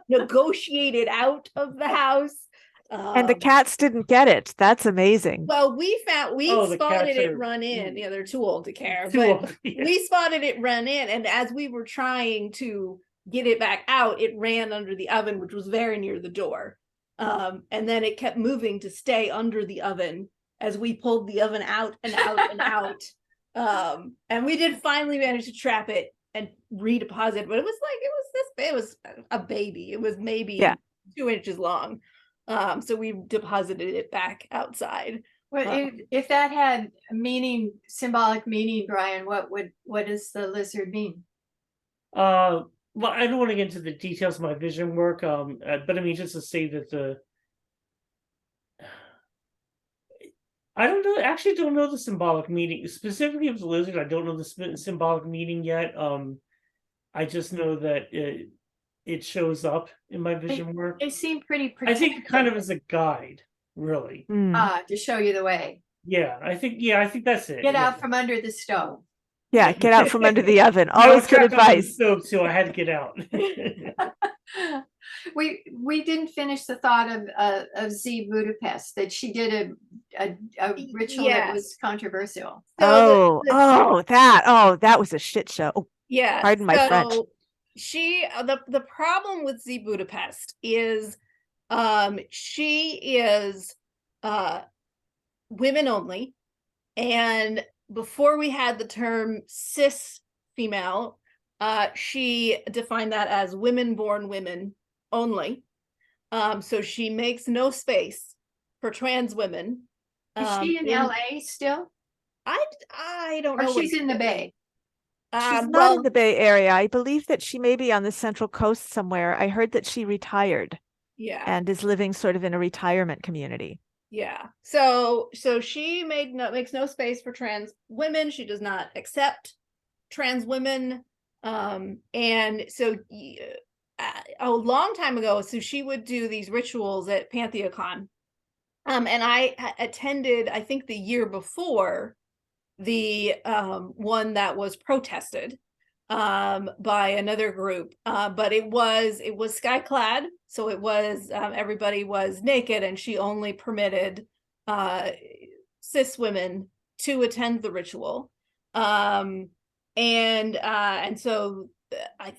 [SPEAKER 3] negotiate it out of the house.
[SPEAKER 2] And the cats didn't get it. That's amazing.
[SPEAKER 3] Well, we spotted it run in. Yeah, they're too old to care. We spotted it run in, and as we were trying to get it back out, it ran under the oven, which was very near the door. And then it kept moving to stay under the oven as we pulled the oven out and out and out. And we did finally manage to trap it and redeposit, but it was a baby. It was maybe 2 inches long. So we deposited it back outside.
[SPEAKER 1] Well, if that had symbolic meaning, Brian, what does the lizard mean?
[SPEAKER 4] Well, I don't want to get into the details of my vision work, but I mean, just to say that I don't know. Actually, don't know the symbolic meaning specifically of the lizard. I don't know the symbolic meaning yet. I just know that it shows up in my vision work.
[SPEAKER 1] They seem pretty
[SPEAKER 4] I think
[SPEAKER 1] protective.
[SPEAKER 4] kind of as a guide, really.
[SPEAKER 1] To show you the way.
[SPEAKER 4] Yeah, I think that's it.
[SPEAKER 1] Get
[SPEAKER 4] yeah.
[SPEAKER 1] out from under the stove.
[SPEAKER 2] Yeah, get out from under the oven.
[SPEAKER 4] Yeah, I
[SPEAKER 2] Always
[SPEAKER 4] was
[SPEAKER 2] good
[SPEAKER 4] trapped under the
[SPEAKER 2] advice.
[SPEAKER 4] stove, so I had to get out.
[SPEAKER 1] We didn't finish the thought of Z Budapest, that she did a ritual that
[SPEAKER 3] Yes.
[SPEAKER 1] was controversial.
[SPEAKER 3] So
[SPEAKER 2] That was a shit show. Oh,
[SPEAKER 3] yeah.
[SPEAKER 2] pardon my French.
[SPEAKER 3] She the problem with Z Budapest is she is women only, and before we had the term cis female, she defined that as women born women only. So she makes no space for trans women.
[SPEAKER 1] Is she in LA still?
[SPEAKER 3] I don't
[SPEAKER 1] Or
[SPEAKER 3] know.
[SPEAKER 1] she's in the Bay?
[SPEAKER 2] She's not in the Bay Area. I believe that she may be on the Central Coast somewhere. I heard that she retired.
[SPEAKER 3] Yeah.
[SPEAKER 2] And is living sort of in a retirement community.
[SPEAKER 3] Yeah. So she makes no space for trans women. She does not accept trans women. And so a long time ago, so she would do these rituals at PantheaCon. And I attended, I think the year before, the one that was protested by another group, but it was skyclad, so it was everybody was naked, and she only permitted cis women to attend the ritual, and so I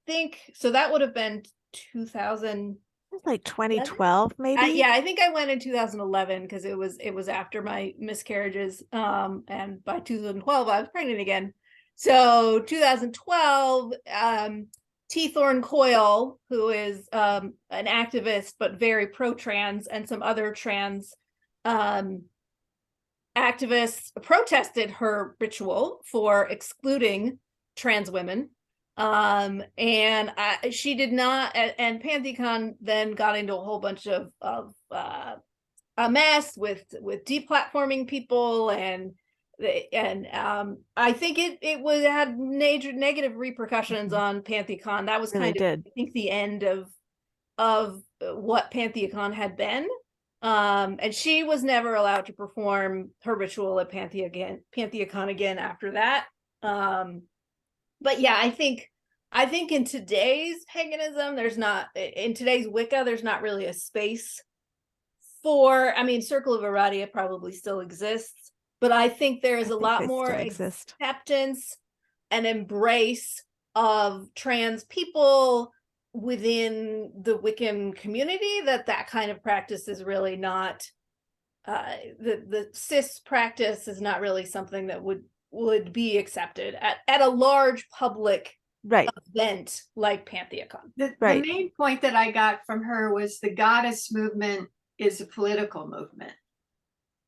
[SPEAKER 3] think so that would have been 2000.
[SPEAKER 2] Like 2012, maybe.
[SPEAKER 3] Yeah, I think I went in 2011 because it was after my miscarriages, and by 2012 I was pregnant again. So 2012, T. Thorne Coyle, who is an activist but very pro-trans, and some other trans activists protested her ritual for excluding trans women. And she did not, and PantheaCon then got into a whole bunch of a mess with deplatforming people, and I think it had major negative repercussions on PantheaCon. That was kind of, I think, the end of what PantheaCon had been. And she was never allowed to perform her ritual at PantheaCon again after that. But yeah, I think in today's paganism, in today's Wicca, there's not really a space for, I mean, Circle of Aradia probably still exists, but I think there is a lot more acceptance and embrace of trans people within the Wiccan community, that kind of practice is really not, the cis practice is not really something that would be accepted at a large public event like PantheaCon.
[SPEAKER 1] The main point that I got from her was the goddess movement is a political movement.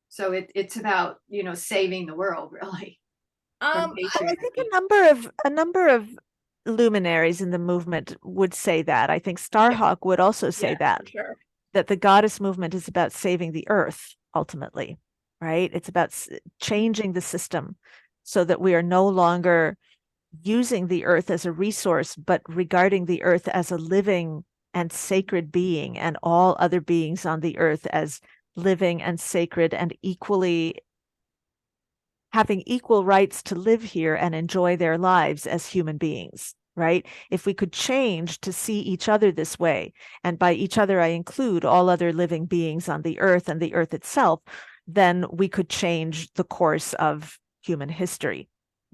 [SPEAKER 1] So it's about, saving the world, really.
[SPEAKER 2] I think a number of luminaries in the movement would say that. I think Starhawk would also say that the goddess movement is about saving the earth ultimately, right? It's about changing the system so that we are no longer using the earth as a resource, but regarding the earth as a living and sacred being, and all other beings on the earth as living and sacred, and having equal rights to live here and enjoy their lives as human beings, right? If we could change to see each other this way, and by each other I include all other living beings on the earth and the earth itself, then we could change the course of human history.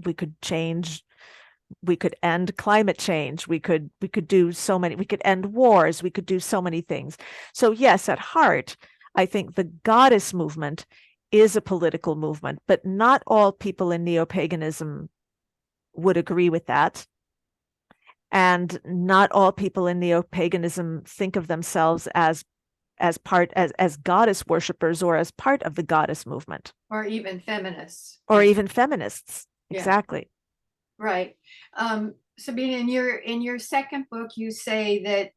[SPEAKER 2] We could end climate change. We could end wars. We could do so many things. So yes, at heart, I think the goddess movement is a political movement, but not all people in neo-paganism would agree with that. And not all people in neo-paganism think of themselves as goddess worshippers or as part of the goddess movement.
[SPEAKER 1] Or even feminists.
[SPEAKER 2] Yeah. Exactly.
[SPEAKER 1] Right. Sabina, in your second book, you say that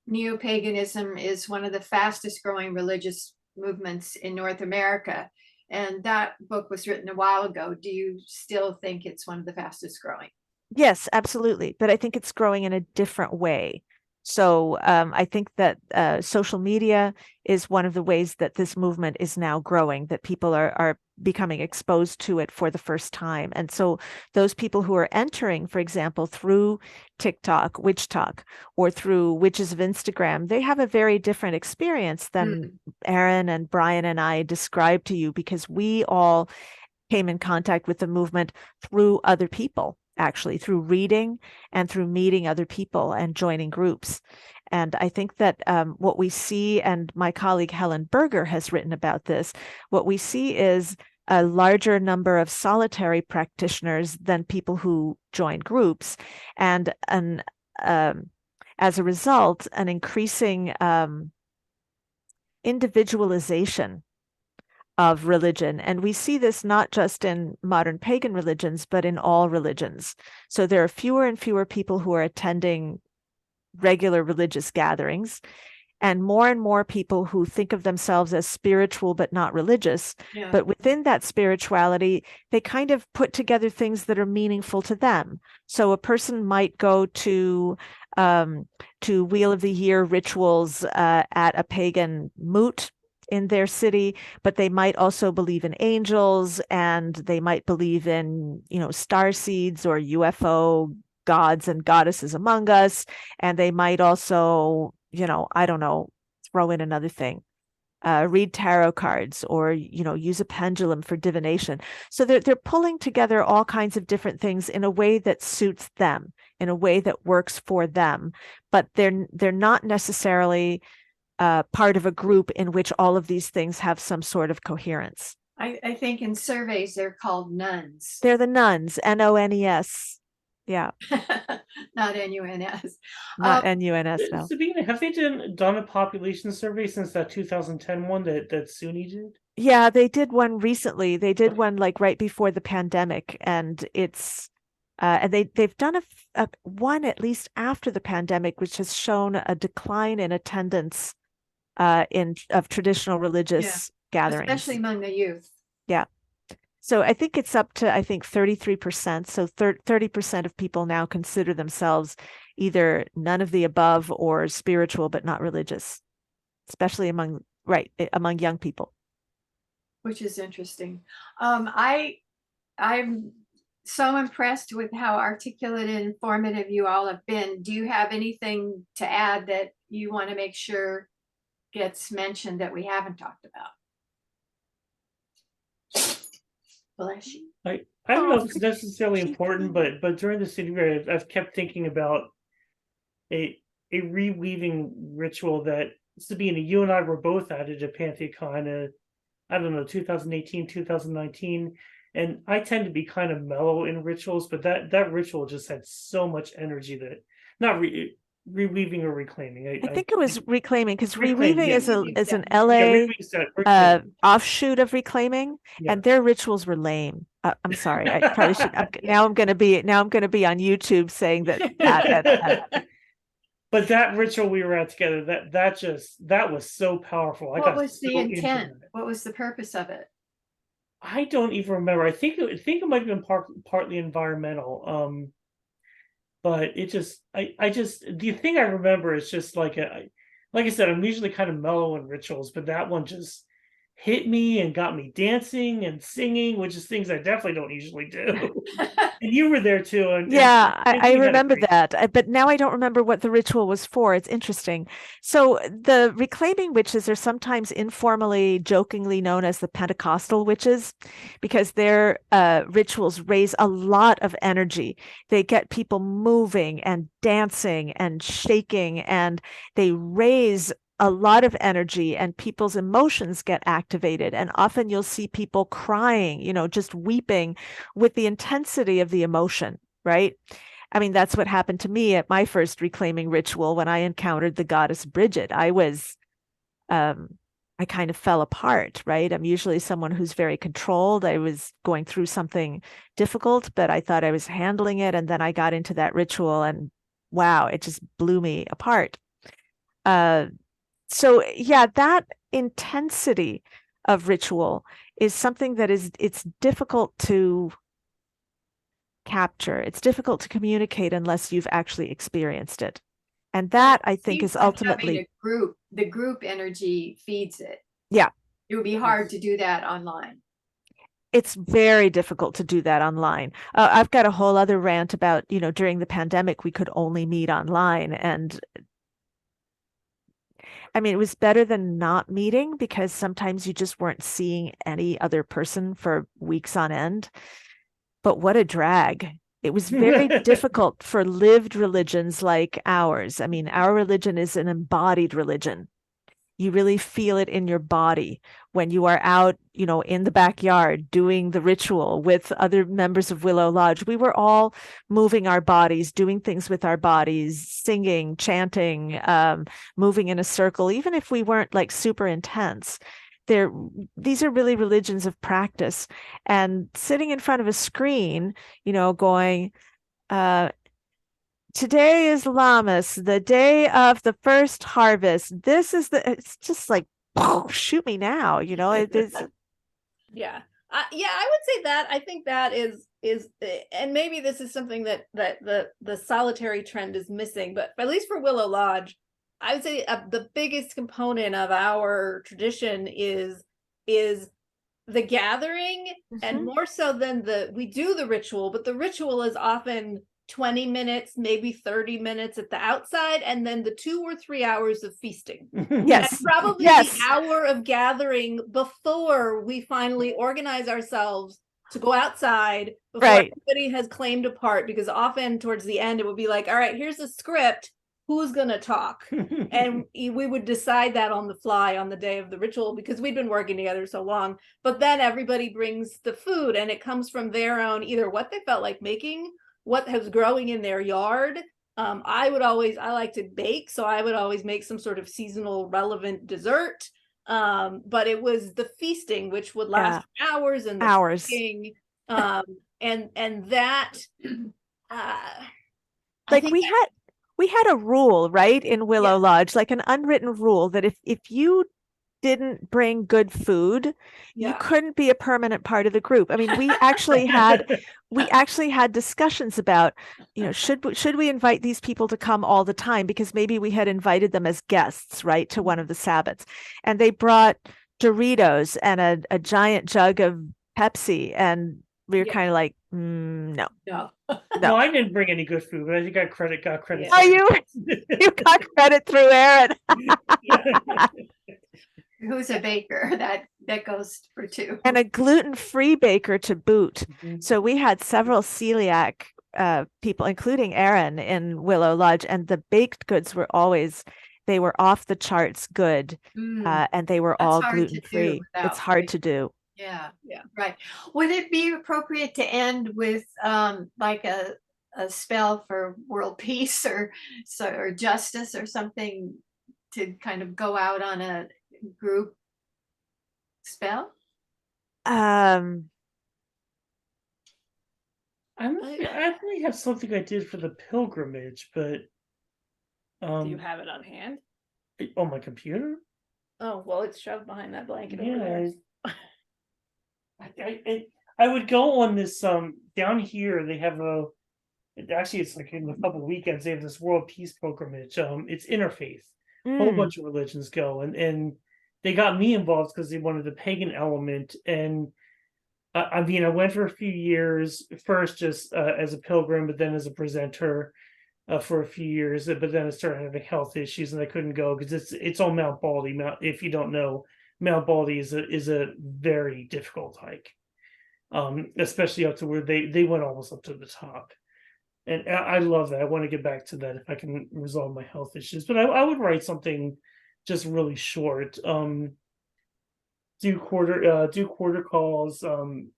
[SPEAKER 1] neo-paganism is one of the fastest growing religious movements in North America. And that book was written a while ago. Do you still think it's one of the fastest growing?
[SPEAKER 2] Yes, absolutely. But I think it's growing in a different way. So I think that social media is one of the ways that this movement is now growing, that people are becoming exposed to it for the first time. And so those people who are entering, for example, through TikTok, Witch Talk, or through Witches of Instagram, they have a very different experience than Aryn and Brian and I described to you, because we all came in contact with the movement through other people, actually through reading and through meeting other people and joining groups. And I think that what we see, and my colleague Helen Berger has written about this, what we see is a larger number of solitary practitioners than people who join groups. And as a result, an increasing individualization of religion. And we see this not just in modern pagan religions, but in all religions. So there are fewer and fewer people who are attending regular religious gatherings, and more people who think of themselves as spiritual but not religious.
[SPEAKER 1] Yeah.
[SPEAKER 2] But within that spirituality, they kind of put together things that are meaningful to them. So a person might go to Wheel of the Year rituals at a pagan moot in their city, but they might also believe in angels, and they might believe in, star seeds or UFO gods and goddesses among us. And they might also, I don't know, throw in another thing, read tarot cards, or, use a pendulum for divination. So they're pulling together all kinds of different things in a way that suits them, in a way that works for them, but they're not necessarily part of a group in which all of these things have some sort of coherence.
[SPEAKER 1] I think in surveys they're called nuns.
[SPEAKER 2] They're the nuns, NONES. Yeah.
[SPEAKER 1] Not NUNS.
[SPEAKER 2] Not NUNS, no.
[SPEAKER 4] Sabina, have they done a population survey since that 2010 one that SUNY did?
[SPEAKER 2] Yeah, they did one recently. They did one like right before the pandemic, and it's and they've done a one at least after the pandemic, which has shown a decline in attendance of traditional religious gatherings,
[SPEAKER 1] especially among the youth.
[SPEAKER 2] Yeah. So I think it's up to 33%. So 30% of people now consider themselves either none of the above or spiritual but not religious, especially among young people.
[SPEAKER 1] Which is interesting. I'm so impressed with how articulate and informative you all have been. Do you have anything to add that you want to make sure gets mentioned that we haven't talked about? Bless you.
[SPEAKER 4] I don't know if it's necessarily important, but during the city fair, I've kept thinking about a reweaving ritual that, Sabina, you and I were both at a PantheaCon, I don't know, 2018, 2019. And I tend to be kind of mellow in rituals, but that ritual just had so much energy that, not reweaving or reclaiming.
[SPEAKER 2] I think it was reclaiming, because reweaving
[SPEAKER 4] yes,
[SPEAKER 2] is an
[SPEAKER 4] yeah,
[SPEAKER 2] LA
[SPEAKER 4] reclaiming.
[SPEAKER 2] offshoot of reclaiming,
[SPEAKER 4] Yeah.
[SPEAKER 2] and their rituals were lame. I'm sorry, I probably should. Now I'm going to be on YouTube saying that.
[SPEAKER 4] But that ritual we were at together, that was so powerful.
[SPEAKER 1] What was the intent? What was the purpose of it?
[SPEAKER 4] I don't even remember. I think it might have been partly environmental. But it just, the thing I remember is just like I said, I'm usually kind of mellow in rituals, but that one just hit me and got me dancing and singing, which is things I definitely don't usually do. And you were there too. And
[SPEAKER 2] I remember that, but now I don't remember what the ritual was for. It's interesting. So the reclaiming witches are sometimes informally, jokingly known as the Pentecostal witches, because their rituals raise a lot of energy. They get people moving and dancing and shaking, and they raise a lot of energy, and people's emotions get activated. And often you'll see people crying, just weeping with the intensity of the emotion, right? I mean, that's what happened to me at my first reclaiming ritual when I encountered the goddess Bridget. I kind of fell apart, right? I'm usually someone who's very controlled. I was going through something difficult, but I thought I was handling it. And then I got into that ritual, and wow, it just blew me apart. So yeah, that intensity of ritual is something that it's difficult to capture. It's difficult to communicate unless you've actually experienced it. And that, I think,
[SPEAKER 1] Seems
[SPEAKER 2] is
[SPEAKER 1] like having
[SPEAKER 2] ultimately,
[SPEAKER 1] a group, the group energy feeds it.
[SPEAKER 2] yeah,
[SPEAKER 1] It would be hard to do that online.
[SPEAKER 2] it's very difficult to do that online. I've got a whole other rant about, during the pandemic, we could only meet online. And I mean, it was better than not meeting because sometimes you just weren't seeing any other person for weeks on end. But what a drag. It was very difficult for lived religions like ours. I mean, our religion is an embodied religion. You really feel it in your body when you are out, in the backyard doing the ritual with other members of Willow Lodge. We were all moving our bodies, doing things with our bodies, singing, chanting, moving in a circle, even if we weren't like super intense. These are really religions of practice. And sitting in front of a screen, going, today is Lammas, the day of the first harvest. It's just like, shoot me now, it is.
[SPEAKER 3] Yeah. Yeah, I would say that. I think that is, and maybe this is something that the solitary trend is missing, but at least for Willow Lodge, I would say the biggest component of our tradition is the gathering, and more so than we do the ritual, but the ritual is often 20 minutes, maybe 30 minutes at the outside, and then the 2 or 3 hours of feasting.
[SPEAKER 2] Yes.
[SPEAKER 3] And probably
[SPEAKER 2] Yes.
[SPEAKER 3] the hour of gathering before we finally organize ourselves to go outside, before
[SPEAKER 2] Right.
[SPEAKER 3] everybody has claimed a part, because often towards the end it would be like, all right, here's a script, who's gonna talk? And we would decide that on the fly on the day of the ritual, because we'd been working together so long. But then everybody brings the food, and it comes from their own, either what they felt like making, what was growing in their yard. I like to bake, so I would always make some sort of seasonal relevant dessert. But it was the feasting, which would last hours, and the
[SPEAKER 2] hours.
[SPEAKER 3] cooking, and that
[SPEAKER 2] like we had a rule, right, in Willow Lodge, like an unwritten rule that if you didn't bring good food, you couldn't be a permanent part of the group. I mean, we actually had discussions about, should we invite these people to come all the time, because maybe we had invited them as guests, right, to one of the Sabbats, and they brought Doritos and a giant jug of Pepsi, and we were kind of like, no.
[SPEAKER 4] No, I didn't bring any good food, but I got credit.
[SPEAKER 2] Yeah. Oh, you got credit through Aryn.
[SPEAKER 1] Who's a baker? That goes for 2.
[SPEAKER 2] And a gluten-free baker to boot. So we had several celiac people, including Aryn, in Willow Lodge, and the baked goods were they were off the charts good, and they were all gluten-free. It's hard to do.
[SPEAKER 1] Yeah, right. Would it be appropriate to end with like a spell for world peace or justice or something, to kind of go out on a group spell?
[SPEAKER 4] I actually have something I did for the pilgrimage, but
[SPEAKER 3] do you have it on hand?
[SPEAKER 4] On my computer?
[SPEAKER 3] Oh, well, it's shoved behind that blanket over there.
[SPEAKER 4] I would go on this down here. They have it's like in a couple of weekends they have this world peace pilgrimage. It's interfaith. A whole bunch of religions go, and they got me involved because they wanted the pagan element. And I mean, I went for a few years, first just as a pilgrim, but then as a presenter for a few years. But then I started having health issues, and I couldn't go because it's on Mount Baldy. If you don't know, Mount Baldy is a very difficult hike, especially up to where they went almost up to the top. And I love that. I want to get back to that if I can resolve my health issues. But I would write something just really short. Do quarter calls in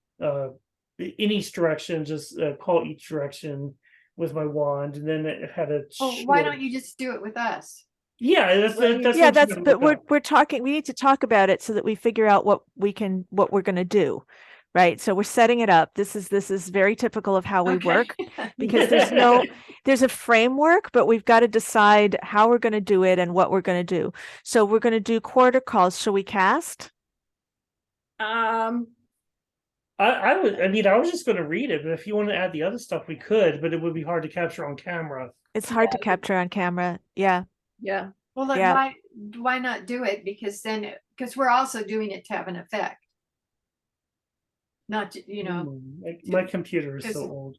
[SPEAKER 4] each direction. Just call each direction with my wand, and then it had a.
[SPEAKER 1] Why don't you just do it with us?
[SPEAKER 4] Yeah,
[SPEAKER 2] but we're talking. We need to talk about it so that we figure out what we're going to do. Right. So we're setting it up. This is very typical of how we work, because there's a framework, but we've got to decide how we're going to do it and what we're going to do. So we're going to do quarter calls. Shall we cast?
[SPEAKER 4] I was just going to read it, but if you want to add the other stuff, we could, but it would be hard to capture on camera.
[SPEAKER 2] It's hard to
[SPEAKER 3] Yeah.
[SPEAKER 2] capture on camera. Yeah.
[SPEAKER 3] Yeah.
[SPEAKER 1] Well, then
[SPEAKER 2] Yeah.
[SPEAKER 1] why not do it? Because then, because we're also doing it to have an effect. Not,
[SPEAKER 4] My computer is so
[SPEAKER 1] because-
[SPEAKER 4] old.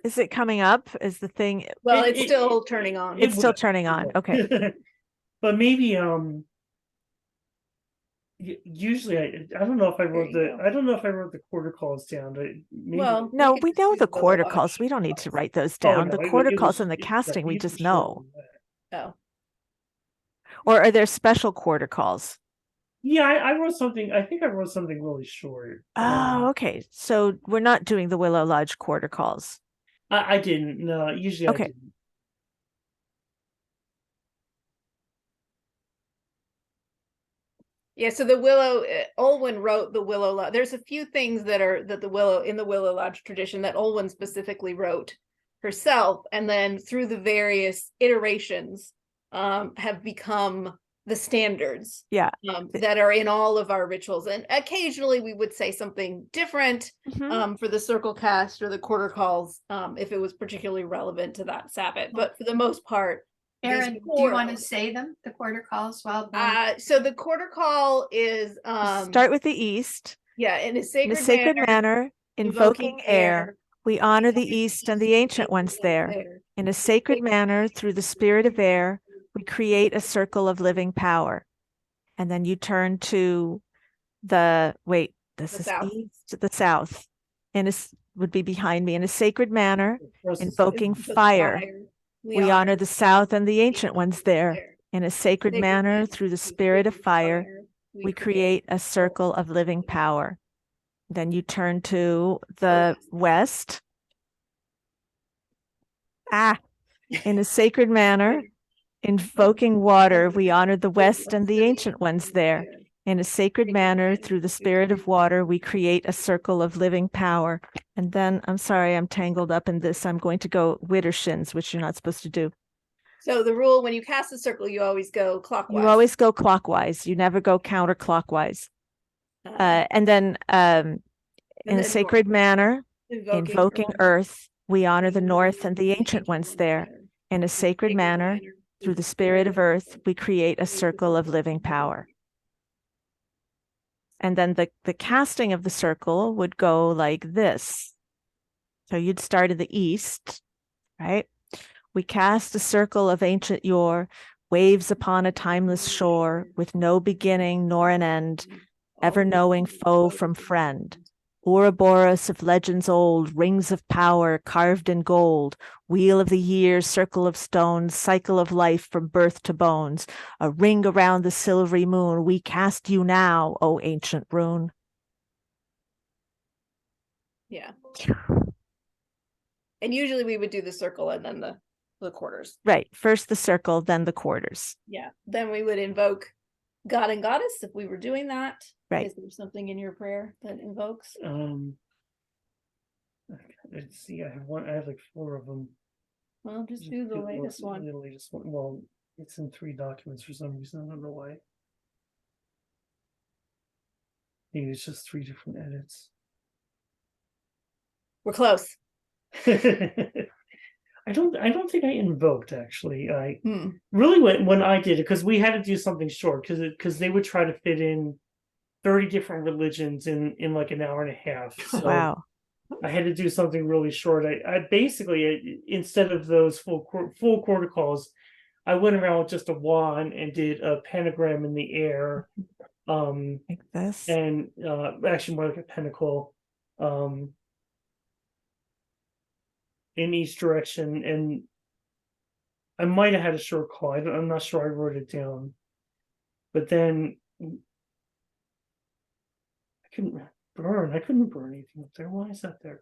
[SPEAKER 2] Is it coming up? Is the thing?
[SPEAKER 3] Well,
[SPEAKER 4] It-
[SPEAKER 3] it's still turning on.
[SPEAKER 2] It's still
[SPEAKER 4] will.
[SPEAKER 2] turning on.
[SPEAKER 4] It will.
[SPEAKER 2] Okay.
[SPEAKER 4] But maybe usually I don't know if I wrote
[SPEAKER 3] There you go.
[SPEAKER 4] I don't know if I wrote the quarter calls down. Maybe,
[SPEAKER 3] Well,
[SPEAKER 2] No,
[SPEAKER 3] could
[SPEAKER 2] we
[SPEAKER 3] just
[SPEAKER 2] know
[SPEAKER 3] use
[SPEAKER 2] the
[SPEAKER 3] Willow
[SPEAKER 2] quarter
[SPEAKER 3] Lodge.
[SPEAKER 2] calls. We don't need to write those
[SPEAKER 4] Oh,
[SPEAKER 2] down.
[SPEAKER 4] no,
[SPEAKER 2] The
[SPEAKER 4] it
[SPEAKER 2] quarter
[SPEAKER 4] was-
[SPEAKER 2] calls and the
[SPEAKER 4] it was
[SPEAKER 2] casting, we
[SPEAKER 4] usually
[SPEAKER 2] just
[SPEAKER 4] shorter
[SPEAKER 2] know.
[SPEAKER 4] than that.
[SPEAKER 3] Oh,
[SPEAKER 2] Or are there special quarter calls?
[SPEAKER 4] Yeah, I wrote something. I think I wrote something really short.
[SPEAKER 2] Oh, okay. So we're not doing the Willow Lodge quarter calls.
[SPEAKER 4] I didn't. No, usually I
[SPEAKER 2] Okay.
[SPEAKER 4] didn't.
[SPEAKER 3] yeah. So the Willow, Olwen wrote the Willow Lodge. There's a few things that the Willow Lodge tradition that Olwen specifically wrote herself, and then through the various iterations, have become the standards.
[SPEAKER 2] Yeah.
[SPEAKER 3] That are in all of our rituals, and occasionally we would say something different
[SPEAKER 2] Mhm.
[SPEAKER 3] for the circle cast or the quarter calls, if it was particularly relevant to that Sabbath. But for the most part, these
[SPEAKER 1] Aaron, do
[SPEAKER 3] core
[SPEAKER 1] you want to
[SPEAKER 3] elements.
[SPEAKER 1] say them, the quarter calls while?
[SPEAKER 3] So the quarter call is
[SPEAKER 2] Start with the east.
[SPEAKER 3] yeah, in a
[SPEAKER 2] In
[SPEAKER 3] sacred,
[SPEAKER 2] a sacred manner, invoking air, we honor the
[SPEAKER 3] invoking
[SPEAKER 2] east and the ancient ones there.
[SPEAKER 3] there.
[SPEAKER 2] In a sacred manner, through the spirit of air, we create a circle of living power. And then you turn to this
[SPEAKER 3] The
[SPEAKER 2] is
[SPEAKER 3] south.
[SPEAKER 2] east, the south. And would be behind me. In a sacred manner,
[SPEAKER 4] First is-
[SPEAKER 2] invoking
[SPEAKER 3] The
[SPEAKER 2] fire. We honor the south and the ancient ones there. In a sacred manner, through the spirit of fire, we create a circle of living power. Then you turn to the west. In a sacred manner, invoking water, we honor the west and the ancient ones there. In a sacred manner, through the spirit of water, we create a circle of living power. And then, I'm sorry, I'm tangled up in this. I'm going to go widdershins, which you're not supposed to do.
[SPEAKER 3] So the rule, when you cast a circle, you always go clockwise.
[SPEAKER 2] You always go clockwise. You never go counterclockwise. And then in a sacred manner, invoking earth, we honor the north and the ancient ones there. In a sacred manner, through the spirit of earth, we create a circle of living power. And then the casting of the circle would go like this. So you'd start in the east, right? We cast a circle of ancient yore, waves upon a timeless shore, with no beginning nor an end, ever knowing foe from friend. Ouroboros of legends old, rings of power carved in gold, wheel of the years, circle of stones, cycle of life from birth to bones, a ring around the silvery moon, we cast you now, O ancient rune.
[SPEAKER 3] Yeah. And usually we would do the circle and then the quarters.
[SPEAKER 2] Right, first the circle, then the quarters.
[SPEAKER 3] Yeah. Then we would invoke God and Goddess if we were doing that.
[SPEAKER 2] Right.
[SPEAKER 3] Is there something in your prayer that invokes?
[SPEAKER 4] Let's see. I have like 4 of them.
[SPEAKER 3] Well, just do the latest one.
[SPEAKER 4] The latest one. Well, it's in 3 documents for some reason. I don't know why. Maybe it's just 3 different edits.
[SPEAKER 3] We're close.
[SPEAKER 4] I don't think I invoked actually. I
[SPEAKER 3] Hmm.
[SPEAKER 4] really when I did it, because we had to do something short, because they would try to fit in 30 different religions in like an hour and a half. So
[SPEAKER 2] Wow.
[SPEAKER 4] I had to do something really short. I basically, instead of those full quarter calls, I went around with just a wand and did a pentagram in the air.
[SPEAKER 2] Like this.
[SPEAKER 4] And actually more like a pentacle. In each direction, and I might have had a short call. I'm not sure I wrote it down, but then I couldn't burn anything up there. Why is that there?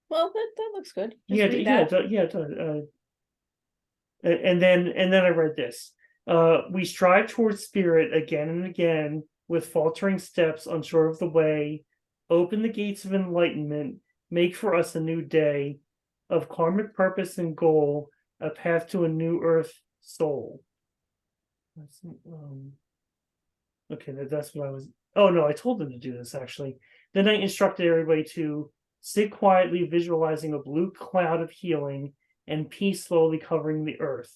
[SPEAKER 3] Well, that looks good. Just
[SPEAKER 4] Yeah,
[SPEAKER 3] read
[SPEAKER 4] yeah,
[SPEAKER 3] that.
[SPEAKER 4] it does. And then I read this. We strive towards spirit again and again with faltering steps, unsure of the way. Open the gates of enlightenment, make for us a new day of karmic purpose and goal, a path to a new earth soul. Okay, that's what I was. Oh no, I told them to do this actually. Then I instructed everybody to sit quietly, visualizing a blue cloud of healing and peace slowly covering the earth.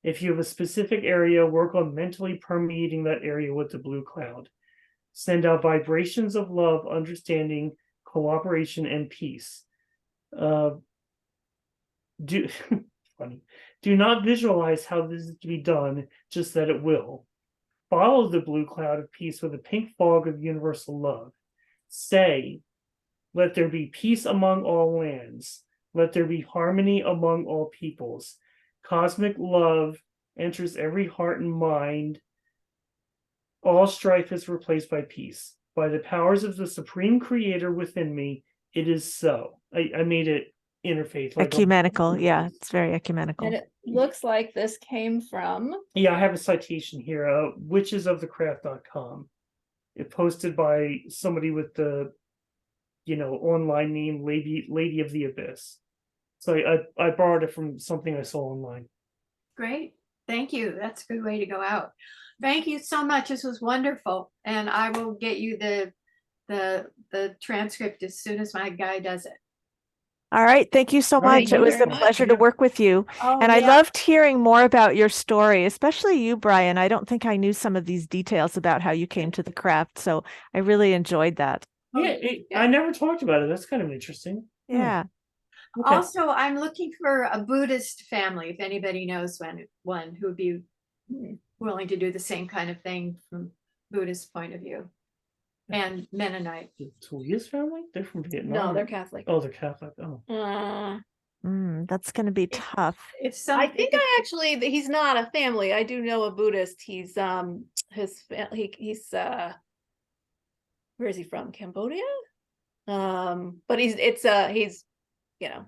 [SPEAKER 4] If you have a specific area, work on mentally permeating that area with the blue cloud. Send out vibrations of love, understanding, cooperation, and peace. Do funny. Do not visualize how this is to be done, just that it will. Follow the blue cloud of peace with a pink fog of universal love. Say, let there be peace among all lands. Let there be harmony among all peoples. Cosmic love enters every heart and mind. All strife is replaced by peace. By the powers of the supreme creator within me, it is so. I made it interfaith. Like
[SPEAKER 2] Ecumenical. Yeah, it's very ecumenical.
[SPEAKER 3] And it looks like this came from.
[SPEAKER 4] Yeah, I have a citation here, witchesofthecraft.com. It posted by somebody with the, online name Lady of the Abyss. So I borrowed it from something I saw online.
[SPEAKER 1] Great. Thank you. That's a good way to go out. Thank you so much. This was wonderful. And I will get you the transcript as soon as my guy does it.
[SPEAKER 2] All right. Thank you so
[SPEAKER 4] Right,
[SPEAKER 2] much. It was a
[SPEAKER 3] very much.
[SPEAKER 2] pleasure to work with you.
[SPEAKER 1] Oh,
[SPEAKER 2] And I
[SPEAKER 1] yeah.
[SPEAKER 2] loved hearing more about your story, especially you, Brian. I don't think I knew some of these details about how you came to the craft. So I really enjoyed that.
[SPEAKER 4] Yeah, I never talked about it. That's kind of interesting.
[SPEAKER 2] Yeah.
[SPEAKER 4] Okay.
[SPEAKER 1] Also, I'm looking for a Buddhist family, if anybody knows one who would be willing to do the same kind of thing from Buddhist point of view. And Mennonite.
[SPEAKER 4] The Talia's family? They're from Vietnam.
[SPEAKER 3] No, they're Catholic.
[SPEAKER 4] Oh, they're Catholic. Oh.
[SPEAKER 2] That's going to be tough.
[SPEAKER 1] If some,
[SPEAKER 3] I think he's not a family. I do know a Buddhist. He's he's where is he from? Cambodia? But he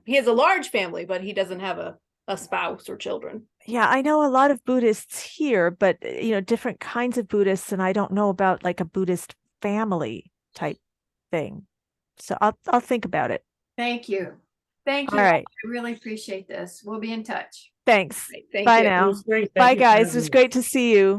[SPEAKER 3] has a large family, but he doesn't have a spouse or children.
[SPEAKER 2] Yeah, I know a lot of Buddhists here, but different kinds of Buddhists, and I don't know about like a Buddhist family type thing. So I'll think about it.
[SPEAKER 1] Thank you. Thank you.
[SPEAKER 2] All right.
[SPEAKER 1] I really appreciate this. We'll be in touch.
[SPEAKER 2] Thanks.
[SPEAKER 3] Thank
[SPEAKER 2] Bye
[SPEAKER 3] you.
[SPEAKER 2] now.
[SPEAKER 4] It was great. Thank
[SPEAKER 2] Bye,
[SPEAKER 4] you for
[SPEAKER 2] guys. It
[SPEAKER 4] having
[SPEAKER 2] was
[SPEAKER 4] me.
[SPEAKER 2] great to see you.